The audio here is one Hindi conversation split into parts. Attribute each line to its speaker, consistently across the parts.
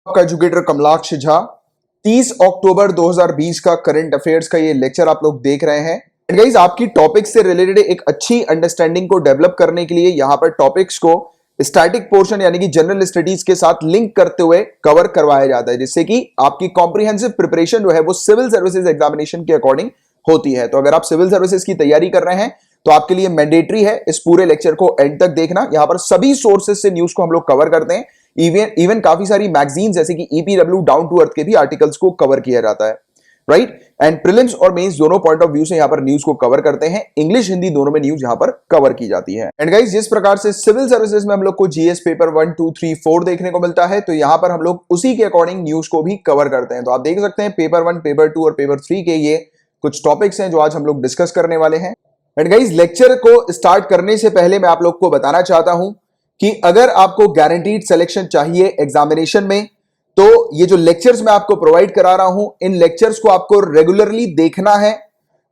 Speaker 1: आपका एजुकेटर कमलाक्ष झा 30 अक्टूबर 2020 का करंट अफेयर्स का ये लेक्चर आप लोग देख रहे हैं। एंड गाइस, आपकी टॉपिक से रिलेटेड एक अच्छी अंडरस्टैंडिंग को डेवलप करने के लिए यहां पर टॉपिक्स को स्टैटिक पोर्शन यानी कि जनरल स्टडीज के साथ लिंक करते हुए कवर करवाया जाता है, जिससे कि आपकी कॉम्प्रिहेंसिव प्रिपरेशन जो है वो सिविल सर्विसेज एग्जामिनेशन के अकॉर्डिंग होती है। तो अगर आप सिविल सर्विसेज की तैयारी कर रहे हैं तो आपके लिए मैंडेटरी है इस पूरे लेक्चर को एंड तक देखना। यहां पर सभी सोर्सेज से न्यूज को हम लोग कवर करते हैं। इवन काफी सारी मैगजीन जैसे कि ईपीडब्ल्यू डाउन टू अर्थ के भी आर्टिकल्स को कवर किया जाता है, राइट। एंड प्रीलिम्स और मेंस दोनों पॉइंट ऑफ व्यू से यहां पर न्यूज को कवर करते हैं। इंग्लिश हिंदी दोनों में न्यूज यहां पर कवर की जाती है। एंड गाइस, जिस प्रकार से सिविल सर्विसेज में हम लोग को जीएस पेपर 1, 2, 3, 4 देखने को मिलता है, तो यहां पर हम लोग उसी के अकॉर्डिंग न्यूज को भी कवर करते हैं। तो आप देख सकते हैं पेपर 1, पेपर 2 और पेपर 3 के ये कुछ टॉपिक्स हैं जो आज हम लोग डिस्कस करने वाले हैं। एंड गाइस, लेक्चर को स्टार्ट करने से पहले मैं आप लोग को बताना चाहता हूं कि अगर आपको गारंटीड सिलेक्शन चाहिए एग्जामिनेशन में, तो ये जो लेक्चर्स मैं आपको प्रोवाइड करा रहा हूं, इन लेक्चर्स को आपको रेगुलरली देखना है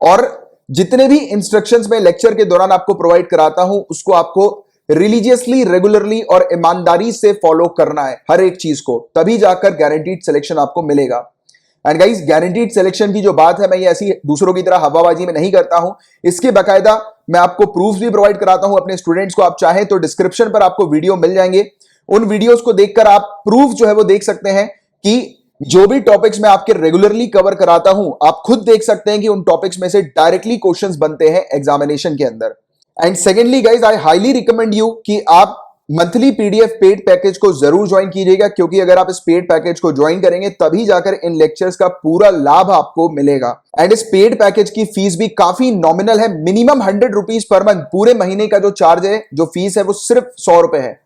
Speaker 1: और जितने भी इंस्ट्रक्शंस मैं लेक्चर के दौरान आपको प्रोवाइड कराता हूं उसको आपको रिलीजियसली, रेगुलरली और ईमानदारी से फॉलो करना है हर एक चीज को, तभी जाकर गारंटीड सिलेक्शन आपको मिलेगा। एंड गाइस, गारंटीड सिलेक्शन की जो बात है, मैं ये ऐसी दूसरों की तरह हवाबाजी में नहीं करता हूं। इसके बकायदा मैं आपको प्रूफ भी प्रोवाइड कराता हूं अपने स्टूडेंट्स को। आप चाहें तो डिस्क्रिप्शन पर आपको वीडियो मिल जाएंगे, उन वीडियोस को देखकर आप प्रूफ जो है वो देख सकते हैं कि जो भी टॉपिक्स मैं आपके रेगुलरली कवर कराता हूं, आप खुद देख सकते हैं कि उन टॉपिक्स में से डायरेक्टली क्वेश्चंस बनते हैं एग्जामिनेशन के अंदर। And secondly guys, I highly recommend you कि आप मंथली पीडीएफ पेड पैकेज को जरूर ज्वाइन कीजिएगा, क्योंकि अगर आप इस पेड पैकेज को ज्वाइन करेंगे तभी जाकर इन लेक्चर्स का पूरा लाभ आपको मिलेगा। एंड इस पेड पैकेज की फीस भी काफी नॉमिनल है, मिनिमम 100 रुपीज पर मंथ। पूरे महीने का जो चार्ज है, जो फीस है, वो सिर्फ 100 रुपए है।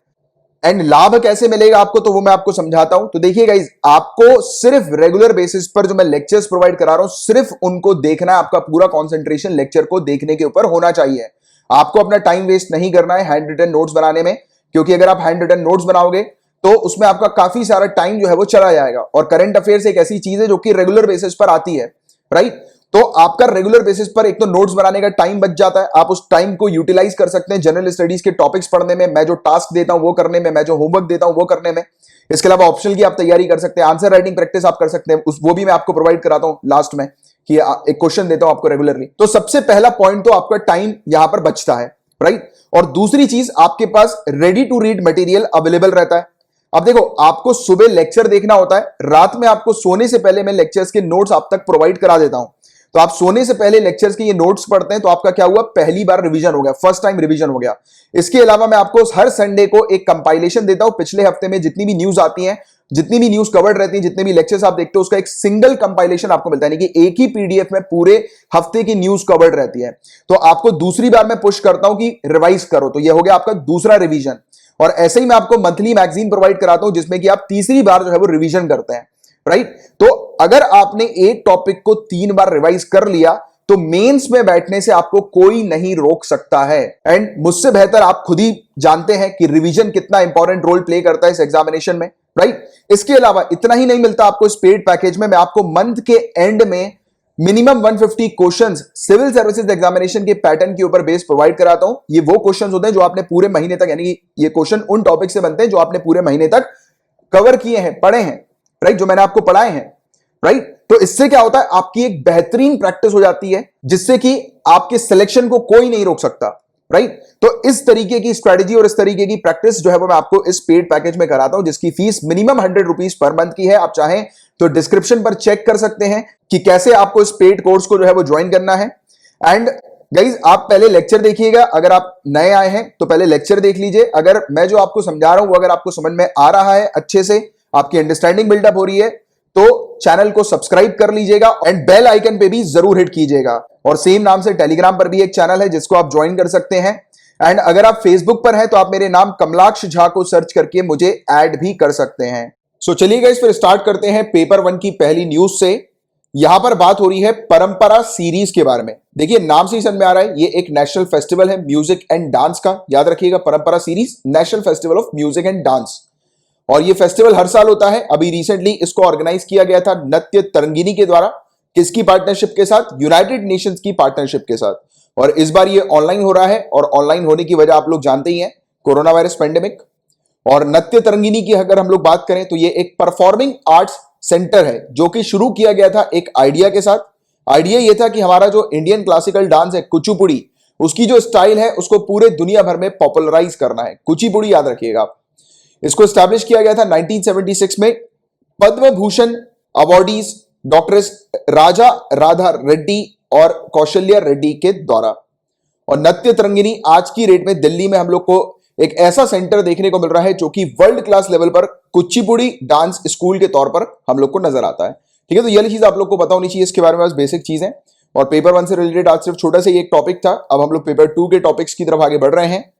Speaker 1: एंड लाभ कैसे मिलेगा आपको, तो वो मैं आपको समझाता हूं। तो देखिए गाइस, आपको सिर्फ रेगुलर बेसिस पर जो मैं लेक्चर्स प्रोवाइड करा रहा हूं, सिर्फ उनको देखना है। आपका पूरा कॉन्सेंट्रेशन लेक्चर को देखने के ऊपर होना चाहिए। आपको अपना टाइम वेस्ट नहीं करना है हैंड रिटन नोट्स बनाने में, क्योंकि अगर आप हैंड रिटन नोट्स बनाओगे तो उसमें आपका काफी सारा टाइम जो है वो चला जाएगा। और करंट अफेयर्स एक ऐसी चीज है जो कि रेगुलर बेसिस पर आती है, राइट। तो आपका रेगुलर बेसिस पर एक तो नोट्स बनाने का टाइम बच जाता है, आप उस टाइम को यूटिलाइज कर सकते हैं जनरल स्टडीज के टॉपिक्स पढ़ने में, मैं जो टास्क देता हूं वो करने में, मैं जो होमवर्क देता हूं वो करने में। इसके अलावा ऑप्शनल की आप तैयारी कर सकते हैं, आंसर राइटिंग प्रैक्टिस आप कर सकते हैं, वो भी मैं आपको प्रोवाइड कराता हूं लास्ट में, कि एक क्वेश्चन देता हूं आपको रेगुलरली। तो सबसे पहला पॉइंट तो आपका टाइम यहां पर बचता है, राइट। और दूसरी चीज, आपके पास ready to read material available रहता है। अब देखो, आपको सुबह लेक्चर देखना होता है, रात में आपको सोने से पहले मैं लेक्चर्स के नोट्स आप तक प्रोवाइड करा देता हूं। तो आप सोने से पहले लेक्चर्स के ये नोट्स पढ़ते हैं तो आपका क्या हुआ, पहली बार रिवीजन हो गया, फर्स्ट टाइम रिवीजन हो गया। इसके अलावा मैं आपको हर संडे को एक कंपाइलेशन देता हूं, पिछले हफ्ते में जितनी भी न्यूज आती हैं, जितनी भी न्यूज कवर्ड रहती है, जितने भी लेक्चर्स आप देखते हो, उसका एक सिंगल कंपाइलेशन आपको मिलता है, यानी कि एक ही पीडीएफ में पूरे हफ्ते की न्यूज कवर्ड रहती है। तो आपको दूसरी बार मैं पुश करता हूं कि रिवाइज करो, तो यह हो गया आपका दूसरा रिवीजन। और ऐसे ही मैं आपको मंथली मैगजीन प्रोवाइड कराता हूं, जिसमें कि आप तीसरी बार जो है वो रिवीजन करते हैं, राइट। तो अगर आपने एक टॉपिक को 3 बार रिवाइज कर लिया तो मेंस में बैठने से आपको कोई नहीं रोक सकता है। एंड मुझसे बेहतर आप खुद ही जानते हैं कि रिवीजन कितना इंपॉर्टेंट रोल प्ले करता है इस एग्जामिनेशन में, राइट। इसके अलावा इतना ही नहीं मिलता आपको इस पेड पैकेज में, मैं आपको मंथ के एंड में minimum 150 questions civil services examination के पैटर्न के ऊपर बेस प्रोवाइड कराता हूं। ये वो क्वेश्चंस होते हैं जो आपने पूरे महीने तक, यानी कि ये क्वेश्चन उन टॉपिक से बनते हैं जो आपने पूरे महीने तक कवर किए हैं, पढ़े हैं, राइट, जो मैंने आपको पढ़ाए हैं, राइट। तो इससे क्या होता है, आपकी एक बेहतरीन प्रैक्टिस हो जाती है, जिससे कि आपके सिलेक्शन को कोई नहीं रोक सकता, राइट। तो इस तरीके की स्ट्रेटजी और इस तरीके की प्रैक्टिस जो है वो मैं आपको इस पेड पैकेज में कराता हूं, जिसकी fees minimum 100 rupees per month की है। आप चाहें तो डिस्क्रिप्शन पर चेक कर सकते हैं कि कैसे आपको इस पेड कोर्स को जो है वो ज्वाइन करना है। एंड गाइज, आप पहले लेक्चर देखिएगा, अगर आप नए आए हैं तो पहले लेक्चर देख लीजिए। अगर मैं जो आपको समझा रहा हूं वो अगर आपको समझ में आ रहा है, अच्छे से आपकी अंडरस्टैंडिंग बिल्डअप हो रही है, तो चैनल को सब्सक्राइब कर लीजिएगा एंड बेल आइकन पे भी जरूर हिट कीजिएगा। और सेम नाम से टेलीग्राम पर भी एक चैनल है जिसको आप ज्वाइन कर सकते हैं। एंड अगर आप फेसबुक पर हैं तो आप मेरे नाम कमलाक्ष झा को सर्च करके मुझे ऐड भी कर सकते हैं। सो चलिए गाइस, फिर स्टार्ट करते हैं पेपर 1 की पहली न्यूज से। यहां पर बात हो रही है परंपरा सीरीज के बारे में। देखिए, नाम से ही समझ में आ रहा है, ये एक नेशनल फेस्टिवल है म्यूजिक एंड डांस का। याद रखिएगा, परंपरा series national festival of music and dance. और ये फेस्टिवल हर साल होता है। अभी रिसेंटली इसको ऑर्गेनाइज किया गया था नृत्य तरंगिनी के द्वारा। किसकी पार्टनरशिप के साथ? यूनाइटेड नेशंस की पार्टनरशिप के साथ। और इस बार ये ऑनलाइन हो रहा है, और ऑनलाइन होने की वजह आप लोग जानते ही हैं, कोरोना वायरस पेंडेमिक। और नृत्य तरंगिनी की अगर हम लोग बात करें तो ये एक परफॉर्मिंग आर्ट्स सेंटर है जो कि शुरू किया गया था एक आइडिया के साथ। आइडिया ये था कि हमारा जो इंडियन क्लासिकल डांस है कुचिपुड़ी, उसकी जो स्टाइल है उसको पूरे दुनिया भर में पॉपुलराइज करना है। कुचिपुड़ी याद रखिएगा आप। इसको स्टैब्लिश किया गया था 1976 में पद्म भूषण अवॉर्डीज डॉक्टर राजा राधा रेड्डी और कौशल्या रेड्डी के द्वारा। और नृत्य तरंगिनी आज की डेट में दिल्ली में हम लोग को एक ऐसा सेंटर देखने को मिल रहा है जो कि वर्ल्ड क्लास लेवल पर कुचिपुड़ी डांस स्कूल के तौर पर हम लोग को नजर आता है। ठीक है, तो ये चीज आप लोग को पता होनी चाहिए, इसके बारे में बस बेसिक चीज है। और पेपर 1 से रिलेटेड आज सिर्फ छोटा सा एक टॉपिक था। अब हम लोग पेपर 2 के टॉपिक्स की तरफ आगे बढ़ रहे हैं।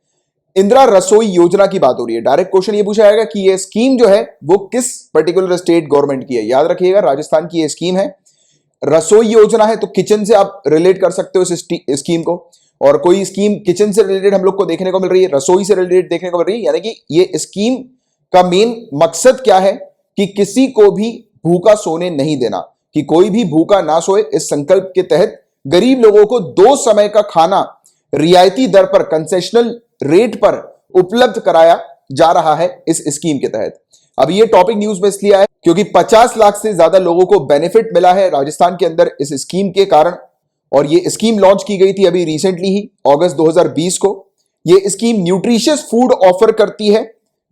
Speaker 1: इंदिरा रसोई योजना की बात हो रही है। डायरेक्ट क्वेश्चन ये पूछा जाएगा कि ये स्कीम जो है वो किस पर्टिकुलर स्टेट गवर्नमेंट की है। याद रखिएगा राजस्थान की ये स्कीम है। रसोई योजना है तो किचन से आप रिलेट कर सकते हो इस स्कीम को। और कोई स्कीम किचन से रिलेटेड हम लोग को देखने को मिल रही है, रसोई से रिलेटेड देखने को मिल रही है, यानी कि ये स्कीम का मेन मकसद क्या है कि किसी को भी भूखा सोने नहीं देना, कि कोई भी भूखा ना सोए। इस संकल्प के तहत गरीब लोगों को 2 समय का खाना रियायती दर पर कंसेशनल रेट पर उपलब्ध कराया जा रहा है इस स्कीम के तहत। अब ये टॉपिक न्यूज में इसलिए आया क्योंकि 50 लाख से ज्यादा लोगों को बेनिफिट मिला है राजस्थान के अंदर इस स्कीम के कारण। और ये स्कीम लॉन्च की गई थी अभी रिसेंटली ही अगस्त 2020 को। ये स्कीम न्यूट्रिशियस फूड ऑफर करती है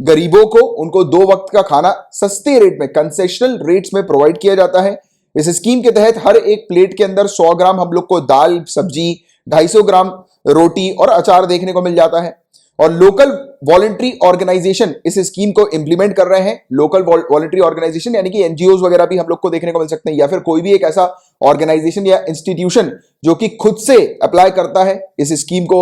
Speaker 1: गरीबों को। उनको 2 वक्त का खाना सस्ते रेट में कंसेशनल रेट्स में प्रोवाइड किया जाता है। इस स्कीम के तहत हर एक प्लेट के अंदर 100 ग्राम हम लोग को दाल सब्जी, 250 ग्राम रोटी और अचार देखने को मिल जाता है। और लोकल वॉलंटरी ऑर्गेनाइजेशन इस स्कीम को इंप्लीमेंट कर रहे हैं। लोकल वॉलंटरी ऑर्गेनाइजेशन यानी कि एनजीओ वगैरह भी हम लोग को देखने को मिल सकते हैं, या फिर कोई भी एक ऐसा ऑर्गेनाइजेशन या इंस्टीट्यूशन जो कि खुद से अप्लाई करता है इस स्कीम को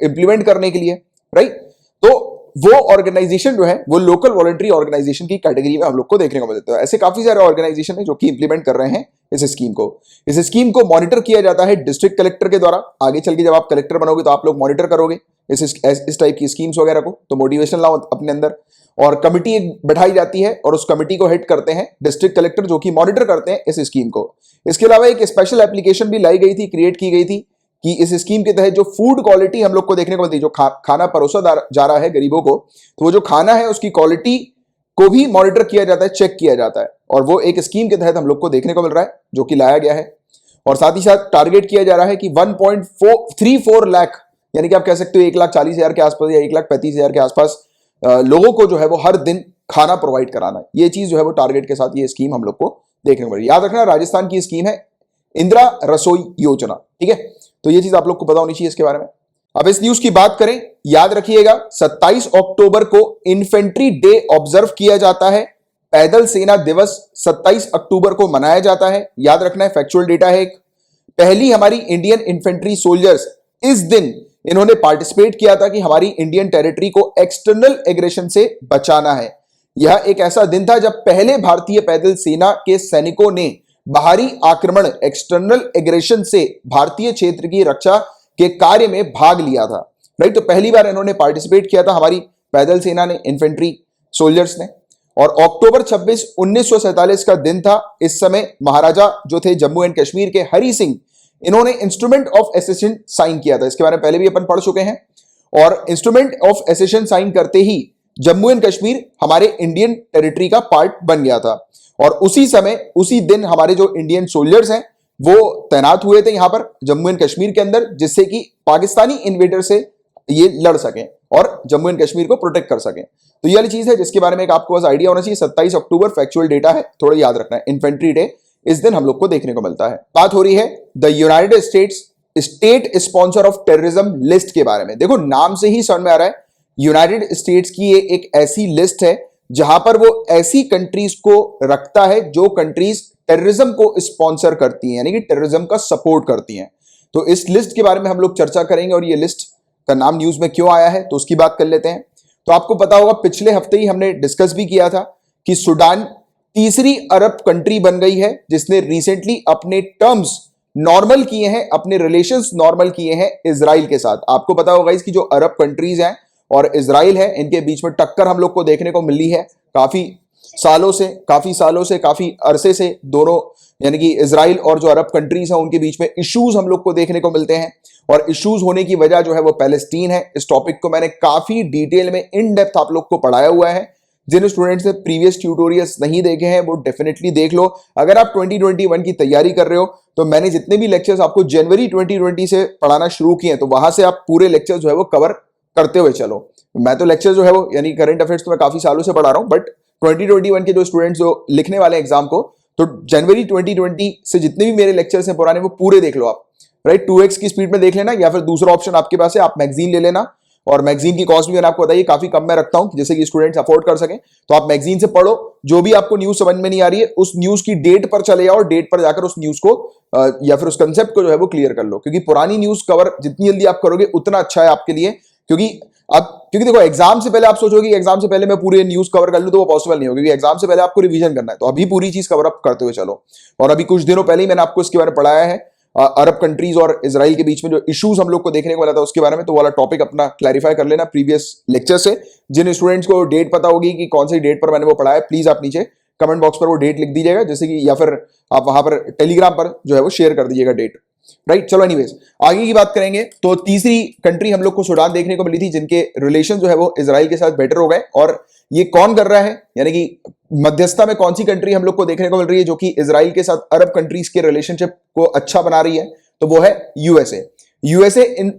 Speaker 1: इंप्लीमेंट करने के लिए, राइट। तो वो ऑर्गेनाइजेशन जो है वो लोकल वॉलंटरी ऑर्गेनाइजेशन की कैटेगरी में हम लोग को देखने को मिलता है। ऐसे काफी सारे ऑर्गेनाइजेशन है जो कि इंप्लीमेंट कर रहे हैं इस स्कीम को। इस स्कीम को मॉनिटर किया जाता है डिस्ट्रिक्ट कलेक्टर के द्वारा। आगे चल के जब आप कलेक्टर बनोगे तो आप लोग मॉनिटर करोगे इस टाइप की स्कीम्स वगैरह को, तो मोटिवेशन लाओ अपने अंदर। और कमिटी एक बैठाई जाती है और उस कमिटी को हेड करते हैं डिस्ट्रिक्ट कलेक्टर जो कि मॉनिटर करते हैं इस स्कीम को। इसके अलावा एक स्पेशल एप्लीकेशन भी लाई गई थी, क्रिएट की गई थी कि इस स्कीम के तहत जो फूड क्वालिटी हम लोग को देखने को मिलती है, जो खाना परोसा जा रहा है गरीबों को, तो वो जो खाना है उसकी क्वालिटी को भी मॉनिटर किया जाता है, चेक किया जाता है। और वो एक स्कीम के तहत हम लोग को देखने को मिल रहा है जो कि लाया गया है। और साथ ही साथ टारगेट किया जा रहा है कि 1.34 लाख, यानी कि आप कह सकते हो 1,40,000 के आसपास या 1,35,000 के आसपास लोगों को जो है वो हर दिन खाना प्रोवाइड कराना है। ये चीज जो है वो टारगेट के साथ ये स्कीम हम लोग को देखने को मिल रही है। याद रखना राजस्थान की स्कीम है इंदिरा रसोई योजना, ठीक है। तो ये चीज आप लोग को पता होनी चाहिए इसके बारे में। अब इस न्यूज की बात करें, याद रखिएगा 27 अक्टूबर को इन्फेंट्री डे ऑब्जर्व किया जाता है। पैदल सेना दिवस 27 अक्टूबर को मनाया जाता है। याद रखना है, फैक्चुअल डेटा है। पहली हमारी इंडियन इन्फेंट्री सोल्जर्स इस दिन इन्होंने पार्टिसिपेट किया था कि हमारी इंडियन टेरिटरी को एक्सटर्नल एग्रेशन से बचाना है। यह एक ऐसा दिन था जब पहले भारतीय पैदल सेना के सैनिकों ने बाहरी आक्रमण एक्सटर्नल एग्रेशन से भारतीय क्षेत्र की रक्षा के कार्य में भाग लिया था, राइट। तो पहली बार इन्होंने पार्टिसिपेट किया था हमारी पैदल सेना ने, इन्फेंट्री सोल्जर्स ने। और अक्टूबर 26 1947 का दिन था। इस समय महाराजा जो थे जम्मू एंड कश्मीर के हरि सिंह, इन्होंने इंस्ट्रूमेंट ऑफ एसेशन साइन किया था। इसके बारे में पहले भी अपन पढ़ चुके हैं। और इंस्ट्रूमेंट ऑफ एसेशन साइन करते ही जम्मू एंड कश्मीर हमारे इंडियन टेरिटरी का पार्ट बन गया था। और उसी समय उसी दिन हमारे जो इंडियन सोल्जर्स हैं वो तैनात हुए थे यहां पर जम्मू एंड कश्मीर के अंदर, जिससे कि पाकिस्तानी इन्वेडर से ये लड़ सकें और जम्मू एंड कश्मीर को प्रोटेक्ट कर सकें। तो ये वाली चीज है जिसके बारे में एक आपको बस आइडिया होना चाहिए। 27 अक्टूबर फैक्चुअल डेटा है, थोड़ा याद रखना है। इन्फेंट्री डे इस दिन हम लोग को देखने को मिलता है। बात हो रही है the United states state sponsor of terrorism list के बारे में। देखो नाम से ही समझ में आ रहा है, यूनाइटेड स्टेट्स की ये एक ऐसी लिस्ट है जहां पर वो ऐसी कंट्रीज को रखता है जो कंट्रीज टेररिज्म को स्पॉन्सर करती हैं, यानी कि टेररिज्म का सपोर्ट करती हैं। तो इस लिस्ट के बारे में हम लोग चर्चा करेंगे और ये लिस्ट का नाम न्यूज में क्यों आया है तो उसकी बात कर लेते हैं। तो आपको पता होगा पिछले हफ्ते ही हमने डिस्कस भी किया था कि सूडान तीसरी अरब कंट्री बन गई है जिसने रिसेंटली अपने टर्म्स नॉर्मल किए हैं, अपने रिलेशंस नॉर्मल किए हैं इजराइल के साथ। आपको पता होगा इसकी जो अरब कंट्रीज हैं और इजराइल है, इनके बीच में टक्कर हम लोग को देखने को मिली है काफी काफी सालों से, काफी अरसे से दोनों यानी कि इजराइल और जो अरब कंट्रीज हैं उनके बीच में इश्यूज हम लोग को देखने को मिलते हैं। और इश्यूज होने की वजह जो है वो पैलेस्टीन है। इस टॉपिक को मैंने काफी डिटेल में इन डेप्थ आप लोग को पढ़ाया हुआ है। जिन स्टूडेंट्स ने प्रीवियस ट्यूटोरियल्स नहीं देखे हैं वो डेफिनेटली देख लो। अगर आप 2021 की तैयारी कर रहे हो तो मैंने जितने भी लेक्चर्स आपको जनवरी 2020 से पढ़ाना शुरू किए हैं तो वहां से आप पूरे लेक्चर जो है वो कवर करते हुए चलो। मैं तो लेक्चर जो है वो यानी करंट अफेयर्स तो मैं काफी सालों से पढ़ा रहा हूं, बट 2021 के जो स्टूडेंट्स जो लिखने वाले एग्जाम को, तो जनवरी 2020 से जितने भी मेरे लेक्चर्स हैं पुराने वो पूरे देख लो आप, राइट। 2x की स्पीड में देख लेना, या फिर दूसरा ऑप्शन आपके पास है, आप मैगजीन ले लेना। और मैगजीन की कॉस्ट भी मैंने आपको बताई काफी कम मैं रखता हूं जैसे कि स्टूडेंट्स अफोर्ड कर सकें। तो आप मैगजीन से पढ़ो, जो भी आपको न्यूज समझ में नहीं आ रही है उस न्यूज की डेट पर चले जाओ, डेट पर जाकर उस न्यूज को या फिर उस कंसेप्ट को जो है वो क्लियर कर लो। क्योंकि पुरानी न्यूज कवर जितनी जल्दी आप करोगे उतना अच्छा है आपके लिए। क्योंकि देखो एग्जाम से पहले आप सोचोगे एग्जाम से पहले मैं पूरे न्यूज कवर कर लूं तो वो पॉसिबल नहीं होगा, क्योंकि एग्जाम से पहले आपको रिवीजन करना है। तो अभी पूरी चीज कवर अप करते हुए चलो। और अभी कुछ दिनों पहले ही मैंने आपको इसके बारे में पढ़ाया है, अरब कंट्रीज और इजराइल के बीच में जो इश्यूज हम लोग को देखने को मिला था उसके बारे में। तो वाला टॉपिक अपना क्लैरिफाई कर लेना प्रीवियस लेक्चर से। जिन स्टूडेंट्स को डेट पता होगी कि कौन सी डेट पर मैंने वो पढ़ाया, प्लीज आप नीचे कमेंट बॉक्स पर वो डेट लिख दीजिएगा, जैसे कि, या फिर आप वहां पर टेलीग्राम पर जो है वो शेयर कर दीजिएगा डेट, राइट। चलो एनीवेज आगे की बात करेंगे। तो तीसरी कंट्री हम लोग को सूडान देखने को मिली थी जिनके रिलेशन जो है वो इजराइल के साथ बेटर हो गए। और ये कौन कर रहा है, यानी कि मध्यस्थता में कौन सी कंट्री हम लोग को देखने को मिल रही है जो कि इजराइल के साथ अरब कंट्रीज के रिलेशनशिप को अच्छा बना रही है, तो वो है यूएसए।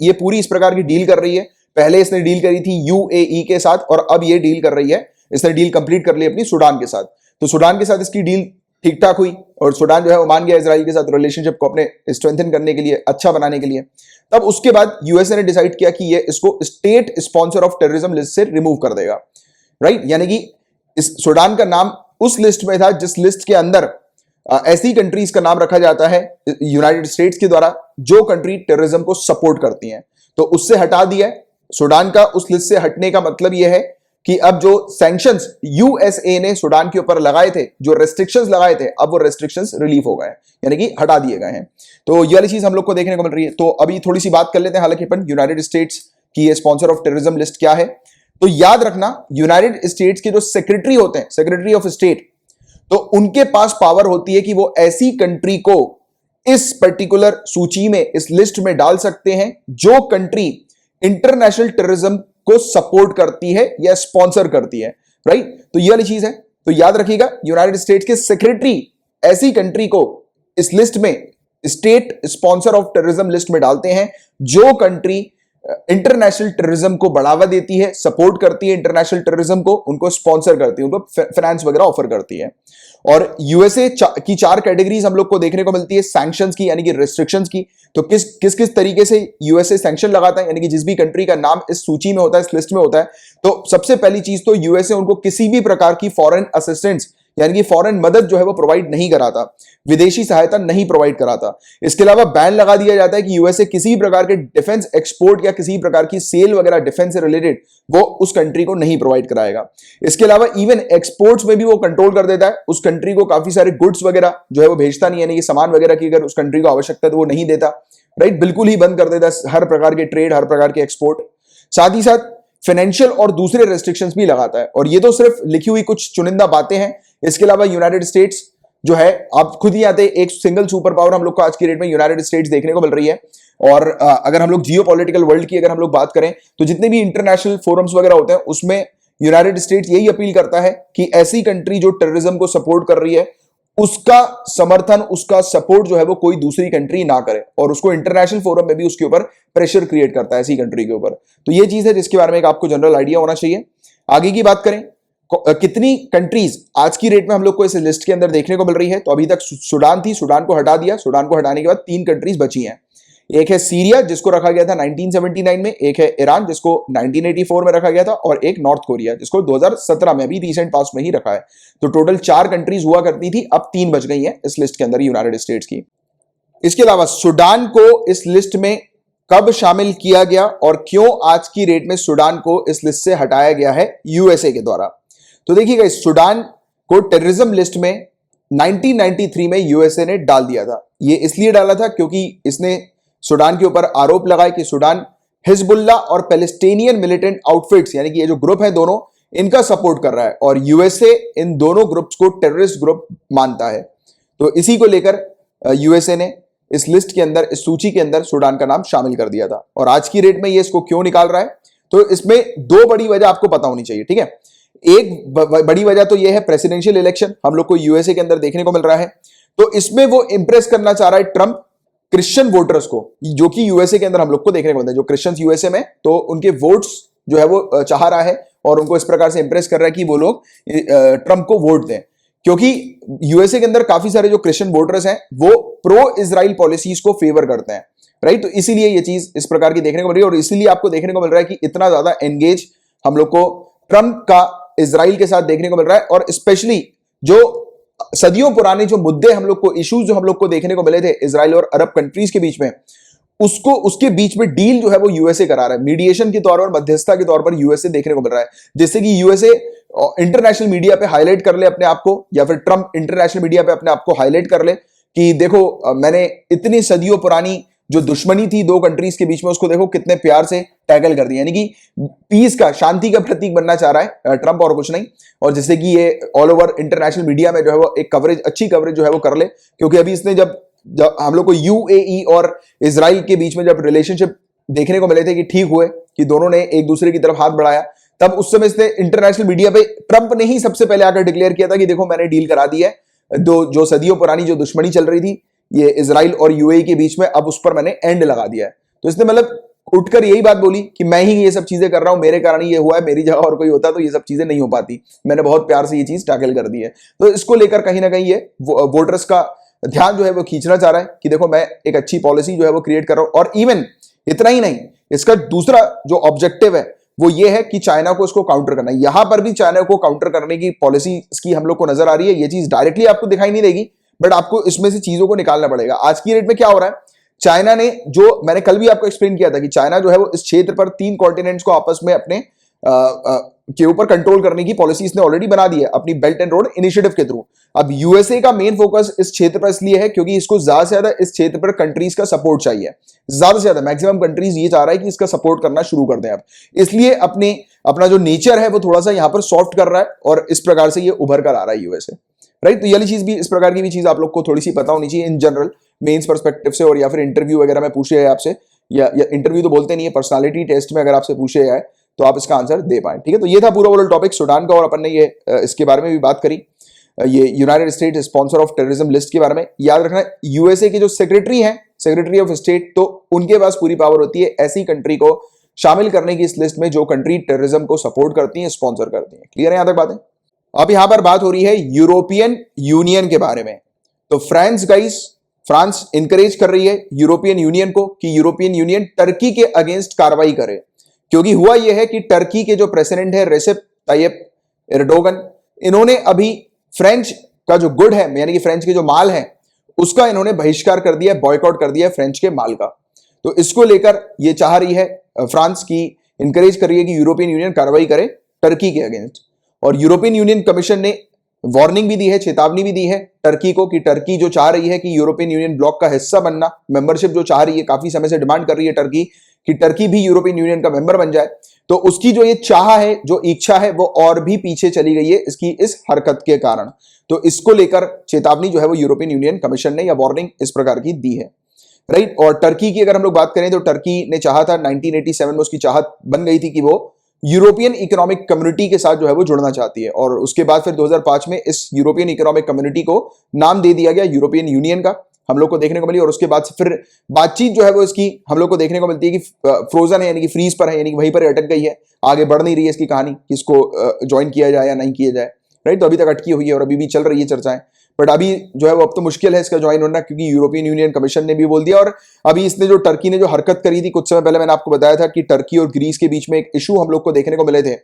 Speaker 1: ये पूरी इस प्रकार की डील कर रही है। पहले इसने डील करी थी यूएई के साथ और अब ये डील कर रही है, इसने डील कंप्लीट कर ली अपनी सूडान के साथ। तो सूडान के साथ इसकी डील ठीक ठाक हुई और सूडान जो है वो मान गया इजराइल के साथ रिलेशनशिप को अपने स्ट्रेंथन करने के लिए, अच्छा बनाने के लिए। तब उसके बाद यूएसए ने डिसाइड किया कि ये इसको state sponsor of terrorism list से रिमूव कर देगा, राइट। यानी कि इस सूडान का नाम उस लिस्ट में था जिस लिस्ट के अंदर ऐसी कंट्रीज का नाम रखा जाता है यूनाइटेड स्टेट्स के द्वारा जो कंट्री टेररिज्म को सपोर्ट करती हैं। तो उससे हटा दिया सूडान का। उस लिस्ट से हटने का मतलब यह है कि अब जो सैंक्शंस यूएसए ने सूडान के ऊपर लगाए थे, जो रेस्ट्रिक्शंस लगाए थे, अब वो रेस्ट्रिक्शंस रिलीफ हो गए, यानी कि हटा दिए गए हैं। तो ये वाली चीज हम लोग को देखने को मिल रही है। तो अभी थोड़ी सी बात कर लेते हैं हालांकि अपन यूनाइटेड स्टेट्स की ये स्पॉन्सर ऑफ टेररिज्म लिस्ट क्या है। तो याद रखना यूनाइटेड स्टेट्स के जो सेक्रेटरी होते हैं, सेक्रेटरी ऑफ स्टेट, तो उनके पास पावर होती है कि वो ऐसी कंट्री को इस पर्टिकुलर सूची में, इस लिस्ट में डाल सकते हैं जो कंट्री इंटरनेशनल टेररिज्म को सपोर्ट करती है या स्पॉन्सर करती है, राइट। तो ये वाली चीज है। तो याद रखिएगा यूनाइटेड स्टेट्स के सेक्रेटरी ऐसी कंट्री को इस लिस्ट में, state sponsor of terrorism list में डालते हैं जो कंट्री इंटरनेशनल टेररिज्म को बढ़ावा देती है, सपोर्ट करती है इंटरनेशनल टेररिज्म को, उनको स्पॉन्सर करती है, उनको फाइनेंस वगैरह ऑफर करती है। और यूएसए की 4 कैटेगरीज हम लोग को देखने को मिलती है सैंक्शंस की, यानी कि रेस्ट्रिक्शंस की। तो किस तरीके से यूएसए सैंक्शन लगाता है, यानी कि जिस भी कंट्री का नाम इस सूची में होता है, इस लिस्ट में होता है, तो सबसे पहली चीज तो यूएसए उनको किसी भी प्रकार की फॉरेन असिस्टेंस यानी कि फॉरेन मदद जो है वो प्रोवाइड नहीं कराता, विदेशी सहायता नहीं प्रोवाइड कराता। इसके अलावा बैन लगा दिया जाता है कि यूएसए किसी भी प्रकार के डिफेंस एक्सपोर्ट या किसी प्रकार की सेल वगैरह डिफेंस से रिलेटेड वो उस कंट्री को नहीं प्रोवाइड कराएगा। इसके अलावा इवन एक्सपोर्ट्स में भी वो कंट्रोल कर देता है, उस कंट्री को काफी सारे गुड्स वगैरह जो है वो भेजता नहीं, यानी कि सामान वगैरह की अगर उस कंट्री को आवश्यकता है तो वो नहीं देता, राइट। बिल्कुल ही बंद कर देता है हर प्रकार के ट्रेड, हर प्रकार के एक्सपोर्ट। साथ ही साथ फाइनेंशियल और दूसरे रेस्ट्रिक्शंस भी लगाता है। और ये तो सिर्फ लिखी हुई कुछ चुनिंदा बातें हैं। इसके अलावा यूनाइटेड स्टेट्स जो है, आप खुद ही आते, एक सिंगल सुपर पावर हम लोग को आज की डेट में यूनाइटेड स्टेट्स देखने को मिल रही है। और अगर हम लोग जियोपॉलिटिकल वर्ल्ड की अगर हम लोग बात करें तो जितने भी इंटरनेशनल फोरम्स वगैरह होते हैं उसमें यूनाइटेड स्टेट्स यही अपील करता है कि ऐसी कंट्री जो टेररिज्म को सपोर्ट कर रही है उसका समर्थन, उसका सपोर्ट जो है वो कोई दूसरी कंट्री ना करे, और उसको इंटरनेशनल फोरम में भी उसके ऊपर प्रेशर क्रिएट करता है ऐसी कंट्री के ऊपर। तो ये चीज है जिसके बारे में एक आपको जनरल आइडिया होना चाहिए। आगे की बात करें, कितनी कंट्रीज आज की रेट में हम लोग को इस लिस्ट के अंदर देखने को मिल रही है। तो अभी तक सूडान थी, सूडान को हटा दिया। सूडान को हटाने के बाद 3 कंट्रीज बची हैं। एक है सीरिया जिसको रखा गया था 1979 में, एक है ईरान जिसको 1984 में रखा गया था, और एक नॉर्थ कोरिया जिसको 2017 में अभी रिसेंट पास्ट में ही रखा है। तो टोटल 4 कंट्रीज हुआ करती थी, अब 3 बच गई हैं इस लिस्ट के अंदर यूनाइटेड स्टेट्स की। इसके अलावा सूडान को इस लिस्ट में कब शामिल किया गया और क्यों आज की रेट में सूडान को इस लिस्ट से हटाया गया है यूएसए के द्वारा। तो देखिएगा, इस सूडान को टेररिज्म लिस्ट में 1993 में यूएसए ने डाल दिया था। ये इसलिए डाला था क्योंकि इसने सूडान के ऊपर आरोप लगाए कि सूडान हिजबुल्लाह और पैलेस्टीनियन मिलिटेंट आउटफिट्स, यानी कि ये जो ग्रुप है दोनों, इनका सपोर्ट कर रहा है और यूएसए इन दोनों ग्रुप्स को टेररिस्ट ग्रुप मानता है। तो इसी को लेकर यूएसए ने इस लिस्ट के अंदर, इस सूची के अंदर सूडान का नाम शामिल कर दिया था। और आज की रेट में ये इसको क्यों निकाल रहा है, तो इसमें दो बड़ी वजह आपको पता होनी चाहिए, ठीक है। एक बड़ी वजह तो ये है प्रेसिडेंशियल इलेक्शन हम लोग को यूएसए के अंदर देखने को मिल रहा है, तो इसमें वो इंप्रेस करना चाह रहा है ट्रंप क्रिश्चियन वोटर्स को, जो कि यूएसए के अंदर हम लोग को देखने को मिलता है, जो क्रिश्चियंस यूएसए में, तो उनके वोट्स जो है वो चाह रहा है और उनको इस प्रकार से इंप्रेस कर रहा है कि वो लोग ट्रंप को वोट दें, क्योंकि यूएसए के अंदर काफी सारे जो क्रिश्चियन वोटर्स हैं वो प्रो इजराइल पॉलिसीज को फेवर करते हैं, राइट। तो इसीलिए ये चीज इस प्रकार की देखने को मिल रही है और इसीलिए आपको देखने को मिल रहा है कि इतना ज्यादा एंगेज हम लोग को ट्रंप का इजराइल के साथ देखने को मिल रहा है। और स्पेशली जो सदियों पुराने जो मुद्दे हम लोग को, इश्यूज जो हम लोग को देखने को मिले थे इजराइल और अरब कंट्रीज के बीच में, उसको उसके बीच में डील जो है वो यूएसए करा रहा है, मीडिएशन के तौर पर, मध्यस्थता के तौर पर यूएसए देखने को मिल रहा है, जिससे कि यूएसए इंटरनेशनल मीडिया पे हाईलाइट कर ले अपने आप को, या फिर ट्रंप इंटरनेशनल मीडिया पे अपने आप को हाईलाइट कर ले कि देखो मैंने इतनी सदियों पुरानी जो दुश्मनी थी दो कंट्रीज के बीच में, उसको देखो कितने प्यार से टैकल कर दिया। यानी कि पीस का, शांति का प्रतीक बनना चाह रहा है ट्रंप, और कुछ नहीं। और जिससे कि ये ऑल ओवर इंटरनेशनल मीडिया में जो है वो एक कवरेज, अच्छी कवरेज जो है वो कर ले, क्योंकि अभी इसने जब हम लोग को यूएई और इजराइल के बीच में जब रिलेशनशिप देखने को मिले थे कि ठीक हुए, कि दोनों ने एक दूसरे की तरफ हाथ बढ़ाया, तब उस समय इसने इंटरनेशनल मीडिया पे ट्रंप ने ही सबसे पहले आकर डिक्लेयर किया था कि देखो मैंने डील करा दी है, जो सदियों पुरानी जो दुश्मनी चल रही थी ये इजराइल और यूएई के बीच में, अब उस पर मैंने एंड लगा दिया है। तो इसने मतलब उठकर यही बात बोली कि मैं ही ये सब चीजें कर रहा हूं, मेरे कारण ये हुआ है, मेरी जगह और कोई होता तो ये सब चीजें नहीं हो पाती, मैंने बहुत प्यार से ये चीज टैकल कर दी है। तो इसको लेकर कहीं ना कहीं ये वोटर्स का ध्यान जो है वो खींचना चाह रहा है कि देखो मैं एक अच्छी पॉलिसी जो है वो क्रिएट कर रहा हूं। और इवन इतना ही नहीं, इसका दूसरा जो ऑब्जेक्टिव है वो ये है कि चाइना को इसको काउंटर करना है। यहां पर भी चाइना को काउंटर करने की पॉलिसी की हम लोग को नजर आ रही है। ये चीज डायरेक्टली आपको दिखाई नहीं देगी, बट आपको इसमें से चीजों को निकालना पड़ेगा। आज की डेट में क्या हो रहा है, चाइना ने, जो मैंने कल भी आपको एक्सप्लेन किया था कि चाइना जो है वो इस क्षेत्र पर 3 कॉन्टिनेंट्स को आपस में अपने के ऊपर कंट्रोल करने की पॉलिसी इसने ऑलरेडी बना दी है अपनी बेल्ट एंड रोड इनिशिएटिव के थ्रू। अब यूएसए का मेन फोकस इस क्षेत्र पर इसलिए है क्योंकि इसको ज्यादा से ज्यादा इस क्षेत्र पर कंट्रीज का सपोर्ट चाहिए, ज्यादा से ज्यादा मैक्सिमम कंट्रीज ये चाह रहा है कि इसका सपोर्ट करना शुरू कर दें अब, इसलिए अपना जो नेचर है वो थोड़ा सा यहां पर सॉफ्ट कर रहा है और इस प्रकार से ये उभर कर आ रहा है यूएसए, राइट। तो ये चीज भी, इस प्रकार की भी चीज आप लोग को थोड़ी सी पता होनी चाहिए इन जनरल मेंस पर्सपेक्टिव से, और या फिर इंटरव्यू वगैरह में पूछे जाए आपसे, या इंटरव्यू तो बोलते नहीं है, पर्सनालिटी टेस्ट में अगर आपसे पूछे जाए तो आप इसका आंसर दे पाए, ठीक है। तो ये था पूरा ओवरऑल टॉपिक सूडान का, और अपन ने ये इसके बारे में भी बात करी, ये United state sponsor of terrorism list के बारे में। याद रखना यूएसए के जो सेक्रेटरी हैं, सेक्रेटरी ऑफ स्टेट, तो उनके पास पूरी पावर होती है ऐसी कंट्री को शामिल करने की इस लिस्ट में जो कंट्री टेररिज्म को सपोर्ट करती है, स्पॉन्सर करती है। क्लियर है यहां तक बातें। अब यहां पर बात हो रही है यूरोपियन यूनियन के बारे में। तो फ्रांस इंकरेज कर रही है यूरोपियन यूनियन को कि यूरोपियन यूनियन टर्की के अगेंस्ट कार्रवाई करे, क्योंकि हुआ यह है कि टर्की के जो प्रेसिडेंट है रेसेप ताइयप एर्डोगन, इन्होंने अभी फ्रेंच का जो गुड है, यानी कि फ्रेंच के जो माल है, उसका इन्होंने बहिष्कार कर दिया, बॉयकॉट कर दिया फ्रेंच के माल का। तो इसको लेकर ये चाह रही है फ्रांस की, इंकरेज कर रही है कि यूरोपियन यूनियन कार्रवाई करे टर्की के अगेंस्ट। और यूरोपियन यूनियन कमीशन ने वार्निंग भी दी है, चेतावनी भी दी है टर्की को कि टर्की जो चाह रही है कि यूरोपियन यूनियन ब्लॉक का हिस्सा बनना, मेंबरशिप जो चाह रही है, काफी समय से डिमांड कर रही है टर्की कि टर्की भी यूरोपियन यूनियन का मेंबर बन जाए, तो उसकी जो ये चाह है, जो इच्छा है, वो और भी पीछे चली गई है इसकी इस हरकत के कारण। तो इसको लेकर चेतावनी जो है वो यूरोपियन यूनियन कमीशन ने, या वार्निंग इस प्रकार की दी है, राइट। और टर्की की अगर हम लोग बात करें तो टर्की ने चाहा था 1987 में, उसकी चाहत बन गई थी कि वो यूरोपियन इकोनॉमिक कम्युनिटी के साथ जो है वो जुड़ना चाहती है, और उसके बाद फिर 2005 में इस यूरोपियन इकोनॉमिक कम्युनिटी को नाम दे दिया गया यूरोपियन यूनियन का, हम लोग को देखने को मिली। और उसके बाद फिर बातचीत जो है वो इसकी हम लोग को देखने को मिलती है कि फ्रोजन है, यानी कि फ्रीज पर है, यानी कि वहीं पर अटक गई है, आगे बढ़ नहीं रही है इसकी कहानी कि इसको ज्वाइन किया जाए या नहीं किया जाए, राइट। तो अभी तक अटकी हुई है और अभी भी चल रही है चर्चाएं, बट अभी जो है वो अब तो मुश्किल है इसका ज्वाइन होना, क्योंकि यूरोपियन यूनियन कमीशन ने भी बोल दिया। और अभी इसने जो टर्की ने जो हरकत करी थी कुछ समय पहले, मैंने आपको बताया था कि टर्की और ग्रीस के बीच में एक इशू हम लोग को देखने को मिले थे,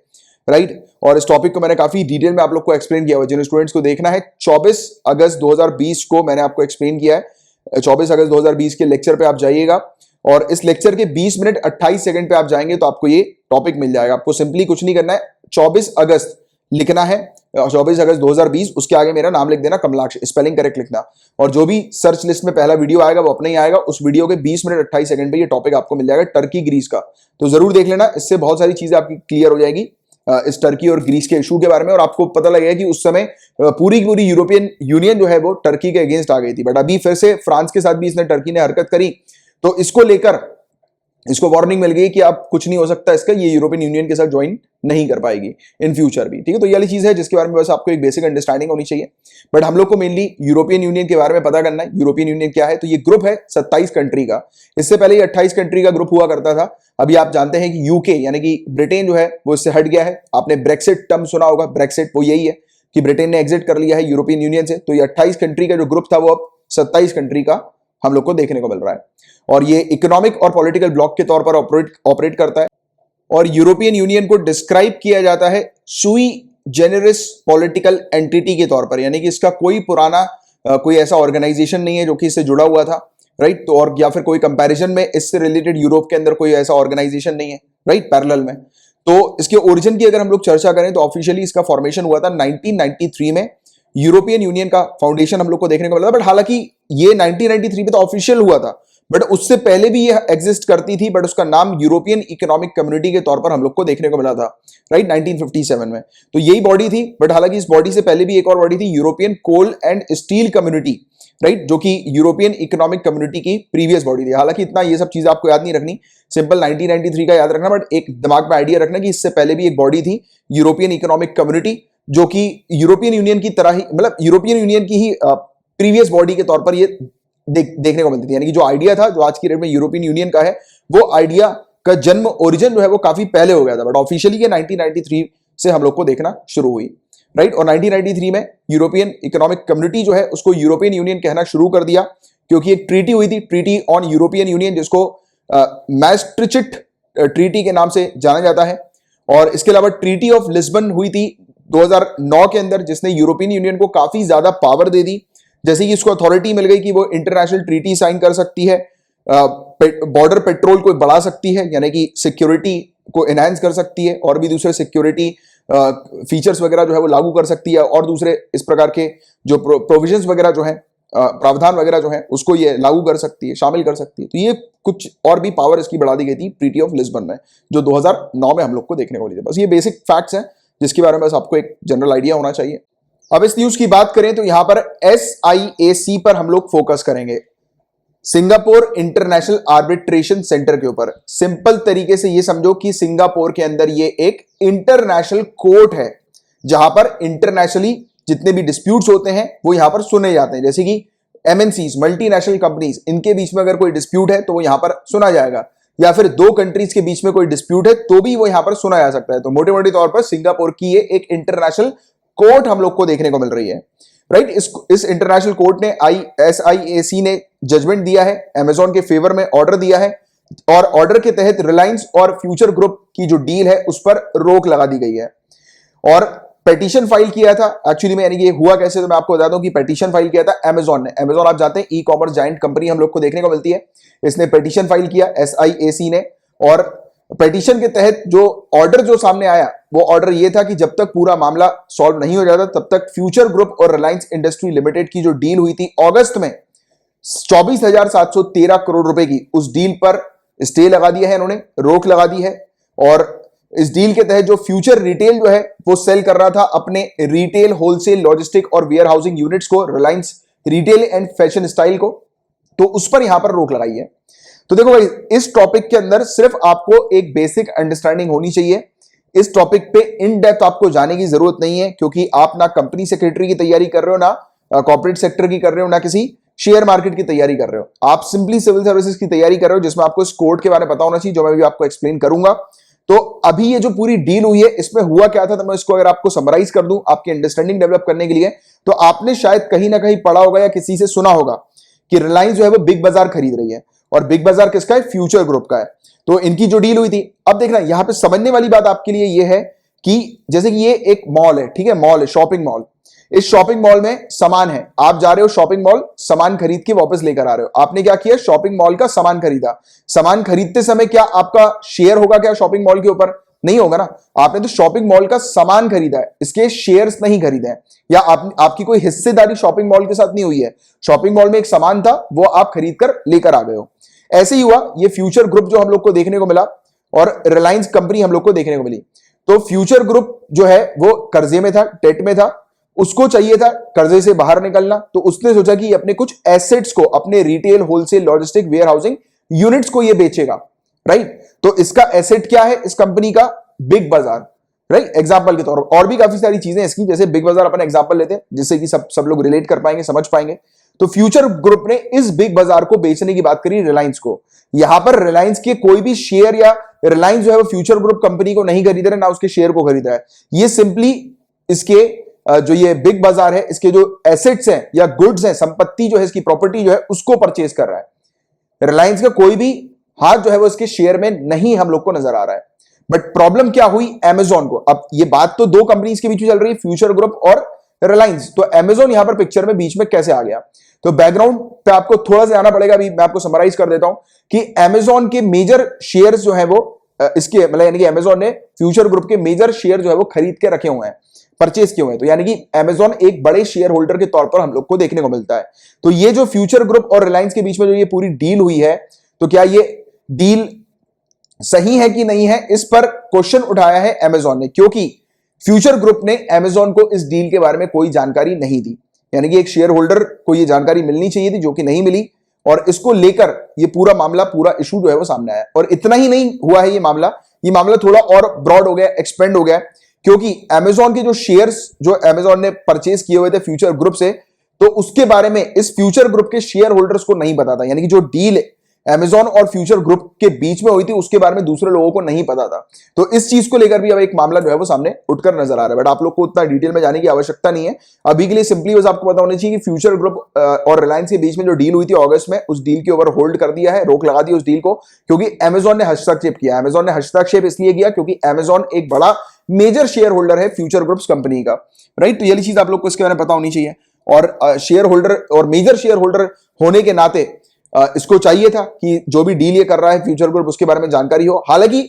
Speaker 1: राइट। और इस टॉपिक को मैंने काफी डिटेल में आप लोग को एक्सप्लेन किया हुआ, जिन स्टूडेंट्स को देखना है 24 अगस्त 2020 को मैंने आपको एक्सप्लेन किया है। 24 अगस्त 2020 के लेक्चर पे आप जाइएगा, और इस लेक्चर के 20 मिनट 28 सेकंड पे आप जाएंगे तो आपको ये टॉपिक मिल जाएगा। आपको सिंपली कुछ नहीं करना है, 24 अगस्त लिखना है, 24 अगस्त 2020, उसके आगे मेरा नाम लिख देना कमलाक्ष, स्पेलिंग करेक्ट लिखना, और जो भी सर्च लिस्ट में पहला वीडियो आएगा वो अपने ही आएगा। उस वीडियो के 20 मिनट 28 सेकंड पे ये टॉपिक आपको मिल जाएगा टर्की ग्रीस का, तो जरूर देख लेना, इससे बहुत सारी चीजें आपकी क्लियर हो जाएगी। इस टर्की और ग्रीस के इशू के बारे में, और आपको पता लगेगा कि उस समय पूरी की पूरी यूरोपियन यूनियन जो है वो टर्की के अगेंस्ट आ गई थी। बट अभी फिर से फ्रांस के साथ भी इसने टर्की ने हरकत करी, तो इसको लेकर इसको वार्निंग मिल गई कि आप कुछ नहीं हो सकता इसका, ये यूरोपियन यूनियन के साथ ज्वाइन नहीं कर पाएगी इन फ्यूचर भी। ठीक है, तो ये वाली चीज है जिसके बारे में बस आपको एक बेसिक अंडरस्टैंडिंग होनी चाहिए। बट हम लोग को मेनली यूरोपियन यूनियन के बारे में पता करना है। यूरोपियन यूनियन क्या है? तो ये ग्रुप है 27 कंट्री का। इससे पहले ये 28 कंट्री का ग्रुप हुआ करता था। अभी आप जानते हैं कि यूके यानी कि ब्रिटेन जो है वो इससे हट गया है। आपने ब्रेक्सिट टर्म सुना होगा, ब्रेक्सिट वो यही है कि ब्रिटेन ने एग्जिट कर लिया है यूरोपियन यूनियन से। तो ये 28 कंट्री का जो ग्रुप था वो अब 27 कंट्री का हम लोग को देखने को मिल रहा है, और ये इकोनॉमिक और पॉलिटिकल ब्लॉक के तौर पर ऑपरेट करता है। और यूरोपियन यूनियन को डिस्क्राइब किया जाता है सुई जेनेरिस पॉलिटिकल एंटिटी के तौर पर, यानी कि इसका कोई पुराना कोई ऐसा ऑर्गेनाइजेशन नहीं है जो कि इससे जुड़ा हुआ था, राइट। तो और या फिर कोई कंपैरिजन में इससे रिलेटेड यूरोप के अंदर कोई ऐसा ऑर्गेनाइजेशन नहीं है, राइट, पैरेलल में। तो इसके ओरिजिन की अगर हम लोग चर्चा करें तो ऑफिशियली इसका फॉर्मेशन हुआ था 1993 में। यूरोपियन यूनियन का फाउंडेशन हम लोग को देखने को मिला था। बट हालांकि ये 1993 में तो ऑफिशियल हुआ था, बट उससे पहले भी ये एग्जिस्ट करती थी, बट उसका नाम यूरोपियन इकोनॉमिक कम्युनिटी के तौर पर हम लोग को देखने को मिला था, राइट, 1957 में। तो यही बॉडी थी। बट हालांकि इस बॉडी से पहले भी एक और बॉडी थी, European coal and steel community, right, जो कि यूरोपियन इकोनॉमिक कम्युनिटी की प्रीवियस बॉडी थी। हालांकि इतना ये सब चीज आपको याद नहीं रखनी, सिंपल 1993 का याद रखना, बट एक दिमाग में आइडिया रखना कि इससे पहले भी एक बॉडी थी यूरोपियन इकोनॉमिक कम्युनिटी, जो कि यूरोपियन यूनियन की तरह ही, मतलब यूरोपियन यूनियन की ही प्रीवियस बॉडी के तौर पर ये देखने को मिलती थी। यानी कि जो आइडिया था, जो आज की डेट में यूरोपियन यूनियन का है, वो आइडिया का जन्म ओरिजिन जो है वो काफी पहले हो गया था, बट ऑफिशियली ये 1993 से हम लोग को देखना शुरू हुई, राइट। और 1993 में यूरोपियन इकोनॉमिक कम्युनिटी जो है उसको यूरोपियन यूनियन कहना शुरू कर दिया, क्योंकि एक ट्रीटी हुई थी, ट्रीटी ऑन यूरोपियन यूनियन, जिसको मैस्ट्रिचिट ट्रीटी के नाम से जाना जाता है। और इसके अलावा ट्रीटी ऑफ लिस्बन हुई थी 2009 के अंदर, जिसने यूरोपियन यूनियन को काफी ज्यादा पावर दे दी, जैसे कि इसको अथॉरिटी मिल गई कि वो इंटरनेशनल ट्रीटी साइन कर सकती है, बॉर्डर पेट्रोल को बढ़ा सकती है, यानी कि सिक्योरिटी को एनहांस कर सकती है, और भी दूसरे सिक्योरिटी फीचर्स वगैरह जो है वो लागू कर सकती है, और दूसरे इस प्रकार के जो प्रोविजंस वगैरह जो है, प्रावधान वगैरह जो है, उसको ये लागू कर सकती है, शामिल कर सकती है। तो ये कुछ और भी पावर इसकी बढ़ा दी गई थी ट्रीटी ऑफ लिस्बन में, जो 2009 में हम लोग को देखने को मिली थी। बस ये बेसिक फैक्ट्स हैं जिसके बारे में बस आपको एक जनरल आइडिया होना चाहिए। अब इस न्यूज की बात करें तो यहां पर SIAC पर हम लोग फोकस करेंगे, सिंगापुर इंटरनेशनल आर्बिट्रेशन सेंटर के ऊपर। सिंपल तरीके से ये समझो कि सिंगापुर के अंदर ये एक इंटरनेशनल कोर्ट है, जहां पर इंटरनेशनली जितने भी डिस्प्यूट्स होते हैं वो यहां पर सुने जाते हैं। जैसे कि MNCs, मल्टीनेशनल कंपनीज, इनके बीच में अगर कोई डिस्प्यूट है तो वो यहां पर सुना जाएगा, या फिर दो कंट्रीज के बीच में कोई डिस्प्यूट है तो भी वो यहां पर सुना जा सकता है। तो मोटे मोटे तौर पर सिंगापुर की ये एक इंटरनेशनल कोर्ट हम लोग को देखने को मिल रही है, राइट। इस इंटरनेशनल कोर्ट ने SIAC ने जजमेंट दिया है, अमेजॉन के फेवर में ऑर्डर दिया है, और ऑर्डर के तहत रिलायंस और फ्यूचर ग्रुप की जो डील है उस पर रोक लगा दी गई है, और पेटिशन फाइल किया था एक्चुअली में। यानी कि हुआ कैसे, तो मैं आपको बता दूं कि पेटिशन फाइल किया था अमेजॉन ने। अमेजॉन आप जानते हैं ई कॉमर्स जायंट कंपनी हम लोग को देखने को मिलती है। इसने पेटिशन फाइल किया SIAC ने, और पेटिशन के तहत जो ऑर्डर जो सामने आया वो ऑर्डर ये था कि जब तक पूरा मामला सॉल्व नहीं हो जाता तब तक फ्यूचर ग्रुप और रिलायंस इंडस्ट्री लिमिटेड की जो डील हुई थी अगस्त में 24,713 करोड़ रुपए की, उस डील पर स्टे लगा दिया है इन्होंने, रोक लगा दी है। और इस डील के तहत जो फ्यूचर रिटेल जो है वो सेल कर रहा था अपने रिटेल, होलसेल, लॉजिस्टिक और वेयर हाउसिंग यूनिट्स को, Reliance retail and fashion style को, तो उस पर यहां पर रोक लगाई है। तो देखो भाई, इस टॉपिक के अंदर सिर्फ आपको एक बेसिक अंडरस्टैंडिंग होनी चाहिए। इस टॉपिक पे इन डेप्थ आपको जाने की जरूरत नहीं है, क्योंकि आप ना कंपनी सेक्रेटरी की तैयारी कर रहे हो, ना कॉर्पोरेट सेक्टर की कर रहे हो, ना किसी शेयर मार्केट की तैयारी कर रहे हो। आप सिंपली सिविल सर्विसेज की तैयारी कर रहे हो, जिसमें आपको इस कोड के बारे में पता होना चाहिए, जो मैं भी आपको एक्सप्लेन करूंगा। तो अभी ये जो पूरी डील हुई है इसमें हुआ क्या था, तो मैं इसको अगर आपको समराइज कर दूं आपकी अंडरस्टैंडिंग डेवलप करने के लिए, तो आपने शायद कहीं ना कहीं पढ़ा होगा या किसी से सुना होगा कि रिलायंस जो है वो बिग बाजार खरीद रही है, और बिग बाजार किसका है? फ्यूचर ग्रुप का है। तो इनकी जो डील हुई थी, अब देखना यहां पे समझने वाली बात आपके लिए ये है कि जैसे कि ये एक मॉल है, ठीक है, मॉल है, शॉपिंग मॉल। इस शॉपिंग मॉल में सामान है, आप जा रहे हो शॉपिंग मॉल, सामान खरीद के वापस लेकर आ रहे हो। आपने क्या किया? शॉपिंग मॉल का सामान खरीदा। सामान खरीदते समय क्या आपका शेयर होगा क्या शॉपिंग मॉल के ऊपर? नहीं होगा ना। आपने तो शॉपिंग मॉल का सामान खरीदा है, इसके शेयर्स नहीं खरीदे हैं, या आपकी कोई हिस्सेदारी शॉपिंग मॉल के साथ नहीं हुई है। शॉपिंग मॉल में एक सामान था, वो आप खरीद कर लेकर आ गए हो। ऐसे ही हुआ ये फ्यूचर ग्रुप जो हम लोग को देखने को मिला, और रिलायंस कंपनी हम लोग को देखने को मिली। तो फ्यूचर ग्रुप जो है वो कर्जे में था, डेट में था, उसको चाहिए था कर्जे से बाहर निकलना, तो उसने सोचा कि अपने कुछ एसेट्स को, अपने retail, wholesale, logistic, warehousing units को ये बेचेगा, राइट। तो इसका एसेट क्या है इस कंपनी का? बिग बाजार, राइट। एग्जांपल के तौर पर और भी काफी सारी चीजें इसकी, जैसे बिग बाजार अपन एग्जांपल लेते हैं जिससे कि सब लोग रिलेट कर पाएंगे, समझ पाएंगे। तो फ्यूचर ग्रुप ने इस बिग बाजार को बेचने की बात करी रिलायंस को। यहां पर रिलायंस के कोई भी शेयर या रिलायंस जो है वो फ्यूचर ग्रुप कंपनी को नहीं खरीद रहा है, ना उसके शेयर को खरीद रहा है। ये सिंपली इसके जो ये बिग बाजार है, इसके जो एसेट्स हैं या गुड्स हैं, संपत्ति जो है, इसकी प्रॉपर्टी जो है, उसको परचेज कर रहा है। रिलायंस का कोई भी हाथ जो है वो इसके शेयर में नहीं हम लोग को नजर आ रहा है। बट प्रॉब्लम क्या हुई अमेजॉन को? अब ये बात तो दो कंपनीज के बीच में चल रही है, फ्यूचर ग्रुप और रिलायंस, तो अमेजॉन यहां पर पिक्चर में बीच में कैसे आ गया? तो बैकग्राउंड पे आपको थोड़ा सा आना पड़ेगा। अभी मैं आपको समराइज कर देता हूं कि अमेजॉन के मेजर शेयर्स जो है वो इसके मतलब यानी कि अमेजॉन ने फ्यूचर ग्रुप के मेजर शेयर जो है वो खरीद के रखे हुए हैं, परचेज किए हुए हैं। तो यानी कि अमेजॉन एक बड़े शेयर होल्डर के तौर पर हम लोग को देखने को मिलता है। तो ये जो फ्यूचर ग्रुप और रिलायंस के बीच में जो ये पूरी डील हुई है, तो क्या ये डील सही है कि नहीं है, इस पर क्वेश्चन उठाया है अमेजॉन ने, क्योंकि फ्यूचर ग्रुप ने अमेजॉन को इस डील के बारे में कोई जानकारी नहीं दी। यानी कि एक शेयर होल्डर को यह जानकारी मिलनी चाहिए थी, जो कि नहीं मिली, और इसको लेकर ये पूरा मामला, पूरा इशू जो है वो सामने आया। और इतना ही नहीं हुआ है ये मामला थोड़ा और ब्रॉड हो गया, एक्सपेंड हो गया, क्योंकि अमेजॉन के जो शेयर्स जो अमेजॉन ने परचेज किए हुए थे फ्यूचर ग्रुप से, तो उसके बारे में इस फ्यूचर ग्रुप के शेयर होल्डर्स को नहीं पता था। यानी कि जो डील अमेजॉन और फ्यूचर ग्रुप के बीच में हुई थी उसके बारे में दूसरे लोगों को नहीं पता था। तो इस चीज को लेकर भी अब एक मामला जो है वो सामने उठकर नजर आ रहा है। बट आप लोग को उतना डिटेल में जाने की आवश्यकता नहीं है अभी के लिए। सिंपली बस आपको पता होना चाहिए कि फ्यूचर ग्रुप और रिलायंस के बीच में जो डील हुई थी अगस्त में, उस डील के ऊपर होल्ड कर दिया है, रोक लगा दी उस डील को, क्योंकि अमेजॉन ने हस्तक्षेप किया। अमेजॉन ने हस्तक्षेप इसलिए किया क्योंकि अमेजॉन एक बड़ा मेजर शेयर होल्डर है फ्यूचर ग्रुप्स कंपनी का, राइट। तो ये चीज आप लोग को इसके बारे में पता होनी चाहिए। और शेयर होल्डर और मेजर शेयर होल्डर होने के नाते इसको चाहिए था कि जो भी डील ये कर रहा है फ्यूचर ग्रुप, उसके बारे में जानकारी हो। हालांकि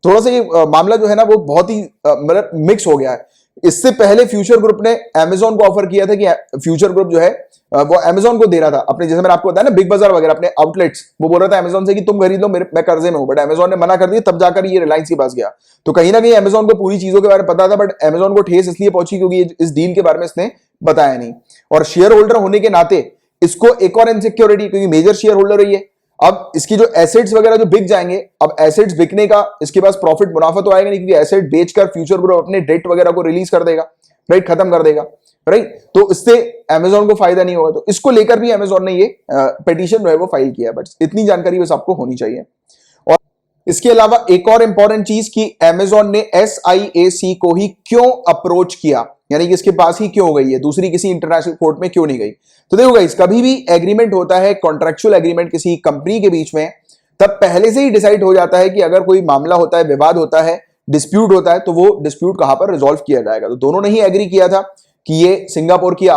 Speaker 1: थोड़ा सा ये मामला जो है ना वो बहुत ही मतलब मिक्स हो गया है। इससे पहले फ्यूचर ग्रुप ने अमेजॉन को ऑफर किया था कि फ्यूचर ग्रुप जो है वो अमेजॉन को दे रहा था अपने, जैसे मैंने आपको बताया ना, बिग बाजार वगैरह अपने आउटलेट्स, वो बोल रहा था अमेजॉन से कि तुम खरीद लो, मैं कर्जे में हूं। बट अमेजॉन ने मना कर दिया, तब जाकर ये रिलायंस के पास गया। तो कहीं ना कहीं अमेजॉन को पूरी चीजों के बारे में पता था, बट अमेजॉन को ठेस इसलिए पहुंची क्योंकि इस डील के बारे में इसने बताया नहीं। और शेयर होल्डर होने के नाते इसको एक और इनसिक्योरिटी, क्योंकि मेजर शेयर होल्डर है ये। अब इसकी जो एसेट्स वगैरह जो बिक जाएंगे, अब एसेट्स बिकने का इसके पास प्रॉफिट मुनाफा तो आएगा नहीं, क्योंकि एसेट बेचकर फ्यूचर ग्रुप अपने डेट वगैरह को रिलीज कर देगा, राइट, खत्म कर देगा, राइट। तो इससे अमेजॉन को फायदा नहीं होगा। तो इसको लेकर भी अमेजॉन ने ये पिटीशन जो है वो फाइल किया है। बट इतनी जानकारी बस आपको होनी चाहिए। और इसके अलावा एक और इंपॉर्टेंट चीज कि अमेजॉन ने SIAC को ही क्यों अप्रोच किया, यानी कि इसके पास ही क्यों गई है, दूसरी किसी इंटरनेशनल कोर्ट में क्यों नहीं गई। तो देखो गाइस, कभी भी एग्रीमेंट होता है, कॉन्ट्रेक्चुअल एग्रीमेंट किसी कंपनी के बीच में, तब पहले से ही डिसाइड हो जाता है कि अगर कोई मामला होता है, विवाद होता है, डिस्प्यूट होता है, तो वो डिस्प्यूट कहां पर रिजॉल्व किया जाएगा। तो दोनों ने ही एग्री किया था कि ये सिंगापुर की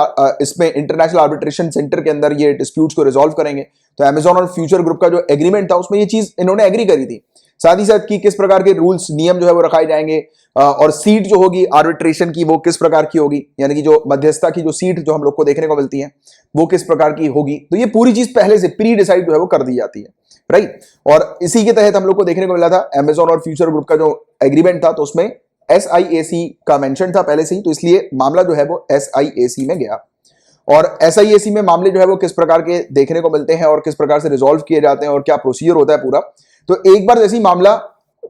Speaker 1: इसमें इंटरनेशनल आर्बिट्रेशन सेंटर के अंदर ये डिस्प्यूट्स को रिजॉल्व करेंगे। तो अमेजॉन और फ्यूचर ग्रुप का जो एग्रीमेंट था उसमें ये चीज इन्होंने एग्री करी थी। साथ ही साथ कि किस प्रकार के रूल्स, नियम जो है वो रखाए जाएंगे, और सीट जो होगी आर्बिट्रेशन की वो किस प्रकार की होगी, यानी कि जो मध्यस्थता की जो सीट जो हम लोग को देखने को मिलती है वो किस प्रकार की होगी। तो ये पूरी चीज पहले से प्री डिसाइड जो है वो कर दी जाती है, राइट। और इसी के तहत हम लोग को देखने को मिला था अमेजॉन और फ्यूचर ग्रुप का जो एग्रीमेंट था, तो उसमें SIAC का मेंशन था पहले से ही, तो इसलिए मामला जो है वो SIAC में गया। और SIAC में मामले जो है वो किस प्रकार के देखने को मिलते हैं और किस प्रकार से रिजॉल्व किए जाते हैं और क्या प्रोसीजर होता है पूरा। तो एक बार जैसे ही मामला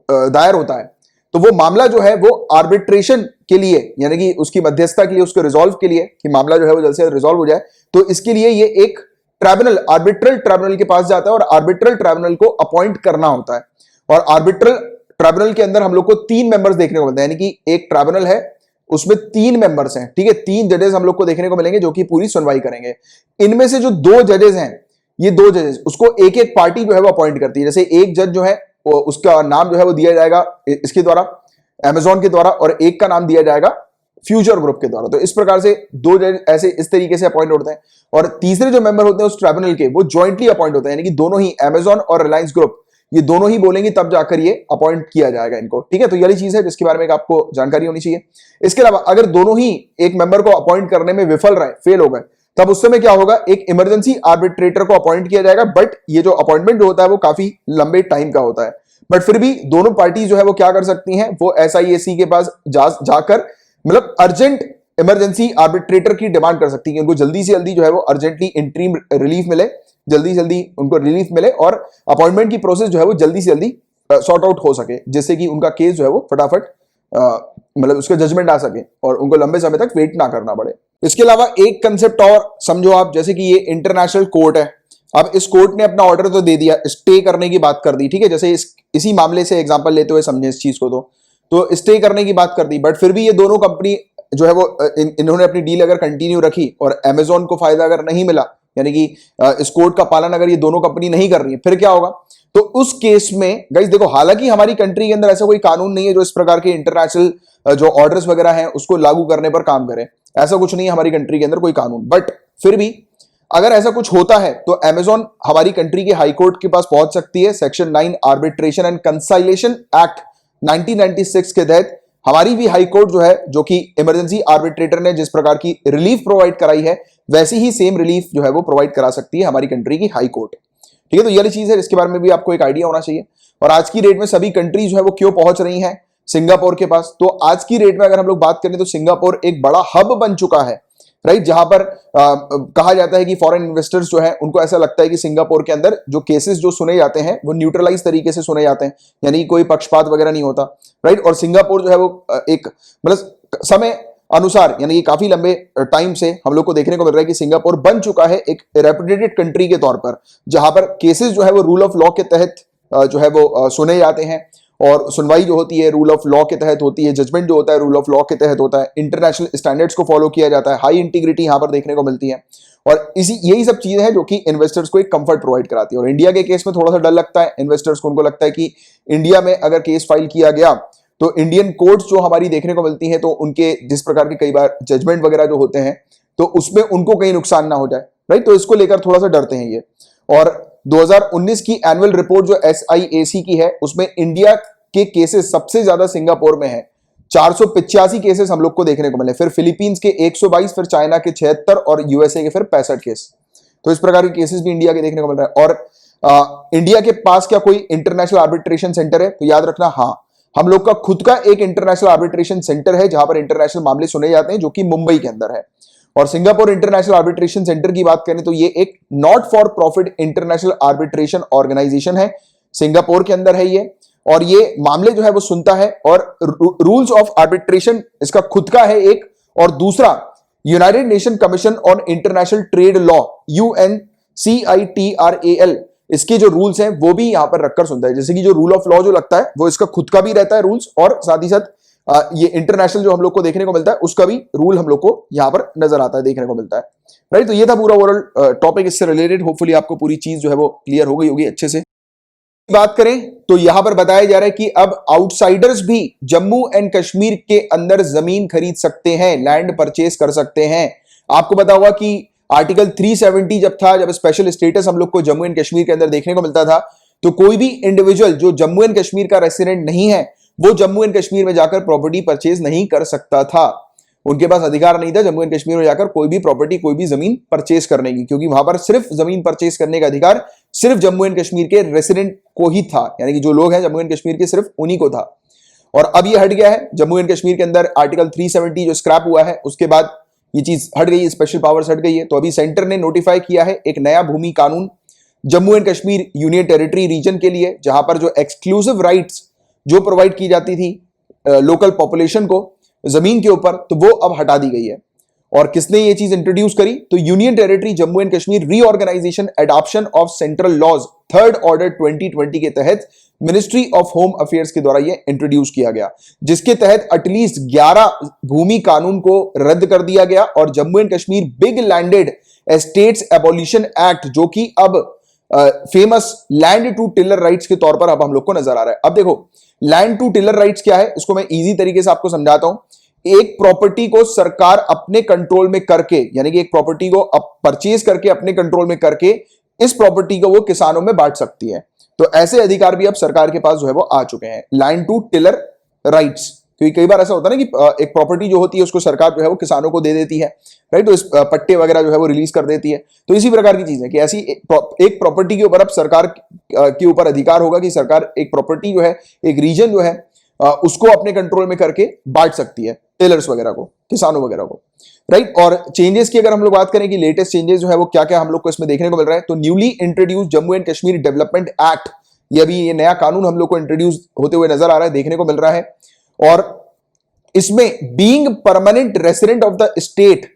Speaker 1: दायर होता है, तो वो मामला जो है वो आर्बिट्रेशन के लिए, यानी कि उसकी मध्यस्थता के लिए, उसके रिजॉल्व के लिए, कि मामला जो है वो जल्द से रिजॉल्व हो जाए, तो इसके लिए ये एक ट्राइब्यूनल, आर्बिट्रल ट्राइब्यूनल के पास जाता है, और आर्बिट्रल ट्राइब्यूनल को अपॉइंट करना होता है। और आर्बिट्रल ट्राइब्यूनल के अंदर हम लोग को 3 मेंबर्स देखने को मिलते हैं, यानी कि एक ट्राइब्यूनल है उसमें 3 मेंबर्स हैं, ठीक है, 3 जजेस हम लोग को देखने को मिलेंगे जो कि पूरी सुनवाई करेंगे। इनमें से जो 2 जजेस हैं, ये 2 जजेस, उसको एक एक पार्टी जो है वो अपॉइंट करती है। जैसे एक जज जो है उसका नाम जो है वो दिया जाएगा इसके द्वारा, अमेजॉन के द्वारा, और एक का नाम दिया जाएगा फ्यूचर ग्रुप के द्वारा। तो इस प्रकार से 2 जज ऐसे इस तरीके से अपॉइंट होते हैं। और तीसरे जो मेंबर होते हैं उस ट्राइब्यूनल के, वो ज्वाइंटली अपॉइंट होते हैं, यानी कि दोनों ही, अमेजॉन और रिलायंस ग्रुप, ये दोनों ही बोलेंगे तब जाकर ये अपॉइंट किया जाएगा इनको, ठीक है। तो यही चीज है जिसके बारे में आपको जानकारी होनी चाहिए। इसके अलावा अगर दोनों ही एक मेंबर को अपॉइंट करने में विफल रहे, फेल हो गए, तब उस समय क्या होगा, एक इमरजेंसी आर्बिट्रेटर को अपॉइंट किया जाएगा। बट ये जो अपॉइंटमेंट जो होता है वो काफी लंबे टाइम का होता है, बट फिर भी दोनों पार्टी जो है वो क्या कर सकती हैं, वो SIAC के पास जाकर मतलब अर्जेंट इमरजेंसी आर्बिट्रेटर की डिमांड कर सकती है कि उनको जल्दी से जल्दी जो है वो अर्जेंटली इंटरिम रिलीफ मिले, जल्दी से जल्दी उनको रिलीफ मिले और अपॉइंटमेंट की प्रोसेस जो है वो जल्दी से जल्दी सॉर्ट आउट हो सके, जिससे कि उनका केस जो है वो फटाफट मतलब उसका जजमेंट आ सके और उनको लंबे समय तक वेट ना करना पड़े। इसके अलावा एक कंसेप्ट और समझो आप, जैसे कि ये इंटरनेशनल कोर्ट है। अब इस कोर्ट ने अपना ऑर्डर तो दे दिया, स्टे करने की बात कर दी, ठीक है, जैसे इसी मामले से एग्जांपल लेते हुए समझे इस चीज को, तो स्टे करने की बात कर दी, बट फिर भी ये दोनों कंपनी जो है वो इन्होंने अपनी डील अगर कंटिन्यू रखी और अमेजोन को फायदा अगर नहीं मिला, यानी कि इस कोर्ट का पालन अगर ये दोनों कंपनी नहीं कर रही है, फिर क्या होगा? तो उस केस में गाइस देखो, हालांकि हमारी कंट्री के अंदर ऐसा कोई कानून नहीं है जो इस प्रकार के इंटरनेशनल जो ऑर्डर्स वगैरह हैं उसको लागू करने पर काम करे, ऐसा कुछ नहीं है हमारी कंट्री के अंदर कोई कानून। बट फिर भी अगर ऐसा कुछ होता है तो अमेजोन हमारी कंट्री के हाई कोर्ट के पास पहुंच सकती है। सेक्शन 9 आर्बिट्रेशन एंड कंसाइलेशन एक्ट 1996 के तहत हमारी भी हाई कोर्ट जो है, जो कि इमरजेंसी आर्बिट्रेटर ने जिस प्रकार की रिलीफ प्रोवाइड कराई है, वैसी ही सेम रिलीफ जो है वो प्रोवाइड करा सकती है हमारी कंट्री की हाई कोर्ट। ठीक है, तो ये वाली चीज है जिसके बारे में भी आपको एक आइडिया होना चाहिए। और आज की डेट में सभी कंट्रीज जो है वो क्यों पहुंच रही हैं सिंगापुर के पास? तो आज की डेट में अगर हम लोग बात करें तो सिंगापुर एक बड़ा हब बन चुका है, राइट, जहां पर कहा जाता है कि फॉरेन इन्वेस्टर्स जो है उनको ऐसा लगता है कि सिंगापुर के अंदर जो केसेस जो सुने जाते हैं वो न्यूट्रलाइज तरीके से सुने जाते हैं, यानी कोई पक्षपात वगैरह नहीं होता, राइट। और सिंगापुर जो है वो एक मतलब समय अनुसार, यानी कि काफी लंबे टाइम से हम लोग को देखने को मिल रहा है कि सिंगापुर बन चुका है एक रेपुटेटेड कंट्री के तौर पर, जहां पर केसेस जो है वो रूल ऑफ लॉ के तहत जो है वो सुने जाते हैं और सुनवाई जो होती है रूल ऑफ लॉ के तहत होती है, जजमेंट जो होता है रूल ऑफ लॉ के तहत होता है, इंटरनेशनल स्टैंडर्ड्स को फॉलो किया जाता है, हाई इंटीग्रिटी यहां पर देखने को मिलती है। और यही सब चीजें हैं जो कि इन्वेस्टर्स को एक कंफर्ट प्रोवाइड कराती है। और इंडिया के केस में थोड़ा सा डर लगता है इन्वेस्टर्स को, उनको लगता है कि इंडिया में अगर केस फाइल किया गया तो इंडियन कोर्ट्स जो हमारी देखने को मिलती हैं, तो उनके जिस प्रकार के कई बार जजमेंट वगैरह जो होते हैं तो उसमें उनको कहीं नुकसान ना हो जाए, राइट। तो इसको लेकर थोड़ा सा डरते हैं ये। और 2019 की एनुअल रिपोर्ट जो SIAC की है उसमें इंडिया के केसेस सबसे ज्यादा सिंगापुर में है, 485 केसेस हम लोग को देखने को मिले, फिर फिलीपींस के 122, फिर चाइना के 76 और USA के फिर 65 केस। तो इस प्रकार के केसेस भी इंडिया के देखने को मिल रहा है। और इंडिया के पास क्या कोई इंटरनेशनल आर्बिट्रेशन सेंटर है? तो याद रखना, हाँ, हम लोग का खुद का एक इंटरनेशनल आर्बिट्रेशन सेंटर है जहां पर इंटरनेशनल मामले सुने जाते हैं, जो कि मुंबई के अंदर है। और सिंगापुर इंटरनेशनल आर्बिट्रेशन सेंटर की बात करें तो ये एक not for profit international arbitration organisation है, सिंगापुर के अंदर है ये, और ये मामले जो है वो सुनता है। और रूल्स ऑफ आर्बिट्रेशन इसका खुद का है एक, और दूसरा United nation commission on international trade law UNCITRAL, इसके जो रूल्स हैं वो भी यहां पर रखकर सुनता है। जैसे कि जो रूल ऑफ लॉ जो लगता है वो इसका खुद का भी रहता है रूल्स, और साथ ही साथ ये इंटरनेशनल जो हम लोग को देखने को मिलता है उसका भी रूल हम लोग को यहां पर नजर आता है, देखने को मिलता है, राइट। तो ये था पूरा ओवरऑल टॉपिक इससे रिलेटेड। होपफुली आपको पूरी चीज जो है वो क्लियर हो गई होगी अच्छे से। बात करें तो यहां पर बताया जा रहा है कि अब आउटसाइडर्स भी जम्मू एंड कश्मीर के अंदर जमीन खरीद सकते हैं, लैंड परचेस कर सकते हैं। आपको पता होगा कि आर्टिकल 370 जब था, जब स्पेशल स्टेटस हम लोग को जम्मू एंड कश्मीर के अंदर देखने को मिलता था, तो कोई भी इंडिविजुअल जो जम्मू एंड कश्मीर का रेसिडेंट नहीं है वो जम्मू एंड कश्मीर में जाकर प्रॉपर्टी परचेज नहीं कर सकता था। उनके पास अधिकार नहीं था जम्मू एंड कश्मीर में जाकर कोई भी प्रॉपर्टी, कोई भी जमीन परचेज करने की, क्योंकि वहां पर सिर्फ जमीन परचेज करने का अधिकार सिर्फ जम्मू एंड कश्मीर के रेसिडेंट को ही था, यानी कि जो लोग हैं जम्मू एंड कश्मीर के सिर्फ उन्हीं को था। और अब ये हट गया है, जम्मू एंड कश्मीर के अंदर आर्टिकल 370 जो स्क्रैप हुआ है उसके बाद ये चीज हट गई है, स्पेशल पावर्स हट गई है। तो अभी सेंटर ने नोटिफाई किया है एक नया भूमि कानून Jammu and Kashmir union territory region के लिए, जहां पर जो एक्सक्लूसिव राइट्स जो प्रोवाइड की जाती थी लोकल पॉपुलेशन को जमीन के ऊपर, तो वो अब हटा दी गई है। और किसने ये चीज इंट्रोड्यूस करी? तो union territory Jammu and Kashmir reorganisation adoption of central laws third order 2020 के तहत मिनिस्ट्री ऑफ होम अफेयर्स के द्वारा ये इंट्रोड्यूस किया गया, जिसके तहत एटलीस्ट 11 भूमि कानून को रद्द कर दिया गया और Jammu and Kashmir big landed estates abolition act, जो कि अब famous land to tiller rights के तौर पर अब हम लोग को नजर आ रहा है। अब देखो, लैंड टू टिलर राइट्स क्या है, इसको मैं इजी तरीके से आपको समझाता हूं। एक प्रॉपर्टी को सरकार अपने कंट्रोल में करके, यानी कि एक प्रॉपर्टी को परचेज करके अपने कंट्रोल में करके इस प्रॉपर्टी को वो किसानों में बांट सकती है। तो ऐसे अधिकार भी अब सरकार के पास जो है वो आ चुके हैं, लैंड टू टिलर राइट्स क्योंकि कई बार ऐसा होता है ना कि एक प्रॉपर्टी जो होती है उसको सरकार जो है वो किसानों को दे देती है, राइट, तो इस पट्टे वगैरह जो है वो रिलीज कर देती है। तो इसी प्रकार की चीज है कि ऐसी एक प्रॉपर्टी के ऊपर अब सरकार के ऊपर अधिकार होगा कि सरकार एक प्रॉपर्टी जो है, एक रीजन जो है उसको अपने कंट्रोल में करके बांट सकती है टेलर्स वगैरह को, किसानों वगैरह को, राइट। और चेंजेस की अगर हम लोग बात करें कि लेटेस्ट चेंजेस जो है वो क्या क्या हम लोग को इसमें देखने को मिल रहा है, तो newly introduce Jammu and Kashmir development act, ये अभी ये नया कानून हम लोग को इंट्रोड्यूस होते हुए नजर आ रहा है, देखने को मिल रहा है। और इसमें being permanent resident of the state,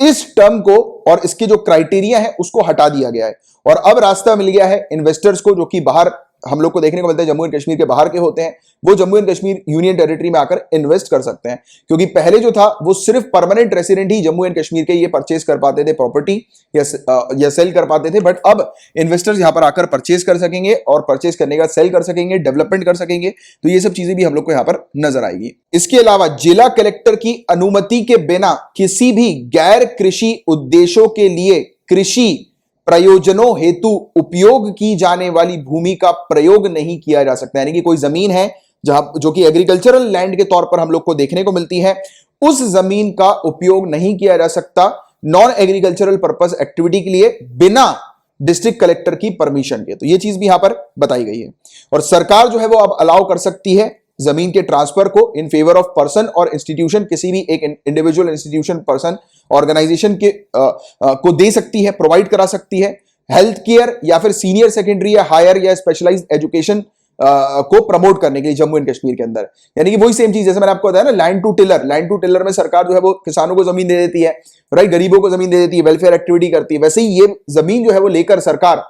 Speaker 1: इस टर्म को और इसके जो क्राइटेरिया है उसको हटा दिया गया है। और अब रास्ता मिल गया है इन्वेस्टर्स को, जो कि बाहर हम लोग को देखने को मिलता है जम्मू एंड कश्मीर के बाहर के होते हैं, वो Jammu and Kashmir union territory में आकर इन्वेस्ट कर सकते हैं। क्योंकि पहले जो था वो सिर्फ permanent resident he Jammu and Kashmir के ये परचेज कर पाते थे प्रॉपर्टी या सेल कर पाते थे, बट अब इन्वेस्टर्स यहां पर आकर परचेज कर सकेंगे और परचेज करने का सेल कर सकेंगे, डेवलपमेंट कर सकेंगे। तो ये सब चीजें भी हम लोग को यहां पर नजर आएगी। इसके अलावा जिला कलेक्टर की अनुमति के बिना किसी भी गैर कृषि उद्देश्यों के लिए कृषि प्रयोजनों हेतु उपयोग की जाने वाली भूमि का प्रयोग नहीं किया जा सकता। यानी कि कोई जमीन है जहां जो कि एग्रीकल्चरल लैंड के तौर पर हम लोग को देखने को मिलती है, उस जमीन का उपयोग नहीं किया जा सकता नॉन एग्रीकल्चरल पर्पस एक्टिविटी के लिए बिना डिस्ट्रिक्ट कलेक्टर की परमिशन के। तो यह चीज भी यहां पर बताई गई है। और सरकार जो है वो अब अलाउ कर सकती है जमीन के ट्रांसफर को इन फेवर ऑफ पर्सन और इंस्टीट्यूशन, किसी भी एक इंडिविजुअल इंस्टीट्यूशन, पर्सन, ऑर्गेनाइजेशन के को दे सकती है, प्रोवाइड करा सकती है। हेल्थ केयर या फिर सीनियर सेकेंडरी या हायर या स्पेशलाइज्ड एजुकेशन को प्रमोट करने के लिए जम्मू एंड कश्मीर के अंदर। यानी कि वही सेम चीज जैसे मैंने आपको बताया ना, लैंड टू टिलर में सरकार जो है वो किसानों को जमीन दे देती है, राइट, गरीबों को जमीन दे देती है, वेलफेयर एक्टिविटी करती है। वैसे ही ये जमीन जो है वो लेकर सरकार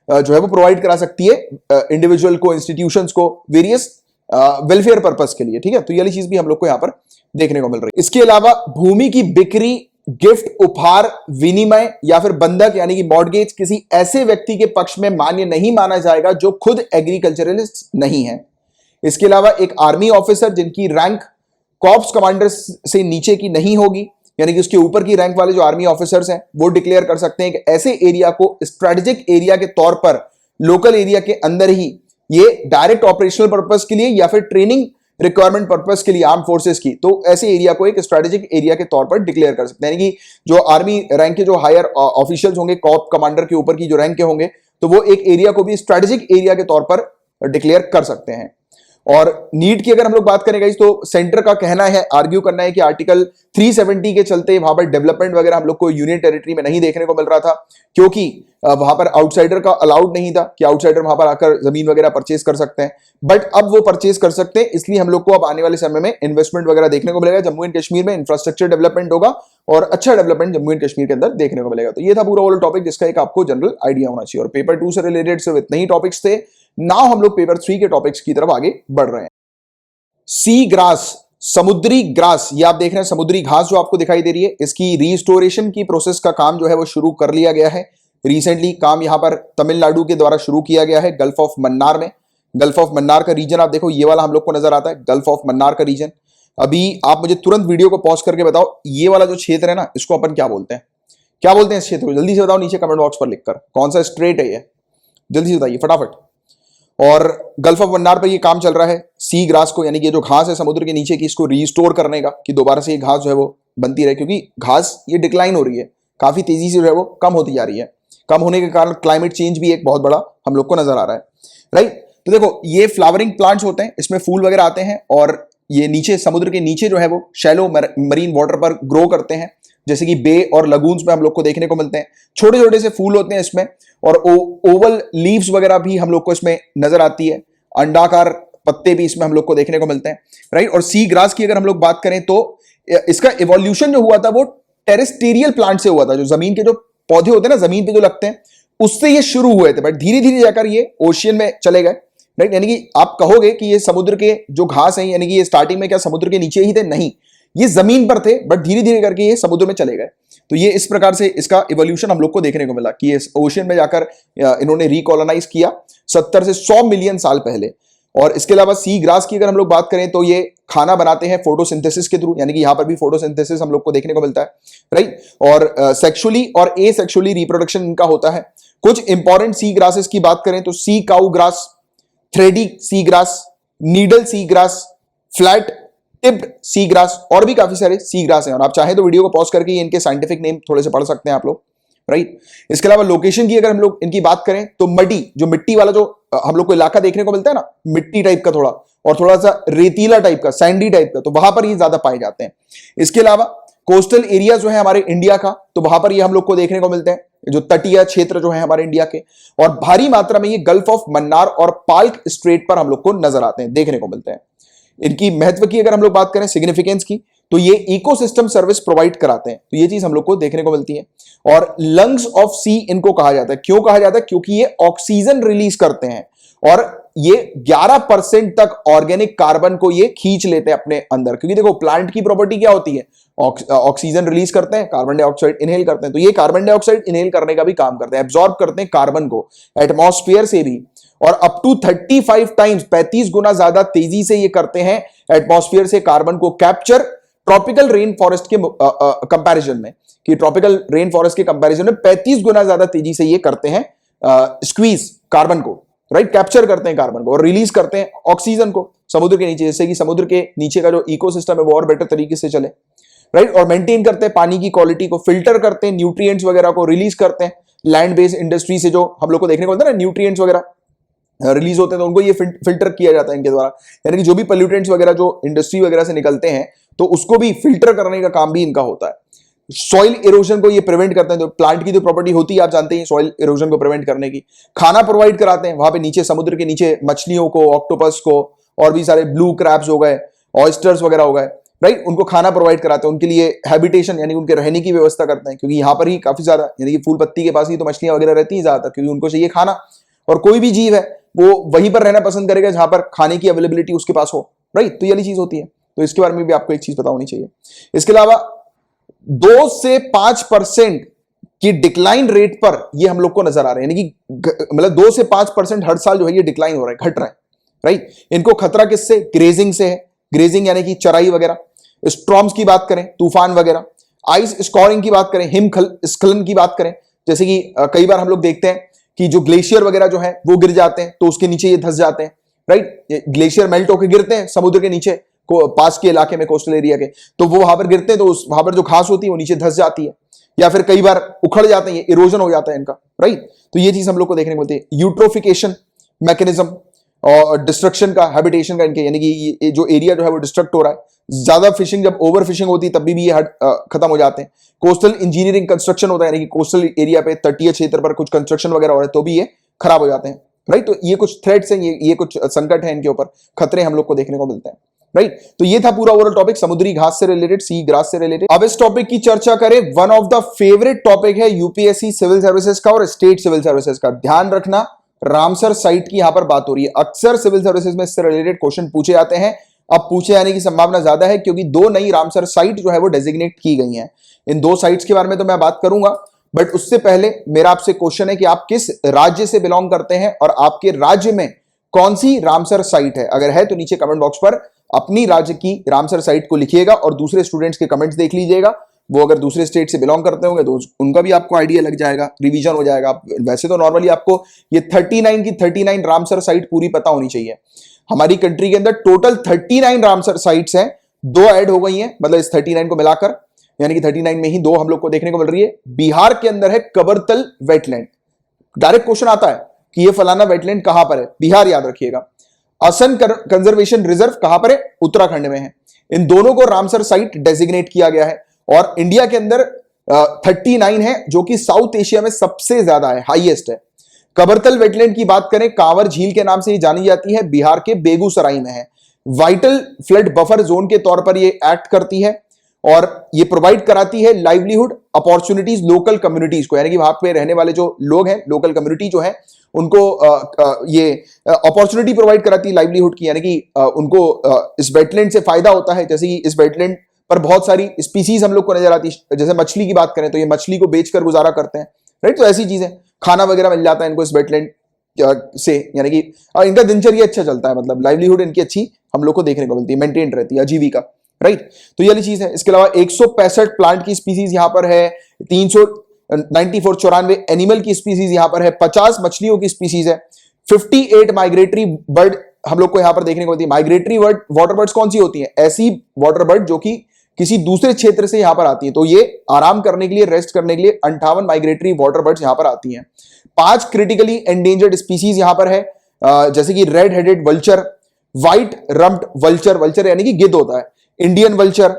Speaker 1: जो है वो प्रोवाइड करा सकती है इंडिविजुअल को, इंस्टीट्यूशंस को, वेरियस वेलफेयर पर्पस के लिए, ठीक है। तो ये वाली चीज भी हम लोग को यहां पर देखने को मिल रही है। इसके अलावा भूमि की बिक्री, गिफ्ट, उपहार, विनिमय या फिर बंधक यानी कि मॉर्गेज किसी ऐसे व्यक्ति के पक्ष में मान्य नहीं माना जाएगा जो खुद एग्रीकल्चरलिस्ट नहीं है। इसके अलावा एक आर्मी ऑफिसर जिनकी रैंक कॉर्प्स कमांडर से नीचे की नहीं होगी, यानी कि उसके ऊपर की रैंक वाले जो आर्मी ऑफिसर्स हैं वो डिक्लेयर कर सकते हैं कि ऐसे एरिया को स्ट्रेटेजिक एरिया के तौर पर लोकल एरिया के अंदर ही ये डायरेक्ट ऑपरेशनल पर्पस के लिए या फिर ट्रेनिंग रिक्वायरमेंट पर्पस के लिए आर्म फोर्सेस की, तो ऐसे एरिया को एक स्ट्रेटेजिक एरिया के तौर पर डिक्लेयर कर सकते हैं। यानी कि जो आर्मी रैंक के जो हायर ऑफिशियल्स होंगे, कॉर्प कमांडर के ऊपर की जो रैंक के होंगे, तो वो एक एरिया को भी स्ट्रेटेजिक एरिया के तौर पर डिक्लेयर कर सकते हैं। और नीड की अगर हम लोग बात करेंगे तो सेंटर का कहना है, आर्ग्यू करना है कि आर्टिकल 370 के चलते वहां पर डेवलपमेंट वगैरह हम लोग को यूनियन टेरिटरी में नहीं देखने को मिल रहा था, क्योंकि वहां पर आउटसाइडर का अलाउड नहीं था कि आउटसाइडर वहां पर आकर जमीन वगैरह परचेज कर सकते हैं। बट अब वो परचेज कर सकते हैं, इसलिए हम लोग को अब आने वाले समय में इन्वेस्टमेंट वगैरह देखने को मिलेगा जम्मू एंड कश्मीर में, इंफ्रास्ट्रक्चर डेवलपमेंट होगा और अच्छा डेवलपमेंट जम्मू एंड कश्मीर के अंदर देखने को मिलेगा। तो ये था पूरा ओवरऑल टॉपिक जिसका एक आपको जनरल आइडिया होना चाहिए। और पेपर 2 से रिलेटेड सिर्फ इतने ही टॉपिक्स थे। नाउ हम लोग पेपर 3 के टॉपिक्स की तरफ आगे बढ़ रहे हैं। सी ग्रास, समुद्री ग्रास, ये आप देख रहे हैं समुद्री घास जो आपको दिखाई दे रही है, इसकी रिस्टोरेशन की प्रोसेस का काम जो है वो शुरू कर लिया गया है। रिसेंटली काम यहां पर तमिलनाडु के द्वारा शुरू किया गया है गल्फ ऑफ मन्नार में। गल्फ ऑफ मन्नार का रीजन आप देखो, ये वाला हम लोग को नजर आता है गल्फ ऑफ मन्नार का रीजन। अभी आप मुझे तुरंत वीडियो को पॉज करके बताओ, ये वाला जो क्षेत्र है ना, इसको अपन क्या बोलते हैं, क्या बोलते हैं इस क्षेत्र को? जल्दी से बताओ नीचे कमेंट बॉक्स पर लिखकर, कौन सा स्ट्रेट है ये, जल्दी से बताइए फटाफट। और गल्फ ऑफ मन्नार पर ये काम चल रहा है सी ग्रास को, यानी कि जो घास है समुद्र के नीचे की, इसको रिस्टोर करने का, कि दोबारा से ये घास जो है वो बनती रहे, क्योंकि घास ये डिक्लाइन हो रही है, काफी तेजी से जो है वो कम होती जा रही है। कम होने के कारण क्लाइमेट चेंज भी एक बहुत बड़ा हम लोग को नजर आ रहा है, राइट। तो देखो ये फ्लावरिंग प्लांट्स होते हैं, इसमें फूल वगैरह आते हैं और ये नीचे समुद्र के नीचे जो है वो शैलो मरीन वाटर पर ग्रो करते हैं, जैसे कि बे और लगून्स में हम लोग को देखने को मिलते हैं। छोटे छोटे से फूल होते हैं इसमें, और ओवल लीव्स वगैरह भी हम लोग को इसमें नजर आती है, अंडाकार पत्ते भी इसमें हम लोग को देखने को मिलते हैं, राइट। और सी ग्रास की अगर हम लोग बात करें तो इसका इवोल्यूशन जो हुआ था वो टेरेस्टेरियल प्लांट से हुआ था, जो जमीन के जो पौधे होते हैं ना, जमीन पे जो लगते हैं, उससे ये शुरू हुए थे, बट धीरे धीरे जाकर ये ओशियन में चले गए, राइट। यानी कि आप कहोगे कि ये समुद्र के जो घास है, यानी कि ये स्टार्टिंग में क्या समुद्र के नीचे ही थे? नहीं, ये जमीन पर थे, बट धीरे धीरे करके ये समुद्र में चले गए। तो ये इस प्रकार से इसका इवोल्यूशन हम लोग को देखने को मिला कि ये ओशियन में जाकर इन्होंने रिकॉलोनाइज किया 70 से 100 मिलियन साल पहले। और इसके अलावा सी ग्रास की अगर हम लोग बात करें तो ये खाना बनाते हैं फोटोसिंथेसिस के थ्रू, यानी कि यहां पर भी फोटोसिंथेसिस हम लोग को देखने को मिलता है, राइट। और सेक्सुअली और एसेक्सुअली रिप्रोडक्शन इनका होता है। कुछ इंपॉर्टेंट सी ग्रासेस की बात करें तो sea cow grass, thready sea grass, needle sea grass, flat tipped sea grass, और भी काफी सारे सी ग्रास हैं, और आप चाहें तो वीडियो को पॉज करके इनके साइंटिफिक नेम थोड़े से पढ़ सकते हैं आप लोग, राइट। इसके अलावा लोकेशन की अगर हम लोग इनकी बात करें तो मडी, जो मिट्टी वाला जो हम लोग को इलाका देखने को मिलता है ना, मिट्टी टाइप का थोड़ा, और थोड़ा सा रेतीला टाइप का, सैंडी टाइप का, तो वहां पर ये ज्यादा पाए जाते हैं। इसके अलावा कोस्टल एरिया जो है हमारे इंडिया का, तो वहां पर ये हम लोग को देखने को मिलते हैं, जो तटीय क्षेत्र जो है हमारे इंडिया के, और भारी मात्रा में ये गल्फ ऑफ मन्नार और पाल्क स्ट्रेट पर हम लोग को नजर आते हैं, देखने को मिलते हैं। इनकी महत्व की अगर हम लोग बात करें, सिग्निफिकेंस की, तो ये इकोसिस्टम सर्विस प्रोवाइड कराते हैं, तो ये चीज हम लोग को देखने को मिलती है। और लंग्स ऑफ सी इनको कहा जाता है। क्यों कहा जाता है? क्योंकि ये ऑक्सीजन रिलीज करते हैं, और ये 11% तक ऑर्गेनिक कार्बन को ये खींच लेते हैं अपने अंदर। क्योंकि देखो प्लांट की प्रॉपर्टी क्या होती है, ऑक्सीजन रिलीज करते हैं, कार्बन डाइऑक्साइड इनहेल करते हैं, तो ये कार्बन डाइऑक्साइड इनहेल करने का भी काम करते हैं, एब्जॉर्ब करते हैं कार्बन को एटमॉस्फेयर से भी, और अप टू 35 टाइम्स, 35 गुना ज्यादा तेजी से ये करते हैं एटमॉस्फेयर से कार्बन को कैप्चर, ट्रॉपिकल रेन फॉरेस्ट के कंपैरिजन में, कि ट्रॉपिकल रेन फॉरेस्ट के कंपैरिजन में 35 गुना ज्यादा तेजी से ये करते हैं स्क्वीज कार्बन को, राइट, कैप्चर करते हैं कार्बन को और रिलीज करते हैं ऑक्सीजन को समुद्र के नीचे, जैसे कि समुद्र के नीचे का जो इकोसिस्टम है वो और बेटर तरीके से चले, राइट। और मेंटेन करते हैं पानी की क्वालिटी को, फिल्टर करते हैं न्यूट्रिएंट्स वगैरह को, रिलीज करते हैं लैंड बेस्ड इंडस्ट्री से जो हम लोग को देखने को मिलता है ना, न्यूट्रिएंट्स वगैरह रिलीज होते हैं, तो उनको ये फिल्टर किया जाता है इनके द्वारा, यानी कि जो भी पोल्यूटेंट्स वगैरह जो इंडस्ट्री वगैरह से निकलते हैं तो उसको भी फिल्टर करने का काम भी इनका होता है। सॉइल इरोजन को ये प्रिवेंट करते हैं, तो प्लांट की जो प्रॉपर्टी होती है आप जानते हैं सॉइल इरोजन को प्रिवेंट करने की। खाना प्रोवाइड कराते हैं वहां पे नीचे, समुद्र के नीचे मछलियों को, ऑक्टोपस को, और भी सारे ब्लू क्रैब्स हो गए, ऑयस्टर्स वगैरह हो गए, राइट, उनको खाना प्रोवाइड कराते हैं, उनके लिए हैबिटेशन यानी उनके रहने की व्यवस्था करते हैं, क्योंकि यहाँ पर ही काफी ज्यादा, यानी कि फूल पत्ती के पास ही तो मछलियां वगैरह रहती है ज्यादातर, क्योंकि उनको चाहिए खाना, और कोई भी जीव है वो वहीं पर रहना पसंद करेगा जहां पर खाने की अवेलेबिलिटी उसके पास हो, राइट, तो ये वाली चीज होती है। तो इसके बारे में भी आपको एक चीज पता होनी चाहिए। इसके अलावा 2 से 5% की डिक्लाइन रेट पर ये हम लोग को नजर आ रहे हैं, यानी कि मतलब 2 से 5% हर साल जो है ये डिक्लाइन हो रहा है, घट रहा है, राइट। इनको खतरा किससे? ग्रेजिंग से है, ग्रेजिंग यानी कि चराई वगैरह, स्टॉर्म्स की बात करें, तूफान वगैरह, आइस स्कोरिंग की बात करें, हिमस्खलन की बात करें, जैसे कि कई बार हम लोग देखते हैं कि जो ग्लेशियर वगैरह जो है वो गिर जाते हैं तो उसके नीचे ये धंस जाते हैं, राइट, ग्लेशियर मेल्ट होकर गिरते हैं समुद्र के नीचे को पास के इलाके में, कोस्टल एरिया के, तो वो वहां पर गिरते हैं, तो वहां पर जो घास होती है वो नीचे धंस जाती है, या फिर कई बार उखड़ जाते हैं, इरोजन हो जाता है इनका, राइट। तो ये चीज हम लोग को देखने को मिलती है। यूट्रोफिकेशन मैकेनिज्म और डिस्ट्रक्शन का, हैबिटेशन का इनके, यानी कि ये जो एरिया जो है वो डिस्ट्रक्ट हो रहा है, ज्यादा फिशिंग, जब ओवर फिशिंग होती है तब भी ये खत्म हो जाते हैं। कोस्टल इंजीनियरिंग कंस्ट्रक्शन होता है, यानी कि कोस्टल एरिया पे, तटीय क्षेत्र पर कुछ कंस्ट्रक्शन वगैरह हो रहा है तो भी ये खराब हो जाते हैं, राइट। तो ये कुछ थ्रेट्स हैं, ये कुछ संकट है, इनके ऊपर खतरे हम लोग को देखने को मिलते हैं, राइट। तो ये था पूरा ओवरऑल टॉपिक समुद्री घास से रिलेटेड, सी ग्रास से रिलेटेड। अब इस टॉपिक की चर्चा करें, one of the favourite topic है यूपीएससी सिविल सर्विसेज का और स्टेट सिविल सर्विसेज का। ध्यान रखना, रामसर साइट की यहां पर बात हो रही है, अक्सर सिविल सर्विसेज में इससे रिलेटेड क्वेश्चन पूछे जाते हैं। अब पूछे जाने की संभावना ज्यादा है क्योंकि 2 नई रामसर साइट जो है वो डेजिग्नेट की गई हैं। इन 2 साइट्स के बारे में तो मैं बात करूंगा, बट उससे पहले मेरा आपसे क्वेश्चन है कि आप किस राज्य से बिलोंग करते हैं और आपके राज्य में कौन सी रामसर साइट है। अगर है तो नीचे कमेंट बॉक्स पर अपनी राज्य की रामसर साइट को लिखिएगा और दूसरे स्टूडेंट्स के कमेंट्स देख लीजिएगा। वो अगर दूसरे स्टेट से बिलोंग करते होंगे तो उनका भी आपको आइडिया लग जाएगा, रिवीजन हो जाएगा। वैसे तो नॉर्मली आपको ये 39 की 39 रामसर साइट पूरी पता होनी चाहिए। हमारी कंट्री के अंदर टोटल 39 रामसर साइट्स हैं, 2 ऐड हो गई हैं, मतलब इस 39 को मिलाकर, यानी कि 39 में ही 2 हम लोग को देखने को मिल रही है। बिहार के अंदर है कबरतल वेटलैंड, डायरेक्ट क्वेश्चन आता है कि ये फलाना वेटलैंड कहां पर है, बिहार याद रखिएगा। असम कंजर्वेशन रिजर्व कहां पर है, उत्तराखंड में है। इन दोनों को रामसर साइट डेजिग्नेट किया गया है और इंडिया के अंदर 39 है, जो कि साउथ एशिया में सबसे ज्यादा है, हाईएस्ट है। कबरतल वेटलैंड की बात करें, कांवर झील के नाम से ये जानी जाती है, बिहार के बेगूसराय में है। वाइटल फ्लड बफर जोन के तौर पर ये एक्ट करती है और ये प्रोवाइड कराती है लाइवलीहुड अपॉर्चुनिटीज लोकल कम्युनिटीज को, यानी कि वहां पे रहने वाले जो लोग हैं, लोकल कम्युनिटी जो है, उनको ये अपॉर्चुनिटी प्रोवाइड कराती है लाइवलीहुड की, यानी कि उनको इस वेटलैंड से फायदा होता है। जैसे कि इस वेटलैंड पर बहुत सारी स्पीसीज हम लोग को नजर आती है, जैसे मछली की बात करें तो ये मछली को बेचकर गुजारा करते हैं, राइट। तो ऐसी चीजें, खाना वगैरह मिल जाता है इनको इस वेटलैंड से, यानी कि इनका दिनचर्या अच्छा चलता है, मतलब लाइवलीहुड इनकी अच्छी हम लोग को देखने को मिलती है, मेंटेन रहती है आजीविका, राइट। तो ये वाली चीज है। इसके अलावा 165 प्लांट की स्पीसीज यहां पर है, 394 एनिमल की स्पीसीज यहां पर है, 50 मछलियों की स्पीसीज है, 58 माइग्रेटरी बर्ड हम लोग को यहां पर देखने को मिलती है। माइग्रेटरी वाटर बर्ड्स कौन सी होती हैं? ऐसी वाटर बर्ड जो कि किसी दूसरे क्षेत्र से यहां पर आती है, तो ये आराम करने के लिए, रेस्ट करने के लिए 58 माइग्रेटरी वाटर बर्ड्स यहां पर आती हैं। 5 क्रिटिकली एंडेंजर्ड स्पीसीज यहां पर है, जैसे कि red headed vulture, white rumped vulture, vulture यानी कि गिद्ध होता है, इंडियन वल्चर,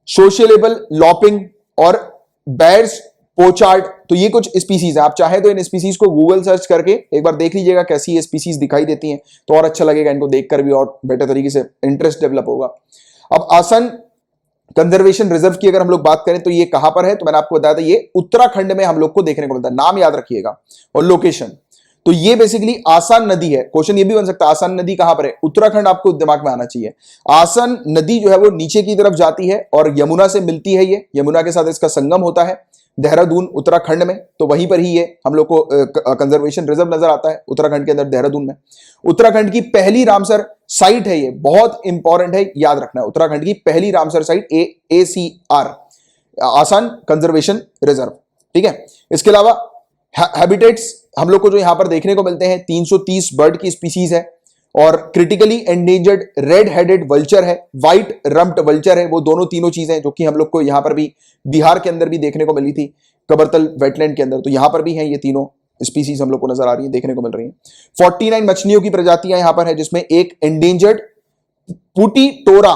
Speaker 1: सोशियलेबल लॉपिंग और बेयर्स पोचार्ड। तो ये कुछ स्पीसीज है। आप चाहे तो इन स्पीसीज को गूगल सर्च करके एक बार देख लीजिएगा कैसी ये स्पीसीज दिखाई देती हैं, तो और अच्छा लगेगा इनको देखकर भी, और बेटर तरीके से इंटरेस्ट डेवलप होगा। अब आसन कंजर्वेशन रिजर्व की अगर हम लोग बात करें तो ये कहां पर है, तो मैंने आपको बताया था ये उत्तराखंड में हम लोग को देखने को मिलता है। नाम याद रखिएगा और लोकेशन। तो ये बेसिकली आसान नदी है। क्वेश्चन ये भी बन सकता है आसान नदी कहां पर है, उत्तराखंड आपको दिमाग में आना चाहिए। आसान नदी जो है वो नीचे की तरफ जाती है और यमुना से मिलती है, ये यमुना के साथ इसका संगम होता है देहरादून उत्तराखंड में, तो वहीं पर ही ये हम लोग को कंजर्वेशन रिजर्व नजर आता है उत्तराखंड के अंदर, देहरादून में। उत्तराखंड की पहली रामसर साइट है, ये बहुत इंपॉर्टेंट है, याद रखना है। उत्तराखंड की पहली रामसर साइट ACR, आसान कंजर्वेशन रिजर्व, ठीक है। इसके अलावा हैबिटेट्स हम लोग को जो यहां पर देखने को मिलते हैं 330 बर्ड की स्पीसीज है, और critically endangered red headed vulture है, व्हाइट रम्प्ड वल्चर है। वो दोनों तीनों चीजें जो कि हम लोग को यहां पर भी बिहार के अंदर भी देखने को मिली थी, कबरतल वेटलैंड के अंदर, तो यहां पर भी हैं ये तीनों स्पीसीज हम लोग को नजर आ रही है, देखने को मिल रही है। 49 मछलियों की प्रजातियां यहां पर है, जिसमें एक एंडेंजर्ड पुटी टोरा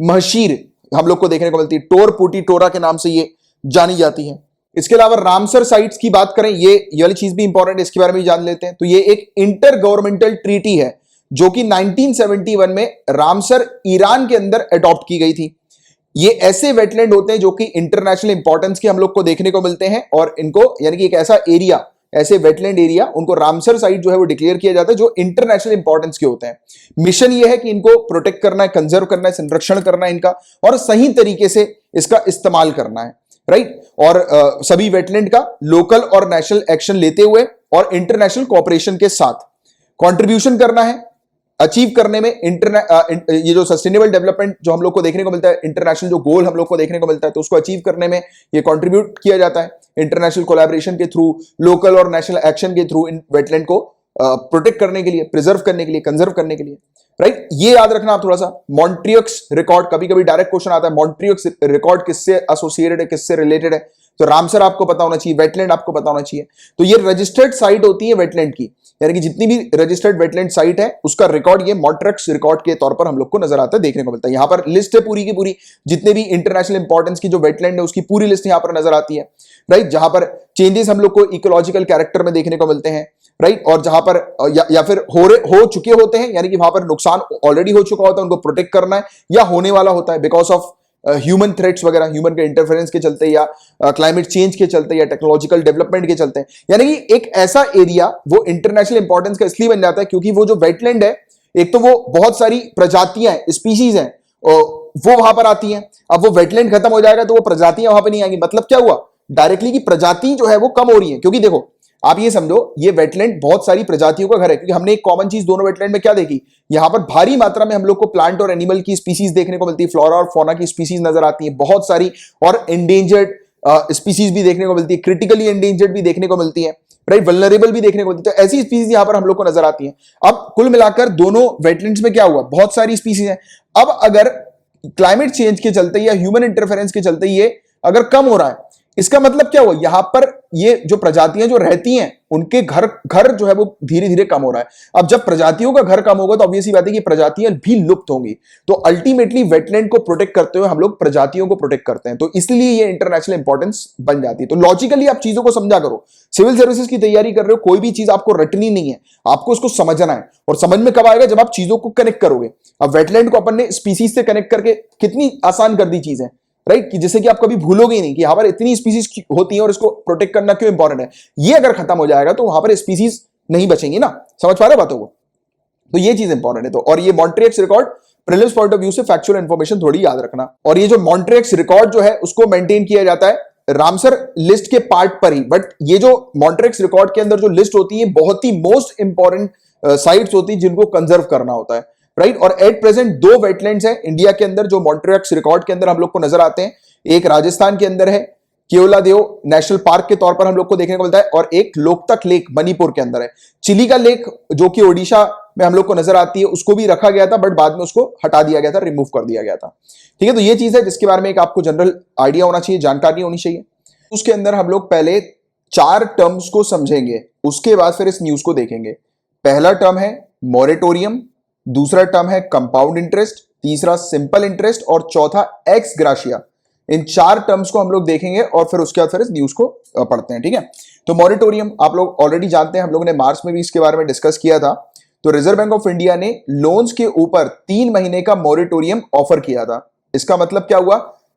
Speaker 1: महशीर हम लोग को देखने को मिलती है, टोर पुटी टोरा के नाम से ये जानी जाती है। इसके अलावा रामसर साइट्स की बात करें, ये वाली चीज भी इंपॉर्टेंट है, इसके बारे में भी जान लेते हैं। तो ये एक इंटर गवर्नमेंटल ट्रीटी है जो कि 1971 में रामसर ईरान के अंदर अडॉप्ट की गई थी। ये ऐसे वेटलैंड होते हैं जो कि इंटरनेशनल इंपॉर्टेंस के हम लोग को देखने को मिलते हैं, और इनको यानी कि एक ऐसा एरिया, ऐसे वेटलैंड एरिया, उनको रामसर साइट जो है वो डिक्लेयर किया जाता है जो इंटरनेशनल इंपॉर्टेंस के होते हैं। मिशन ये है कि इनको प्रोटेक्ट करना है, कंजर्व करना है, संरक्षण करना है इनका, और सही तरीके से इसका इस्तेमाल करना है, राइट। और सभी वेटलैंड का लोकल और नेशनल एक्शन लेते हुए और इंटरनेशनल कोऑपरेशन के साथ कंट्रीब्यूशन करना है अचीव करने में। ये जो सस्टेनेबल डेवलपमेंट जो हम लोग को देखने को मिलता है, इंटरनेशनल जो गोल हम लोग को देखने को मिलता है, तो उसको अचीव करने में ये कंट्रीब्यूट किया जाता है इंटरनेशनल कोलैबोरेशन के थ्रू, लोकल और नेशनल एक्शन के थ्रू, इन वेटलैंड को प्रोटेक्ट करने के लिए, प्रिजर्व करने के लिए, कंजर्व करने के लिए, राइट। ये याद रखना आप थोड़ा सा। मॉन्ट्रियक्स रिकॉर्ड, कभी कभी डायरेक्ट क्वेश्चन आता है, मॉन्ट्रियक्स रिकॉर्ड किससे एसोसिएटेड है, किससे रिलेटेड है, तो रामसर आपको पता होना चाहिए, वेटलैंड आपको पता होना चाहिए। तो ये रजिस्टर्ड साइट होती है वेटलैंड की, यानी कि जितनी भी रजिस्टर्ड वेटलैंड साइट है उसका रिकॉर्ड ये मॉन्ट्रियक्स रिकॉर्ड के तौर पर हम लोग को नजर आता है, देखने को मिलता है। यहां पर लिस्ट है पूरी की पूरी, जितने भी इंटरनेशनल इंपॉर्टेंस की जो वेटलैंड है उसकी पूरी लिस्ट यहां पर नजर आती है, राइट। जहां पर चेंजेस हम लोग को इकोलॉजिकल कैरेक्टर में देखने को मिलते हैं, राइट। और जहां पर या फिर हो चुके होते हैं, यानी कि वहां पर नुकसान ऑलरेडी हो चुका होता है, उनको प्रोटेक्ट करना है, या होने वाला होता है बिकॉज ऑफ ह्यूमन थ्रेट्स वगैरह, ह्यूमन के इंटरफेरेंस के चलते, या क्लाइमेट चेंज के चलते, या टेक्नोलॉजिकल डेवलपमेंट के चलते। यानी कि एक ऐसा एरिया वो इंटरनेशनल इंपॉर्टेंस का इसलिए बन जाता है क्योंकि वो जो वेटलैंड है, एक तो वो बहुत सारी प्रजातियां हैं, स्पीशीज हैं, वो वहां पर आती हैं। अब वो वेटलैंड खत्म हो जाएगा तो वो प्रजातियां वहां पर नहीं आएंगी। मतलब क्या हुआ डायरेक्टली, की प्रजाति जो है वो कम हो रही है। क्योंकि देखो आप ये समझो, ये वेटलैंड बहुत सारी प्रजातियों का घर है, क्योंकि हमने एक कॉमन चीज दोनों वेटलैंड में क्या देखी, यहां पर भारी मात्रा में हम लोग को प्लांट और एनिमल की स्पीसीज देखने को मिलती है, फ्लोरा और फौना की स्पीसीज नजर आती है बहुत सारी, और एंडेंजर्ड स्पीसीज भी देखने को मिलती है, क्रिटिकली एंडेंजर्ड भी देखने को मिलती है, राइट, वल्नरेबल भी देखने को मिलती है। तो ऐसी स्पीसीज यहां पर हम लोग को नजर आती है। अब कुल मिलाकर दोनों वेटलैंड्स में क्या हुआ, बहुत सारी स्पीसीज है। अब अगर क्लाइमेट चेंज के चलते या ह्यूमन इंटरफेरेंस के चलते ये अगर कम हो रहा है, इसका मतलब क्या हुआ, यहां पर ये जो प्रजातियां जो रहती हैं उनके घर जो है वो धीरे धीरे कम हो रहा है। अब जब प्रजातियों का घर कम होगा तो ऑब्वियसली बात है कि प्रजातियां भी लुप्त होंगी। तो अल्टीमेटली वेटलैंड को प्रोटेक्ट करते हुए हम लोग प्रजातियों को प्रोटेक्ट करते हैं, तो इसलिए ये इंटरनेशनल इंपॉर्टेंस बन जाती है। तो लॉजिकली आप चीजों को समझा करो। सिविल सर्विसेज की तैयारी कर रहे हो, कोई भी चीज आपको रटनी नहीं है, आपको उसको समझना है। और समझ में कब आएगा, जब आप चीजों को कनेक्ट करोगे। अब वेटलैंड को अपन ने स्पीसीज से कनेक्ट करके कितनी आसान कर दी चीज है, राइट, कि जिससे कि आप कभी भूलोगे ही नहीं कि यहां पर इतनी स्पीसीज होती हैं और इसको प्रोटेक्ट करना क्यों इंपॉर्टेंट है। ये अगर खत्म हो जाएगा तो वहां पर स्पीसीज नहीं बचेंगी ना, समझ पा रहे बातों को। तो ये चीज इंपॉर्टेंट है। तो और ये Montreux record prelims point of view से फैक्चुअल इंफॉर्मेशन थोड़ी याद रखना। और ये जो मॉन्ट्रियक्स रिकॉर्ड जो है उसको मेंटेन किया जाता है रामसर लिस्ट के पार्ट पर ही। बट ये जो मॉन्ट्रियक्स रिकॉर्ड के अंदर जो लिस्ट होती है बहुत ही मोस्ट इंपॉर्टेंट साइट्स होती है जिनको कंजर्व करना होता है, राइट। और एट प्रेजेंट 2 वेटलैंड्स हैं इंडिया के अंदर जो मॉन्ट्रियक्स रिकॉर्ड के अंदर हम लोग को नजर आते हैं। एक राजस्थान के अंदर है, केवलादेव नेशनल पार्क के तौर पर हम लोग को देखने को मिलता है, और एक लोकतक लेक मणिपुर के अंदर है। चिली का लेक जो कि ओडिशा में हम लोग को नजर आती है, उसको भी रखा गया था बट बाद में उसको हटा दिया गया था, रिमूव कर दिया गया था। ठीक है, तो ये चीज है जिसके बारे में एक आपको जनरल आइडिया होना चाहिए, जानकारी होनी चाहिए। उसके अंदर हम लोग पहले 4 टर्म्स को समझेंगे, उसके बाद फिर इस न्यूज को देखेंगे। पहला टर्म है मॉरेटोरियम, दूसरा टर्म है कंपाउंड इंटरेस्ट, तीसरा सिंपल इंटरेस्ट और चौथा एक्स ग्राशिया। इन 4 टर्म्स को हम लोग देखेंगे और फिर उसके बाद फिर इस न्यूज को पढ़ते हैं। ठीक है, तो मॉरेटोरियम आप लोग ऑलरेडी जानते हैं, हम लोगों ने मार्च में भी इसके बारे में डिस्कस किया था। तो रिजर्व बैंक ऑफ इंडिया ने लोन्स के ऊपर 3 महीने का मॉरेटोरियम ऑफर किया था। इसका मतलब क्या हुआ,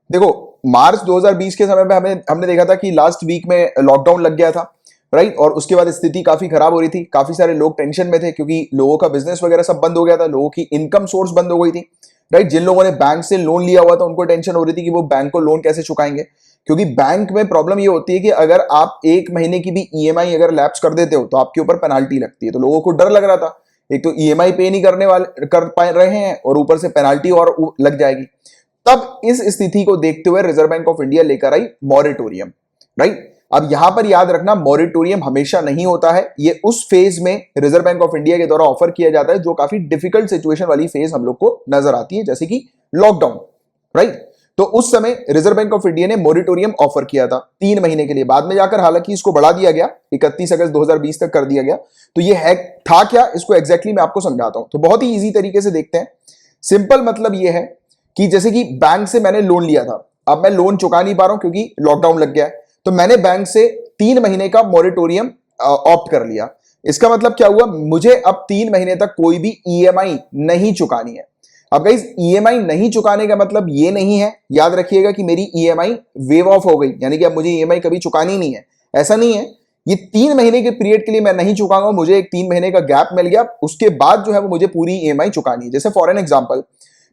Speaker 1: देखो मार्च 2020 के समय में हमने देखा था कि लास्ट वीक में लॉकडाउन लग गया था, राइट, और उसके बाद स्थिति काफी खराब हो रही थी, काफी सारे लोग टेंशन में थे क्योंकि लोगों का बिजनेस वगैरह सब बंद हो गया था, लोगों की इनकम सोर्स बंद हो गई थी, राइट। जिन लोगों ने बैंक से लोन लिया हुआ था उनको टेंशन हो रही थी कि वो बैंक को लोन कैसे चुकाएंगे, क्योंकि बैंक में प्रॉब्लम ये होती है कि अगर आप 1 महीने की भी ईएमआई अगर लैप्स कर देते हो तो आपके ऊपर पेनाल्टी लगती है। तो लोगों को डर लग रहा था, एक तो ईएमआई पे नहीं कर पा रहे हैं और ऊपर से पेनाल्टी और लग जाएगी। तब इस स्थिति को देखते हुए रिजर्व बैंक ऑफ इंडिया लेकर आई मॉरेटोरियम, राइट। अब यहां पर याद रखना, मॉरेटोरियम हमेशा नहीं होता है, ये उस फेज में रिजर्व बैंक ऑफ इंडिया के द्वारा ऑफर किया जाता है जो काफी डिफिकल्ट सिचुएशन वाली फेज हम लोग को नजर आती है, जैसे कि लॉकडाउन, राइट। तो उस समय रिजर्व बैंक ऑफ इंडिया ने मॉरेटोरियम ऑफर किया था 3 महीने के लिए, बाद में जाकर हालांकि इसको बढ़ा दिया गया, 31 अगस्त 2020 तक कर दिया गया। तो ये है था क्या, इसको एग्जैक्टली मैं आपको समझाता हूं। तो बहुत ही इजी तरीके से देखते हैं। सिंपल मतलब ये है कि जैसे कि बैंक से मैंने लोन लिया था, अब मैं लोन चुका नहीं पा रहा हूं क्योंकि लॉकडाउन लग गया है, तो मैंने बैंक से 3 महीने का मॉरेटोरियम ऑप्ट कर लिया। इसका मतलब क्या हुआ, मुझे अब 3 महीने तक कोई भी ईएमआई नहीं चुकानी है। अब गाइस ईएमआई नहीं चुकाने का मतलब ये नहीं है, याद रखिएगा, कि मेरी ईएमआई वेव ऑफ हो गई, यानी कि अब मुझे ईएमआई कभी चुकानी नहीं है, ऐसा नहीं है। ये 3 महीने के पीरियड के लिए मैं नहीं चुकाऊंगा, मुझे एक 3 महीने का गैप मिल गया, उसके बाद जो है वो मुझे पूरी ईएमआई चुकानी है। जैसे फॉर एन एग्जांपल,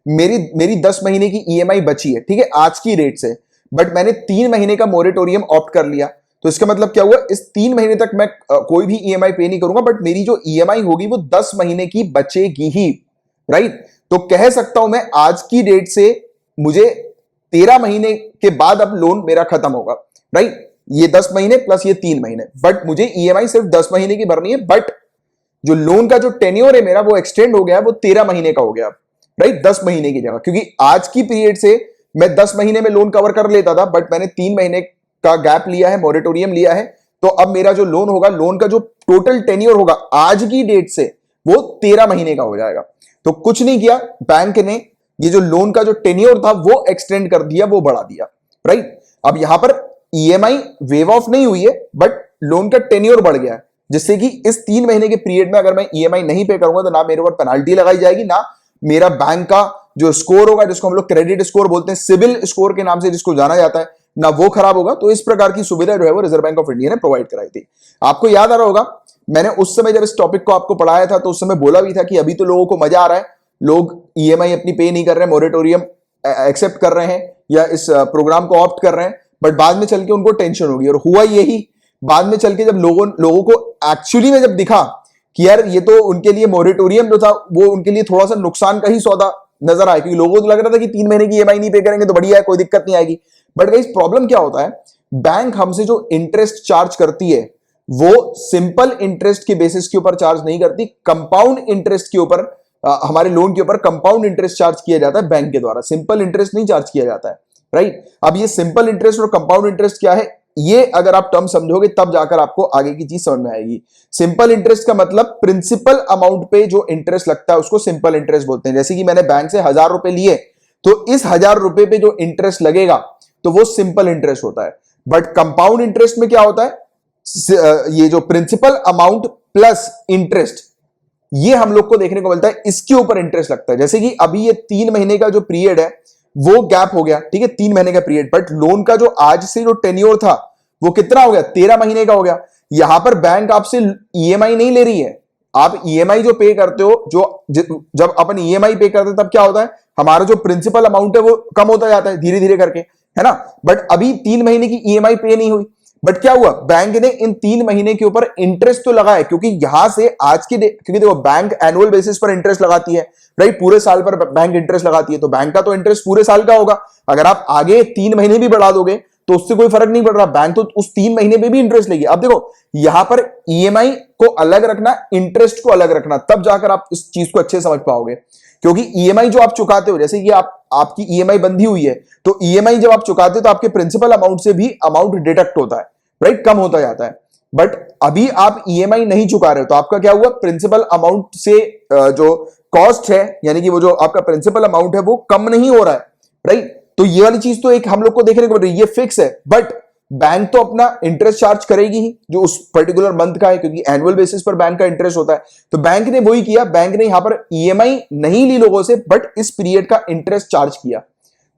Speaker 1: मेरी 10 महीने की ईएमआई बची है, ठीक है, आज की रेट से, बट मैंने 3 महीने का मॉरेटोरियम ऑप्ट कर लिया। तो इसका मतलब क्या हुआ, इस 3 महीने तक मैं कोई भी ईएमआई पे नहीं करूंगा, बट मेरी जो ईएमआई होगी वो 10 महीने की बचेगी ही, राइट। तो कह सकता हूं मैं आज की डेट से मुझे 13 महीने के बाद अब लोन मेरा खत्म होगा, राइट। ये 10 महीने प्लस ये 3 महीने, बट मुझे ईएमआई सिर्फ 10 महीने की भरनी है, बट जो लोन का जो टेन्योर है मेरा वो एक्सटेंड हो गया है, वो 13 महीने का हो गया, राइट, 10 महीने की जगह। क्योंकि आज की पीरियड से मैं 10 महीने में लोन कवर कर लेता था, बट मैंने 3 महीने का गैप लिया है, मॉरेटोरियम लिया है, तो अब मेरा जो लोन होगा, लोन का जो टोटल टेन्योर होगा आज की डेट से वो 13 महीने का हो जाएगा। तो कुछ नहीं किया, बैंक ने ये जो लोन का जो टेन्योर था वो एक्सटेंड कर दिया, वो बढ़ा दिया, राइट। अब यहां पर ईएमआई वेव ऑफ नहीं हुई है, बट लोन का टेन्योर बढ़ गया है, जिससे कि इस 3 महीने के पीरियड में अगर मैं ईएमआई नहीं पे करूंगा तो ना मेरे ऊपर पेनाल्टी लगाई जाएगी, ना मेरा बैंक का जो स्कोर होगा, जिसको हम लोग क्रेडिट स्कोर बोलते हैं, सिविल स्कोर के नाम से जिसको जाना जाता है, ना वो खराब होगा। तो इस प्रकार की सुविधा जो है वो रिजर्व बैंक ऑफ इंडिया ने प्रोवाइड कराई थी। आपको याद आ रहा होगा, मैंने उस समय जब इस टॉपिक को आपको पढ़ाया था तो उस समय बोला भी था कि अभी तो लोगों को मजा आ रहा है, लोग ईएमआई अपनी पे नहीं कर रहे हैं, मॉरेटोरियम एक्सेप्ट कर रहे हैं या इस प्रोग्राम को ऑप्ट कर रहे हैं, बट बाद में चल के उनको टेंशन होगी। और हुआ यही, बाद में चल के जब लोगों को एक्चुअली में जब दिखा कि यार ये तो उनके लिए मॉरेटोरियम जो था वो उनके लिए थोड़ा सा नुकसान का ही सौदा नजर आया, क्योंकि लोगों को लग रहा था कि 3 महीने की ईएमआई नहीं पे करेंगे तो बढ़िया है, कोई दिक्कत नहीं आएगी। बट गाइस प्रॉब्लम क्या होता है, बैंक हमसे जो इंटरेस्ट चार्ज करती है वो सिंपल इंटरेस्ट के बेसिस के ऊपर चार्ज नहीं करती, कंपाउंड इंटरेस्ट के ऊपर, हमारे लोन के ऊपर कंपाउंड इंटरेस्ट चार्ज किया जाता है बैंक के द्वारा, सिंपल इंटरेस्ट नहीं चार्ज किया जाता है, राइट। अब ये सिंपल इंटरेस्ट और कंपाउंड इंटरेस्ट क्या है, ये अगर आप टर्म समझोगे तब जाकर आपको आगे की चीज समझ में आएगी। सिंपल इंटरेस्ट का मतलब प्रिंसिपल अमाउंट पे जो इंटरेस्ट लगता है उसको सिंपल इंटरेस्ट बोलते हैं। जैसे कि मैंने बैंक से 1000 रुपए लिए, तो इस 1000 रुपए पे जो इंटरेस्ट लगेगा तो वो सिंपल इंटरेस्ट होता है। बट कंपाउंड इंटरेस्ट में क्या होता है, ये जो प्रिंसिपल अमाउंट प्लस इंटरेस्ट, ये हम लोग को देखने को मिलता है, इसके ऊपर इंटरेस्ट लगता है। जैसे कि अभी ये 3 महीने का जो पीरियड है वो गैप हो गया, ठीक है, 3 महीने का पीरियड, बट लोन का जो आज से जो टेन्योर था वो कितना हो गया, 13 महीने का हो गया। यहां पर बैंक आपसे ईएमआई नहीं ले रही है, आप ईएमआई जो पे करते हो, जब अपन ईएमआई पे करते हैं तब क्या होता है, हमारा जो प्रिंसिपल अमाउंट है वो कम होता जाता है धीरे धीरे करके, है ना। बट अभी 3 महीने की ईएमआई पे नहीं हुई, बट क्या हुआ, बैंक ने इन 3 महीने के ऊपर इंटरेस्ट तो लगाया, क्योंकि यहां से आज की क्योंकि देखो बैंक एनुअल बेसिस पर इंटरेस्ट लगाती है, राइट, पूरे साल पर बैंक इंटरेस्ट लगाती है, तो बैंक का तो इंटरेस्ट पूरे साल का होगा। अगर आप आगे 3 महीने भी बढ़ा दोगे तो उससे कोई फर्क नहीं पड़ रहा, बैंक तो उस 3 महीने में भी इंटरेस्ट लेगी। अब देखो यहां पर ईएमआई को अलग रखना, इंटरेस्ट को अलग रखना, तब जाकर आप इस चीज को अच्छे समझ पाओगे। क्योंकि ईएमआई जो आप चुकाते हो, जैसे कि आपकी ईएमआई बंधी हुई है, तो ईएमआई जब आप चुकाते हो तो आपके प्रिंसिपल अमाउंट से भी अमाउंट डिडक्ट होता है, राइट, कम होता जाता है। बट अभी आप ईएमआई नहीं चुका रहे हो, तो आपका क्या हुआ, प्रिंसिपल अमाउंट से जो कॉस्ट है, यानी कि वो जो आपका प्रिंसिपल अमाउंट है वो कम नहीं हो रहा है, राइट। तो ये वाली चीज तो एक हम लोग को देखने को मिल रही है, ये फिक्स है। बट बैंक तो अपना इंटरेस्ट चार्ज करेगी ही जो उस पर्टिकुलर मंथ का है, क्योंकि एनुअल बेसिस पर बैंक का इंटरेस्ट होता है। तो बैंक ने वही किया, बैंक ने यहां पर ईएमआई नहीं ली लोगों से, बट इस पीरियड का इंटरेस्ट चार्ज किया,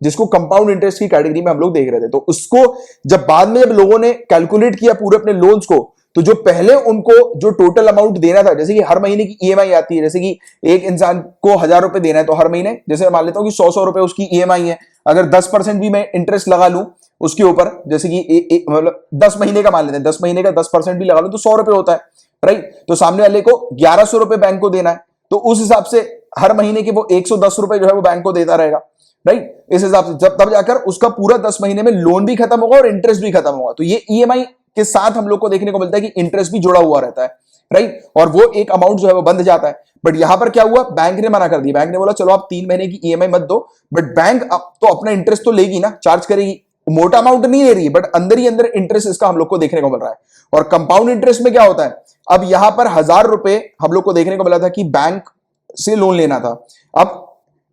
Speaker 1: जिसको कंपाउंड इंटरेस्ट की कैटेगरी में हम लोग देख रहे थे। तो उसको जब बाद में जब लोगों ने कैलकुलेट किया पूरे अपने लोन्स को, तो जो पहले उनको जो टोटल अमाउंट देना था, जैसे कि हर महीने की ईएमआई आती है, जैसे कि एक इंसान को 1000 रुपए देना है, तो हर महीने जैसे मान लेता हूं कि 100 रुपए उसकी ईएमआई है, अगर 10% भी मैं इंटरेस्ट लगा लूं उसके ऊपर, जैसे कि मतलब 10 महीने का मान लेते हैं, 10 महीने का 10% भी लगा लूं तो 100 रुपए होता है, राइट। तो सामने वाले को 1100 रुपए बैंक को देना है, तो उस हिसाब से हर महीने के वो 110 रुपए जो है वो बैंक को देता रहेगा, राइट। इस हिसाब से जब तब जाकर उसका पूरा 10 महीने में लोन भी खत्म होगा और इंटरेस्ट भी खत्म होगा। तो ये ईएमआई के साथ हम लोग को देखने को मिलता है कि इंटरेस्ट भी जुड़ा हुआ रहता है, राइट, और वो एक अमाउंट जो है वो बंध जाता है। बट यहां पर क्या हुआ, बैंक ने मना कर दिया, बैंक ने बोला चलो आप 3 महीने की ईएमआई मत दो, बट बैंक अब तो अपना इंटरेस्ट तो लेगी ना, चार्ज करेगी, मोटा अमाउंट नहीं ले रही है, बट अंदर ही अंदर इंटरेस्ट इसका हम लोग को देखने को मिल रहा है। और कंपाउंड इंटरेस्ट में क्या होता है, अब यहां पर 1000 रुपए हम लोग को देखने को मिला था कि बैंक से लोन लेना था। अब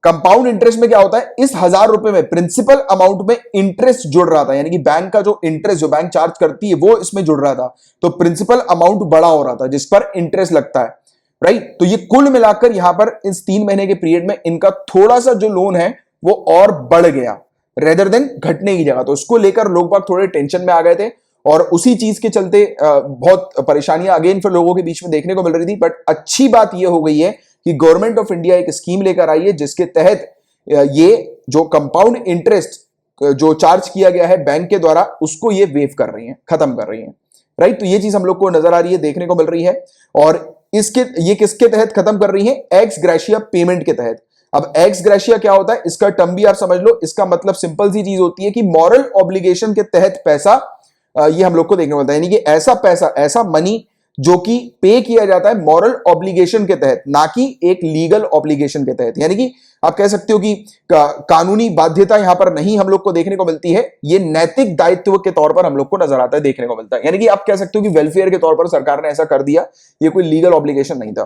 Speaker 1: कंपाउंड इंटरेस्ट में क्या होता है, इस 1000 रुपए में प्रिंसिपल अमाउंट में इंटरेस्ट जुड़ रहा था, यानी कि बैंक का जो इंटरेस्ट जो बैंक चार्ज करती है वो इसमें जुड़ रहा था, तो प्रिंसिपल अमाउंट बड़ा हो रहा था जिस पर इंटरेस्ट लगता है, राइट। तो ये कुल मिलाकर यहां पर इस 3 महीने के पीरियड में इनका थोड़ा सा जो लोन है वो और बढ़ गया रेदर देन घटने की जगह। तो उसको लेकर लोग बाग थोड़े टेंशन में आ गए थे, और उसी चीज के चलते बहुत परेशानियां अगेन फिर लोगों के बीच में देखने को मिल रही थी। बट अच्छी बात यह हो गई है कि गवर्नमेंट ऑफ इंडिया एक स्कीम लेकर आई है, जिसके तहत ये जो कंपाउंड इंटरेस्ट जो चार्ज किया गया है बैंक के द्वारा, उसको ये वेव कर रही है, खत्म कर रही है, राइट। तो ये चीज हम लोग को नजर आ रही है, देखने को मिल रही है। और ये किसके तहत खत्म कर रही है, एक्स ग्रेशिया पेमेंट के तहत। अब एक्स ग्रेशिया क्या होता है, इसका टर्म भी आप समझ लो, इसका मतलब सिंपल सी चीज होती है कि मॉरल ऑब्लिगेशन के तहत पैसा ये हम लोग को देखने को मिलता है, यानी कि ऐसा पैसा, ऐसा मनी जो कि पे किया जाता है मॉरल ऑब्लिगेशन के तहत, ना कि एक लीगल ऑब्लिगेशन के तहत। यानी कि आप कह सकते हो कि कानूनी बाध्यता यहां पर नहीं हम लोग को देखने को मिलती है, ये नैतिक दायित्व के तौर पर हम लोग को नजर आता है, देखने को मिलता है। यानी कि आप कह सकते हो कि वेलफेयर के तौर पर सरकार ने ऐसा कर दिया, ये कोई लीगल ऑब्लिगेशन नहीं था,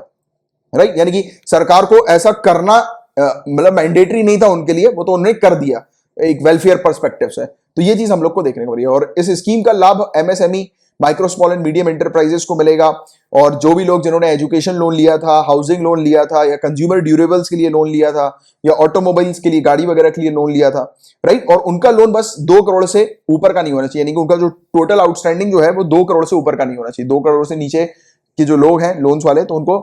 Speaker 1: राइट। यानी कि सरकार को ऐसा करना मतलब मैंडेटरी नहीं था उनके लिए, वो तो उन्होंने कर दिया एक वेलफेयर पर्सपेक्टिव से। तो ये चीज हम लोग को देखने को मिली है, और इस स्कीम का लाभ MSME, micro small and medium enterprises को मिलेगा। और जो भी लोग जिन्होंने एजुकेशन लोन लिया था, हाउसिंग लोन लिया था, या कंज्यूमर ड्यूरेबल्स के लिए लोन लिया था, या ऑटोमोबाइल्स के लिए, गाड़ी वगैरह के लिए लोन लिया था, राइट, और उनका लोन बस 2 करोड़ से ऊपर का नहीं होना चाहिए, यानी कि उनका जो टोटल आउटस्टैंडिंग जो है वो 2 करोड़ से ऊपर का नहीं होना चाहिए। 2 करोड़ से नीचे के जो लोग हैं लोन्स वाले, तो उनको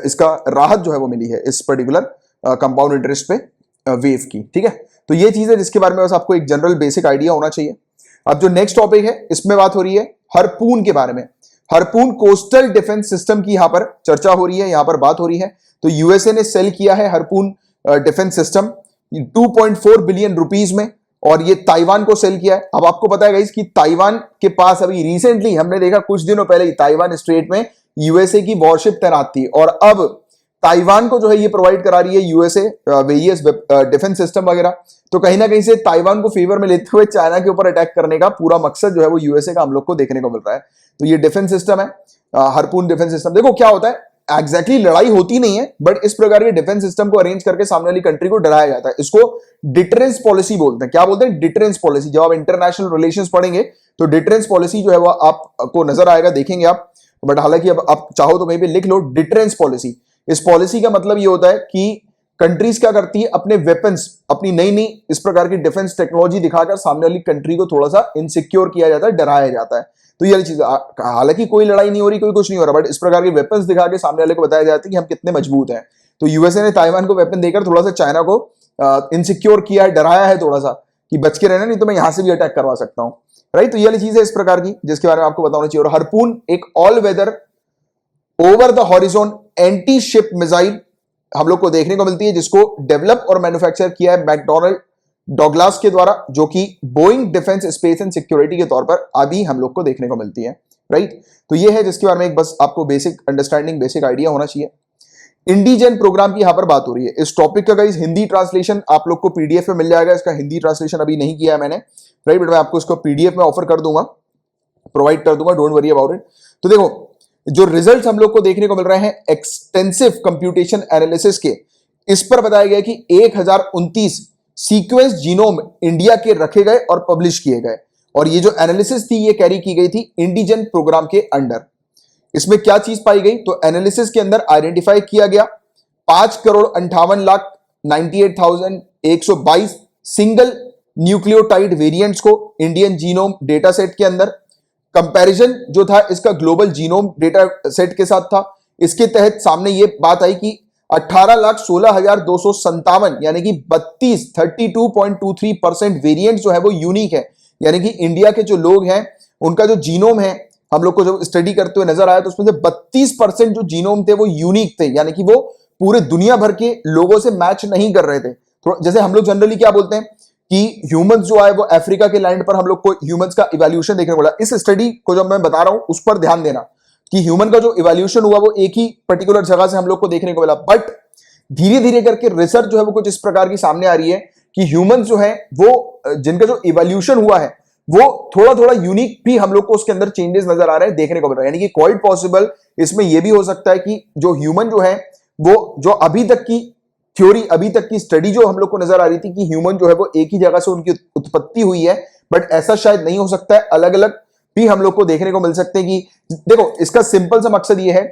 Speaker 1: इसका राहत जो है वो मिली है इस पर्टिकुलर कंपाउंड इंटरेस्ट पे वेव की, ठीक है। तो ये चीज है जिसके बारे में बस आपको एक जनरल बेसिक आइडिया होना चाहिए। अब जो नेक्स्ट टॉपिक है, इसमें बात हो रही है हार्पून के बारे में। हार्पून कोस्टल डिफेंस सिस्टम की यहां पर चर्चा हो रही है, यहां पर बात हो रही है। तो यूएसए ने सेल किया है harpoon defence system 2.4 billion rupees में, और ये ताइवान को सेल किया है। अब आपको पता है गाइस कि ताइवान के पास अभी रिसेंटली हमने देखा कुछ दिनों पहले ही ताइवान स्ट्रेट में यूएसए की वॉरशिप तैनात थी, और अब ताइवान को जो है ये प्रोवाइड करा रही है यूएसए वेरियस डिफेंस सिस्टम वगैरह। तो कहीं ना कहीं से ताइवान को फेवर में लेते हुए चाइना के ऊपर अटैक करने का पूरा मकसद जो है वो यूएसए का हम लोग को देखने को मिल रहा है। तो ये डिफेंस सिस्टम है हार्पून डिफेंस सिस्टम। देखो क्या होता है, एग्जैक्टली लड़ाई होती नहीं है, बट इस प्रकार के डिफेंस सिस्टम को अरेंज करके सामने वाली कंट्री को डराया जाता है। इसको डिटरेंस पॉलिसी बोलते हैं। क्या बोलते हैं? Deterrence policy. जब आप इंटरनेशनल रिलेशंस पढ़ेंगे तो डिटरेंस पॉलिसी जो है वो आपको नजर आएगा, देखेंगे आप। बट हालांकि अब आप चाहो तो कहीं पे लिख लो डिटरेंस पॉलिसी। इस पॉलिसी का मतलब ये होता है कि कंट्रीज क्या करती है, अपने वेपन्स, अपनी नई नई इस प्रकार की डिफेंस टेक्नोलॉजी दिखाकर सामने वाली कंट्री को थोड़ा सा इनसिक्योर किया जाता है, डराया जाता है। तो ये चीज, हालांकि कोई लड़ाई नहीं हो रही, कोई कुछ नहीं हो रहा, बट इस प्रकार के वेपन्स दिखा के सामने वाले को बताया जाता है कि हम कितने मजबूत हैं। तो यूएसए ने ताइवान को वेपन देकर थोड़ा सा चाइना को इनसिक्योर किया है, डराया है थोड़ा सा कि बच के रहना, नहीं तो मैं यहां से भी अटैक करवा सकता हूं, राइट। तो ये वाली चीज है इस प्रकार की जिसके बारे में आपको बताना चाहिए। और हार्पून एक all weather over the horizon anti ship missile हम लोग को देखने को मिलती है, जिसको डेवलप और मैन्युफैक्चर किया है मैकडॉनल्ड डॉगलास के द्वारा, जो कि Boeing defence space and security के तौर पर अभी हम लोग को देखने को मिलती है, राइट। तो ये है जिसके बारे में एक बस आपको बेसिक अंडरस्टैंडिंग, बेसिक आइडिया होना चाहिए। इंडीजन प्रोग्राम की यहां पर बात हो रही है। इस टॉपिक का गाइस हिंदी ट्रांसलेशन आप लोग को पीडीएफ में मिल जाएगा। इसका हिंदी ट्रांसलेशन अभी नहीं किया है मैंने, राइट, बट मैं आपको इसको पीडीएफ में ऑफर कर दूंगा, प्रोवाइड कर दूंगा, डोंट वरी अबाउट इट। तो देखो, जो रिजल्ट हम लोग को देखने को मिल रहे हैं एक्सटेंसिव कंप्यूटेशन एनालिसिस के, इस पर बताया गया कि 1029 सीक्वेंस जीनोम इंडिया के रखे गए और पब्लिश किए गए, और ये जो एनालिसिस थी ये कैरी की गई थी इंडिजन प्रोग्राम के अंडर। इसमें क्या चीज पाई गई, तो एनालिसिस के अंदर आइडेंटिफाई किया गया 5,58,98,122 सिंगल न्यूक्लियोटाइड वेरिएंट्स को इंडियन जीनोम डेटा सेट के अंदर। कंपैरिजन जो था इसका ग्लोबल जीनोम डेटा सेट के साथ था। इसके तहत सामने ये बात आई कि 18,16,257 यानी कि 32.23% वेरिएंट जो है वो यूनिक है, यानी कि इंडिया के जो लोग हैं उनका जो जीनोम है, हम लोग को जब स्टडी करते हुए नजर आया तो उसमें से 32% जो जीनोम थे वो यूनिक थे, यानी कि वो पूरे दुनिया भर के लोगों से मैच नहीं कर रहे थे। तो जैसे हम लोग जनरली क्या बोलते हैं कि ह्यूमंस जो है वो अफ्रीका के लैंड पर हम लोग को ह्यूमंस का इवोल्यूशन देखने को मिला। इस स्टडी को जब मैं बता रहा हूं उस पर ध्यान देना कि ह्यूमन का जो इवोल्यूशन हुआ वो एक ही पर्टिकुलर जगह से हम लोग को देखने को मिला, बट धीरे धीरे करके रिसर्च जो है वो कुछ इस प्रकार की सामने आ रही है कि ह्यूमंस जो है वो जिनका जो इवोल्यूशन हुआ है वो थोड़ा थोड़ा यूनिक भी हम लोग को उसके अंदर चेंजेस नजर आ रहे हैं, देखने को मिल रहा है। यानी कि क्वाइट पॉसिबल इसमें यह भी हो सकता है कि जो ह्यूमन जो है वो जो अभी तक की थ्योरी, अभी तक की स्टडी जो हम लोग को नजर आ रही थी कि ह्यूमन जो है वो एक ही जगह से उनकी उत्पत्ति हुई है, बट ऐसा शायद नहीं हो सकता है, अलग अलग भी हम लोग को देखने को मिल सकते हैं। कि देखो, इसका सिंपल सा मकसद ये है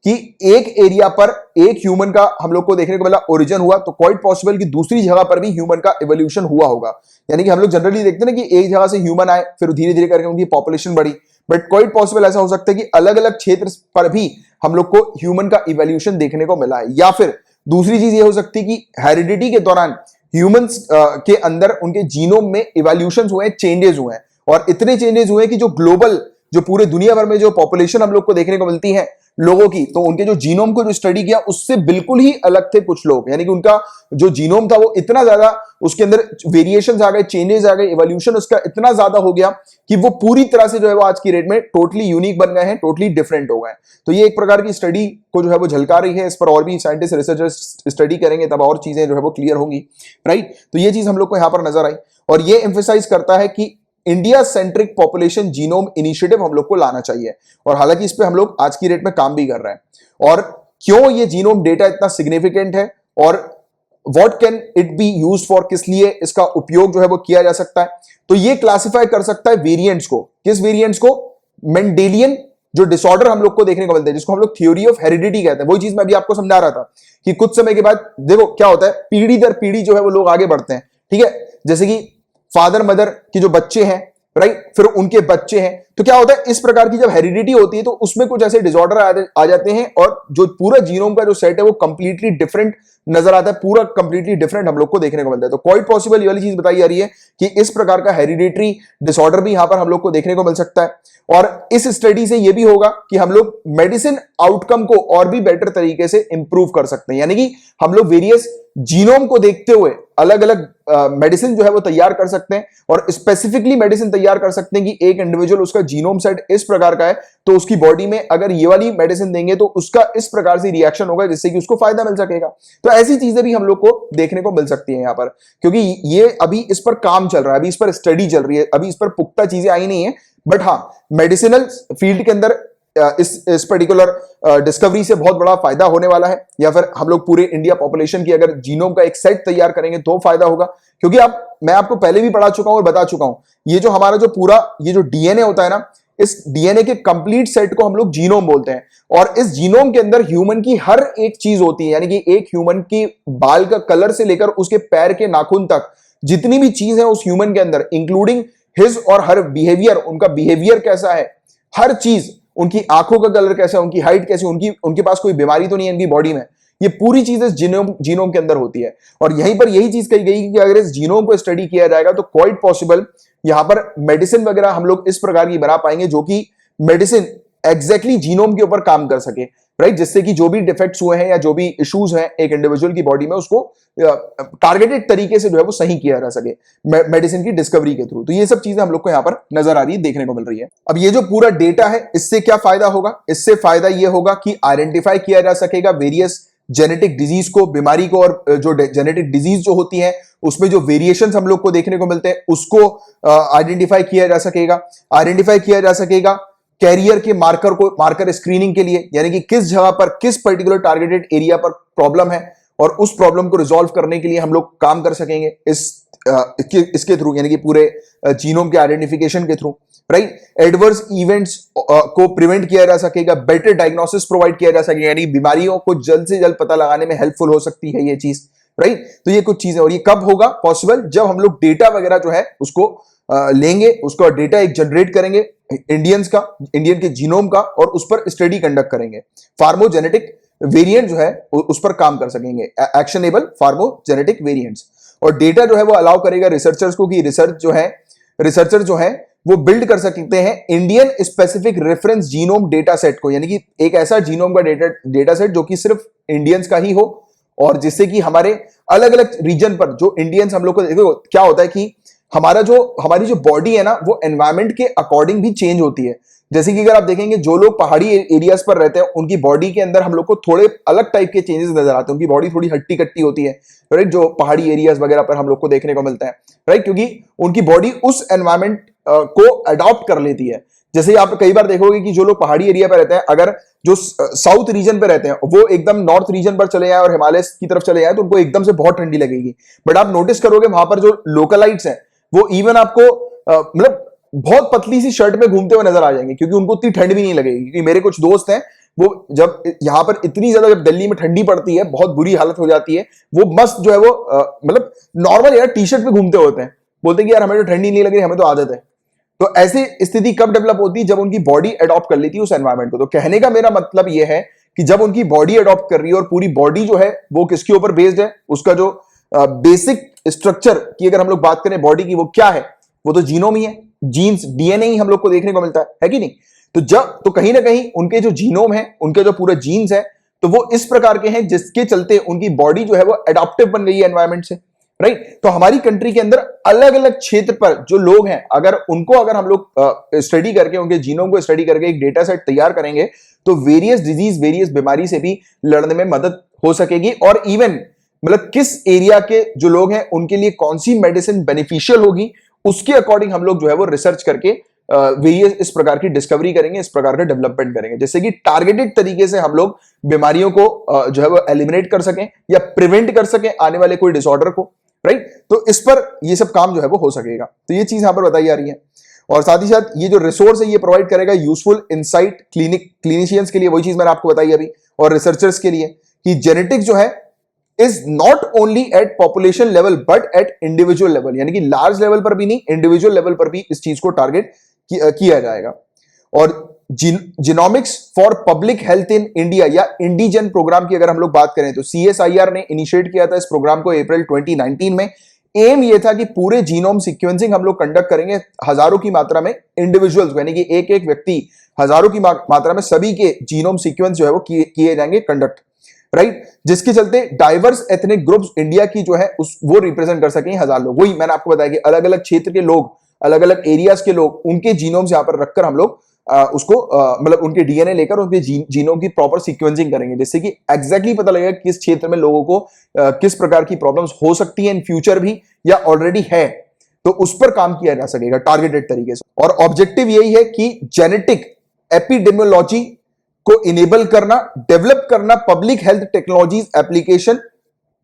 Speaker 1: कि एक एरिया पर एक ह्यूमन का हम लोग को देखने को मिला ओरिजिन हुआ, तो क्वाइट पॉसिबल कि दूसरी जगह पर भी ह्यूमन का इवोल्यूशन हुआ होगा। यानी कि हम लोग जनरली देखते हैं ना कि एक जगह से ह्यूमन आए फिर धीरे धीरे करके उनकी पॉपुलेशन बढ़ी, बट क्वाइट पॉसिबल ऐसा हो सकता है कि अलग अलग क्षेत्र पर भी हम लोग को ह्यूमन का इवोल्यूशन देखने को मिला है। या फिर दूसरी चीज ये हो सकती है कि हेरिडिटी के दौरान ह्यूमंस के अंदर उनके जीनोम में इवोल्यूशन हुए, चेंजेस हुए हैं, और इतने चेंजेस हुए कि जो ग्लोबल, जो पूरे दुनिया भर में जो पॉपुलेशन हम लोग को देखने को मिलती है लोगों की, तो उनके जो जीनोम को जो स्टडी किया उससे बिल्कुल ही अलग थे कुछ लोग। यानी कि उनका जो जीनोम था वो इतना ज्यादा, उसके अंदर वेरिएशंस आ गए, चेंजेस आ गए, इवोल्यूशन उसका इतना ज्यादा हो गया कि वो पूरी तरह से जो है वो आज की डेट में टोटली यूनिक बन गए हैं, टोटली डिफरेंट हो गए। तो ये एक प्रकार की स्टडी को जो है वो झलका रही है। इस पर और भी साइंटिस्ट, रिसर्चर्स स्टडी करेंगे तब और चीजें जो है वो क्लियर होंगी, राइट। तो ये चीज हम लोग को यहां पर नजर आई, और ये एम्फेसाइज करता है कि India centric population genome initiative हम लोग को लाना चाहिए, और हालांकि इस पे हम लोग आज की डेट में काम भी कर रहे हैं। और क्यों ये जीनोम डेटा इतना सिग्निफिकेंट है, और what can it be used for, किस लिए इसका उपयोग जो है वो किया जा सकता है, तो ये क्लासिफाई कर सकता है वेरिएंट्स को। किस वेरिएंट्स को? मेंडेलियन जो डिसऑर्डर हम लोग को देखने को मिलते हैं, जिसको हम लोग थ्योरी ऑफ हेरिडिटी कहते हैं। वही चीज मैं अभी आपको समझा रहा था कि कुछ समय के बाद देखो क्या होता है, पीढ़ी दर पीढ़ी जो है वो लोग आगे बढ़ते हैं, ठीक है। जैसे कि फादर मदर के जो बच्चे हैं, राइट, फिर उनके बच्चे हैं, तो क्या होता है इस प्रकार की जब हेरिडिटी होती है तो उसमें कुछ ऐसे डिसऑर्डर आ जाते हैं, और जो पूरा जीनोम का जो सेट है वो कंप्लीटली डिफरेंट नजर आता है, पूरा कंप्लीटली डिफरेंट हम लोग को देखने को मिलता है। तो क्वाइट पॉसिबल ये वाली चीज बताई जा रही है कि इस प्रकार का हेरिडिटरी डिसऑर्डर भी यहां पर हम लोग को देखने को मिल सकता है। और इस स्टडी से ये भी होगा कि हम लोग मेडिसिन आउटकम को और भी बेटर तरीके से इंप्रूव कर सकते हैं, यानी कि हम लोग वेरियस जीनोम को देखते हुए अलग अलग मेडिसिन जो है वो तैयार कर सकते हैं, और स्पेसिफिकली मेडिसिन तैयार कर सकते हैं कि एक इंडिविजुअल, उसका जीनोम सेट इस प्रकार का है तो उसकी बॉडी में अगर ये वाली मेडिसिन देंगे तो उसका इस प्रकार से रिएक्शन होगा जिससे कि उसको फायदा मिल सकेगा। तो ऐसी चीजें भी हम लोग को देखने को मिल सकती है यहाँ पर, क्योंकि ये अभी इस पर काम चल रहा है, अभी इस पर स्टडी चल रही है, अभी इस पर पुख्ता चीजें आई नहीं है, बट हाँ मेडिसिनल फील्ड के अंदर इस पर्टिकुलर डिस्कवरी से बहुत बड़ा फायदा होने वाला है। या फिर हम लोग पूरे इंडिया पॉपुलेशन की अगर जीनोम का एक सेट तैयार करेंगे तो फायदा होगा, क्योंकि अब मैं आपको पहले भी पढ़ा चुका हूं और बता चुका हूं, ये जो हमारा जो पूरा ये जो डीएनए होता है ना, इस डीएनए के कंप्लीट सेट को हम लोग जीनोम बोलते हैं, और इस जीनोम के अंदर ह्यूमन की हर एक चीज होती है। यानी कि एक ह्यूमन की बाल का कलर से लेकर उसके पैर के नाखून तक जितनी भी चीज है उस ह्यूमन के अंदर, इंक्लूडिंग हिज और हर बिहेवियर, उनका बिहेवियर कैसा है, हर चीज, उनकी आंखों का कलर कैसा है, उनकी हाइट कैसी, उनके पास कोई बीमारी तो नहीं है उनकी बॉडी में, ये पूरी चीजें जीनोम के अंदर होती है। और यहीं पर यही चीज कही गई कि अगर इस जीनोम को स्टडी किया जाएगा तो क्वाइट पॉसिबल यहां पर मेडिसिन वगैरह हम लोग इस प्रकार की बना पाएंगे जो कि मेडिसिन एग्जैक्टली जीनोम के ऊपर काम कर सके। राइट, जिससे कि जो भी डिफेक्ट्स हुए हैं या जो भी इश्यूज हैं एक इंडिविजुअल की बॉडी में उसको टारगेटेड तरीके से जो है वो सही किया जा सके मेडिसिन की डिस्कवरी के थ्रू। तो ये सब चीजें हम लोग को यहाँ पर नजर आ रही है, देखने को मिल रही है। अब ये जो पूरा डेटा है इससे क्या फायदा होगा? इससे फायदा ये होगा कि आइडेंटिफाई किया जा सकेगा वेरियस जेनेटिक डिजीज को, बीमारी को, और जो जेनेटिक डिजीज जो होती है उसमें जो वेरिएशंस हम लोग को देखने को मिलते हैं उसको आइडेंटिफाई किया जा सकेगा। आइडेंटिफाई किया जा सकेगा कैरियर के मार्कर स्क्रीनिंग के लिए, यानी कि किस जगह पर किस पर्टिकुलर टारगेटेड एरिया पर प्रॉब्लम है और उस प्रॉब्लम को रिजॉल्व करने के लिए हम लोग काम कर सकेंगे इसके थ्रू, यानी कि पूरे जीनोम के आइडेंटिफिकेशन के थ्रू। राइट, एडवर्स इवेंट्स को प्रिवेंट किया जा सकेगा, बेटर डायग्नोसिस प्रोवाइड किया जा सकेगा, यानी बीमारियों को जल्द से जल्द पता लगाने में हेल्पफुल हो सकती है ये चीज। राइट, तो ये कुछ चीजें, और ये कब होगा पॉसिबल? जब हम लोग डेटा वगैरह जो है उसको लेंगे, उसका डेटा एक जनरेट करेंगे इंडियन के जीनोम का, और उस पर स्टडी कंडक्ट करेंगे, फार्मोजेनेटिक वेरिएंट जो है उस पर काम कर सकेंगे, एक्शनेबल फार्मोजेनेटिक वेरिएंट्स। और डेटा जो है वो अलाउ करेगा रिसर्चर्स को कि रिसर्चर जो है वो बिल्ड कर सकते हैं Indian specific reference genome data set को, यानी कि एक ऐसा जीनोम का डेटा सेट जो कि सिर्फ इंडियंस का ही हो, और जिससे कि हमारे अलग अलग रीजन पर जो इंडियंस हम लोग को, देखो क्या होता है कि हमारी जो बॉडी है ना वो एनवायरमेंट के अकॉर्डिंग भी चेंज होती है। जैसे कि अगर आप देखेंगे जो लोग पहाड़ी एरियाज पर रहते हैं उनकी बॉडी के अंदर हम लोग को थोड़े अलग टाइप के चेंजेस नजर आते हैं, उनकी बॉडी थोड़ी हट्टी कट्टी होती है, राइट, जो पहाड़ी एरियाज वगैरह पर हम लोग को देखने को मिलता है, राइट, क्योंकि उनकी बॉडी उस एनवायरमेंट को अडॉप्ट कर लेती है। जैसे आप कई बार देखोगे कि जो लोग पहाड़ी एरिया पर रहते हैं, अगर जो साउथ रीजन पे रहते हैं वो एकदम नॉर्थ रीजन पर चले जाए और हिमालय की तरफ चले जाए तो उनको एकदम से बहुत ठंडी लगेगी। बट आप नोटिस करोगे वहां पर जो लोकलाइट्स हैं वो इवन आपको मतलब बहुत पतली सी शर्ट में घूमते हुए नजर आ जाएंगे, क्योंकि उनको इतनी ठंड भी नहीं लगेगी। क्योंकि मेरे कुछ दोस्त हैं वो जब यहाँ पर इतनी ज्यादा, जब दिल्ली में ठंडी पड़ती है बहुत बुरी हालत हो जाती है, वो मस्त जो है वो मतलब नॉर्मल यार टी शर्ट में घूमते होते हैं, बोलते हैं कि यार हमें तो ठंडी नहीं लग रही, हमें तो आदत है। तो ऐसी स्थिति कब डेवलप होती है? जब उनकी बॉडी अडॉप्ट कर लेती है उस एनवायरमेंट को। तो कहने का मेरा मतलब यह है कि जब उनकी बॉडी अडॉप्ट कर रही है, और पूरी बॉडी जो है वो किसके ऊपर बेस्ड है, उसका जो बेसिक स्ट्रक्चर की अगर हम लोग बात करें बॉडी की, वो क्या है? वो तो जीनोम ही है, जीन्स, डीएनए ही हम लोग को देखने को मिलता है कि नहीं? तो कहीं ना कहीं उनके जो जीनोम है, उनके जो पूरे जीन्स है, तो वो इस प्रकार के हैं जिसके चलते उनकी बॉडी जो है वो एडॉप्टिव बन गई है एनवायरमेंट से। राइट, तो हमारी कंट्री के अंदर अलग अलग क्षेत्र पर जो लोग हैं, अगर हम लोग स्टडी करके उनके जीनोम को स्टडी करके एक डेटा सेट तैयार करेंगे तो वेरियस डिजीज, वेरियस बीमारी से भी लड़ने में मदद हो सकेगी। और इवन मतलब किस एरिया के जो लोग हैं उनके लिए कौन सी मेडिसिन बेनिफिशियल होगी, उसके अकॉर्डिंग हम लोग जो है वो रिसर्च करके वेरियस इस प्रकार की डिस्कवरी करेंगे, इस प्रकार का डेवलपमेंट करेंगे, जिससे कि टारगेटेड तरीके से हम लोग बीमारियों को जो है वो एलिमिनेट कर सकें या प्रिवेंट कर सकें आने वाले कोई डिसऑर्डर को। राइट, तो इस पर ये सब काम जो है वो हो सकेगा। तो ये चीज यहां पर बताई जा रही है। और साथ ही साथ ये जो रिसोर्स है ये प्रोवाइड करेगा यूजफुल इनसाइट क्लिनिशियंस के लिए, वही चीज मैंने आपको बताई अभी, और रिसर्चर्स के लिए, कि जेनेटिक्स जो है is not only at population level but at individual level, यानी कि लार्ज लेवल पर भी नहीं, इंडिविजुअल लेवल पर भी इस चीज को टारगेट किया जाएगा। और genomics for public health in India या इंडिजन प्रोग्राम की अगर हम लोग बात करें तो CSIR ने इनिशिएट किया था इस प्रोग्राम को अप्रैल 2019 में। एम ये था कि पूरे जीनोम सीक्वेंसिंग हम लोग कंडक्ट करेंगे हजारों की मात्रा में इंडिविजुअल्स, यानी कि एक एक व्यक्ति हजारों की मात्रा में सभी के जीनोम सीक्वेंस जो है वो किए जाएंगे कंडक्ट। राइट, जिसके चलते डाइवर्स एथनिक ग्रुप्स इंडिया की जो है वो रिप्रेजेंट कर सकें हजार लोग। वही मैंने आपको बताया कि अलग अलग क्षेत्र के लोग, अलग अलग एरियाज के लोग, उनके जीनोम्स यहां पर रखकर हम लोग उसको मतलब उनके डीएनए लेकर उनके जीनोम की प्रॉपर सीक्वेंसिंग करेंगे, जिससे कि एग्जैक्टली पता लगेगा किस क्षेत्र में लोगों को किस प्रकार की प्रॉब्लम्स हो सकती है इन फ्यूचर भी या ऑलरेडी है, तो उस पर काम किया जा सकेगा टारगेटेड तरीके से। और ऑब्जेक्टिव यही है कि जेनेटिक एपिडेमियोलॉजी को इनेबल करना, डेवलप करना public health technologies application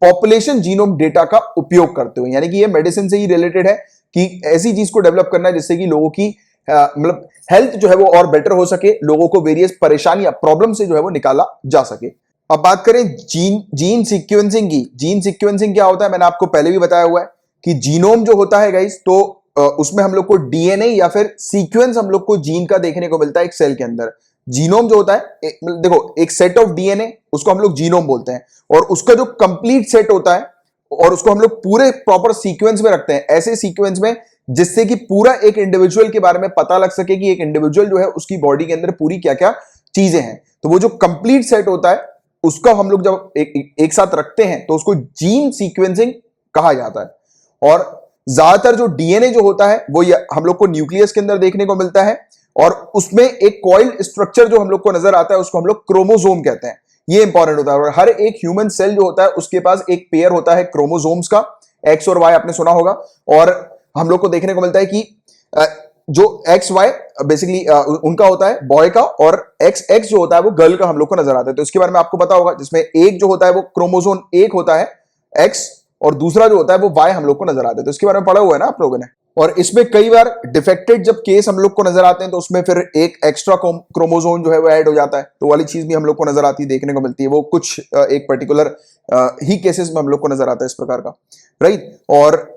Speaker 1: population genome data का उपयोग करते हुए, यानी कि ये मेडिसिन से ही रिलेटेड है कि ऐसी चीज को डेवलप करना है जिससे कि लोगों की मतलब हेल्थ जो है वो और बेटर हो सके, लोगों को वेरियस परेशानियां, प्रॉब्लम से जो है वो निकाला जा सके। अब बात करें जीन सीक्वेंसिंग की। जीन सीक्वेंसिंग क्या होता है, मैंने आपको पहले भी बताया हुआ है कि जीनोम जो होता है गाइस, तो उसमें हम लोग को डीएनए या फिर सीक्वेंस हम लोग को जीन का देखने को मिलता है एक सेल के अंदर। जीनोम जो होता है देखो एक सेट ऑफ डीएनए, उसको हम लोग जीनोम बोलते हैं, और उसका जो कंप्लीट सेट होता है और उसको हम लोग पूरे प्रॉपर सीक्वेंस में रखते हैं, ऐसे सीक्वेंस में जिससे कि पूरा एक इंडिविजुअल के बारे में पता लग सके कि एक इंडिविजुअल जो है उसकी बॉडी के अंदर पूरी क्या क्या चीजें हैं। तो वो जो कंप्लीट सेट होता है उसका हम लोग जब एक साथ रखते हैं तो उसको जीन सीक्वेंसिंग कहा जाता है। और ज्यादातर जो डीएनए जो होता है वो हम लोग को न्यूक्लियस के अंदर देखने को मिलता है, और उसमें एक कॉइल स्ट्रक्चर जो हम लोग को नजर आता है उसको हम लोग क्रोमोसोम कहते हैं। ये इंपॉर्टेंट होता है। और हर एक ह्यूमन सेल जो होता है उसके पास एक पेयर होता है क्रोमोसोम्स का, एक्स और वाई आपने सुना होगा। और हम लोग को देखने को मिलता है कि जो एक्स वाई बेसिकली उनका होता है बॉय का, और एक्स एक्स जो होता है वो गर्ल का हम लोग को नजर आता है। तो इसके बारे में आपको पता होगा, जिसमें एक जो होता है वो क्रोमोसोम एक होता है एक्स, और दूसरा जो होता है वो वाई हम लोग को नजर आता है। तो इसके बारे में पढ़ा हुआ है ना आप लोगों ने। और इसमें कई बार डिफेक्टेड जब केस हम लोग को नजर आते हैं तो उसमें फिर एक एक्स्ट्रा क्रोमोसोम जो है वो ऐड हो जाता है, तो वाली चीज भी हम लोग को नजर आती है, देखने को मिलती है। वो कुछ एक पर्टिकुलर ही केसेस में हम लोग को नजर आता है इस प्रकार का, राइट। और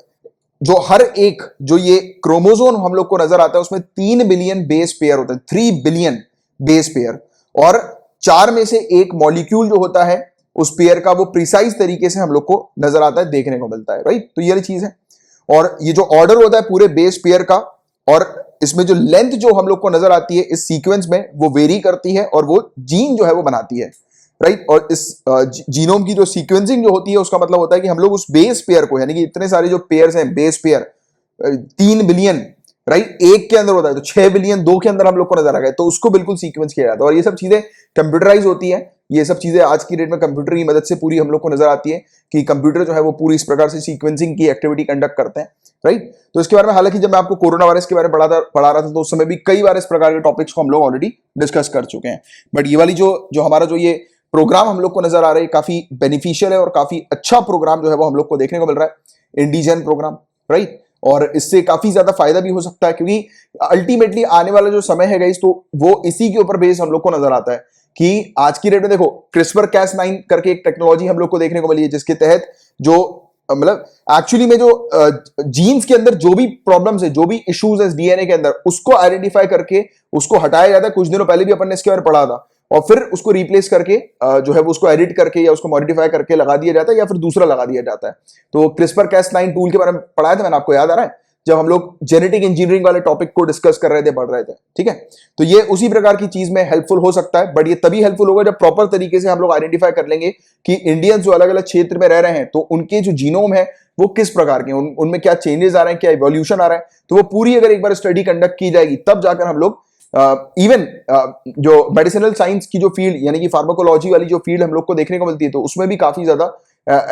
Speaker 1: जो हर एक जो ये क्रोमोसोम हम लोग को नजर आता है उसमें 3 बिलियन बेस पेयर होते हैं, 3 बिलियन बेस पेयर, और 4 में से एक मॉलिक्यूल जो होता है उस पेयर का वो प्रिसाइज तरीके से हम लोग को नजर आता है, देखने को मिलता है, राइट। तो ये चीज है। और ये जो ऑर्डर होता है पूरे बेस पेयर का, और इसमें जो लेंथ जो हम लोग को नजर आती है इस सीक्वेंस में वो वेरी करती है, और वो जीन जो है वो बनाती है, राइट। और इस जीनोम की जो सीक्वेंसिंग जो होती है उसका मतलब होता है कि हम लोग उस बेस पेयर को, यानी कि इतने सारे जो पेयर्स हैं बेस पेयर 3 बिलियन, राइट, एक के अंदर होता है तो 6 बिलियन 2 के अंदर हम लोग को नजर आ गए, तो उसको बिल्कुल सीक्वेंस किया जाता है। और ये सब चीजें कंप्यूटराइज होती है। ये सब चीजें आज की डेट में कंप्यूटर की मदद से पूरी हम लोग को नजर आती है कि कंप्यूटर जो है वो पूरी इस प्रकार से सीक्वेंसिंग की एक्टिविटी कंडक्ट करते हैं, राइट। तो इसके बारे में हालांकि जब मैं आपको कोरोना वायरस के बारे में पढ़ा रहा था तो उस समय भी कई बार इस प्रकार के टॉपिक्स को हम लोग ऑलरेडी डिस्कस कर चुके हैं। बट ये वाली जो हमारा जो ये प्रोग्राम हम लोग को नजर आ रहा है काफी बेनिफिशियल है, और काफी अच्छा प्रोग्राम जो है वो हम लोग को देखने को मिल रहा है, इंडिजन प्रोग्राम, राइट। और इससे काफी ज्यादा फायदा भी हो सकता है, क्योंकि अल्टीमेटली आने वाला जो समय है गाइस, तो वो इसी के ऊपर बेस हम लोग को नजर आता है कि आज की डेट में देखो क्रिस्पर कैस9 करके एक टेक्नोलॉजी हम लोग को देखने को मिली है, जिसके तहत जो मतलब एक्चुअली में जो जीन्स के अंदर जो भी प्रॉब्लम्स है, जो भी इश्यूज है डीएनए के अंदर, उसको आइडेंटिफाई करके उसको हटाया जाता है। कुछ दिनों पहले भी अपन ने इसके बारे में पढ़ा था, और फिर उसको रिप्लेस करके जो है वो उसको एडिट करके या उसको मॉडिफाई करके लगा दिया जाता है, या फिर दूसरा लगा दिया जाता है। तो क्रिस्पर कैस9 टूल के बारे में पढ़ाया था मैंने, आपको याद आ रहा है, जब हम लोग जेनेटिक इंजीनियरिंग वाले टॉपिक को डिस्कस कर रहे थे, पढ़ रहे थे, ठीक है। तो ये उसी प्रकार की चीज में हेल्पफुल हो सकता है, बट ये तभी हेल्पफुल होगा जब प्रॉपर तरीके से हम लोग आइडेंटिफाई कर लेंगे कि इंडियंस जो अलग अलग क्षेत्र में रह रहे हैं तो उनके जो जीनोम है वो किस प्रकार के, उनमें क्या चेंजेस आ रहे हैं, क्या इवोल्यूशन आ रहा है। तो वो पूरी अगर एक बार स्टडी कंडक्ट की जाएगी तब जाकर हम लोग इवन जो मेडिसिनल साइंस की जो फील्ड, यानी कि फार्माकोलॉजी वाली जो फील्ड हम लोग को देखने को मिलती है, तो उसमें भी काफी ज्यादा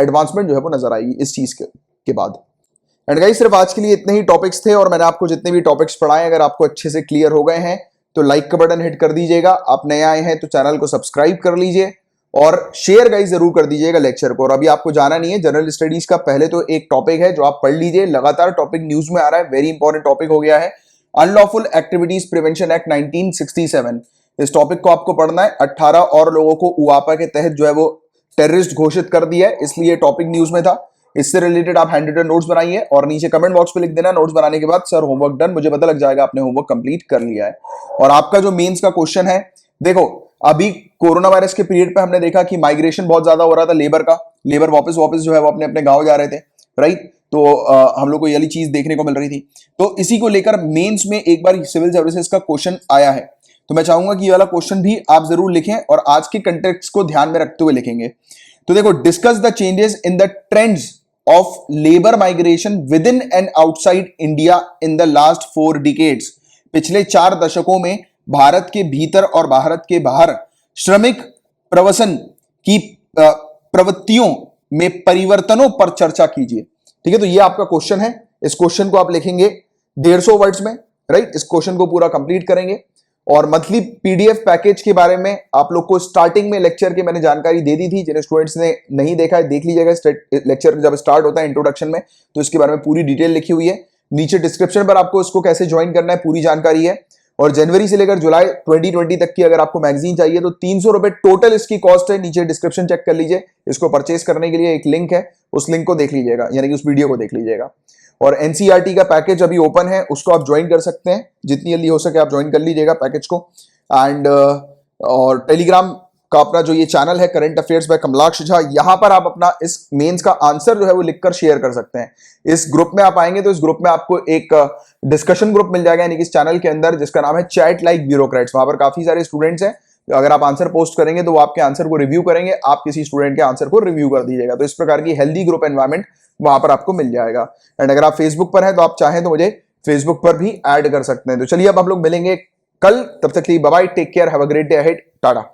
Speaker 1: एडवांसमेंट जो है वो नजर आएगी इस चीज के बाद। एंड गाइस, सिर्फ आज के लिए इतने ही टॉपिक्स थे, और मैंने आपको जितने भी टॉपिक्स पढ़ाए अगर आपको अच्छे से क्लियर हो गए हैं तो लाइक का बटन हिट कर दीजिएगा। आप नए आए हैं तो चैनल को सब्सक्राइब कर लीजिए, और शेयर गाइस जरूर कर दीजिएगा लेक्चर को। और अभी आपको जाना नहीं है जनरल स्टडीज का, पहले तो एक टॉपिक है जो आप पढ़ लीजिए, लगातार टॉपिक न्यूज में आ रहा है, वेरी इंपॉर्टेंट टॉपिक हो गया है, अनलॉफुल एक्टिविटीज प्रिवेंशन एक्ट 1967। इस टॉपिक को आपको पढ़ना है। 18 और लोगों को उआपा के तहत जो है वो टेररिस्ट घोषित कर दिया है, इसलिए टॉपिक न्यूज में था। इससे रिलेटेड आप हैंड रिटन नोट्स बनाइए और नीचे कमेंट बॉक्स पे लिख देना नोट्स बनाने के बाद सर होमवर्क डन, मुझे पता लग जाएगा आपने होमवर्क कंप्लीट कर लिया है। और आपका जो मेंस का क्वेश्चन है, देखो अभी कोरोना वायरस के पीरियड पे हमने देखा कि माइग्रेशन बहुत ज्यादा हो रहा था लेबर का, लेबर वापस जो है वो अपने अपने गांव जा रहे थे, राइट। तो हम लोग को ये वाली चीज देखने को मिल रही थी। तो इसी को लेकर मेंस में एक बार सिविल सर्विसेज का क्वेश्चन आया है, तो मैं चाहूंगा कि ये वाला क्वेश्चन भी आप जरूर लिखें और आज के कंटेक्स्ट को ध्यान में रखते हुए लिखेंगे। तो देखो, discuss the changes in the trends of labour migration with in and outside India in the last 4 decades. पिछले 4 दशकों में भारत के भीतर और भारत के बाहर श्रमिक प्रवसन की प्रवृत्तियों में परिवर्तनों पर चर्चा कीजिए। ठीक है, तो ये आपका क्वेश्चन है। इस क्वेश्चन को आप लिखेंगे 150 वर्ड्स में, राइट। इस क्वेश्चन को पूरा कंप्लीट करेंगे। और मंथली पीडीएफ पैकेज के बारे में आप लोग को स्टार्टिंग में लेक्चर की मैंने जानकारी दे दी थी, जिन्हें स्टूडेंट्स ने नहीं देखा है देख लीजिएगा। लेक्चर जब स्टार्ट होता है इंट्रोडक्शन में तो इसके बारे में पूरी डिटेल लिखी हुई है। नीचे डिस्क्रिप्शन पर आपको इसको कैसे ज्वाइन करना है पूरी जानकारी है। और जनवरी से लेकर जुलाई 2020 तक की अगर आपको मैगजीन चाहिए तो 300 रुपए टोटल इसकी कॉस्ट है। नीचे डिस्क्रिप्शन चेक कर लीजिए, इसको परचेस करने के लिए एक लिंक है, उस लिंक को देख लीजिएगा, यानी कि उस वीडियो को देख लीजिएगा। और एनसीईआरटी का पैकेज अभी ओपन है, उसको आप ज्वाइन कर सकते हैं, जितनी जल्दी हो सके आप ज्वाइन कर लीजिएगा पैकेज को। एंड और टेलीग्राम का अपना जो ये चैनल है current affairs by Kamalaksh Jha, यहां पर आप अपना इस मेंस का आंसर जो है वो लिखकर शेयर कर सकते हैं। इस ग्रुप में आप आएंगे तो इस ग्रुप में आपको एक डिस्कशन ग्रुप मिल जाएगा, यानी कि इस चैनल के अंदर, जिसका नाम है चैट लाइक ब्यूरोक्रेट्स। वहां पर काफी सारे स्टूडेंट्स हैं अगर आप आंसर पोस्ट करेंगे तो वो आपके आंसर को रिव्यू करेंगे, आप किसी स्टूडेंट के आंसर को रिव्यू कर दीजिएगा। तो इस प्रकार की हेल्दी ग्रुप एनवायरमेंट वहां पर आपको मिल जाएगा। एंड अगर आप फेसबुक पर हैं तो आप चाहें तो मुझे फेसबुक पर भी ऐड कर सकते हैं। तो चलिए अब हम लोग मिलेंगे कल, तब तक के लिए bye bye, take care, have a great day ahead, Tata.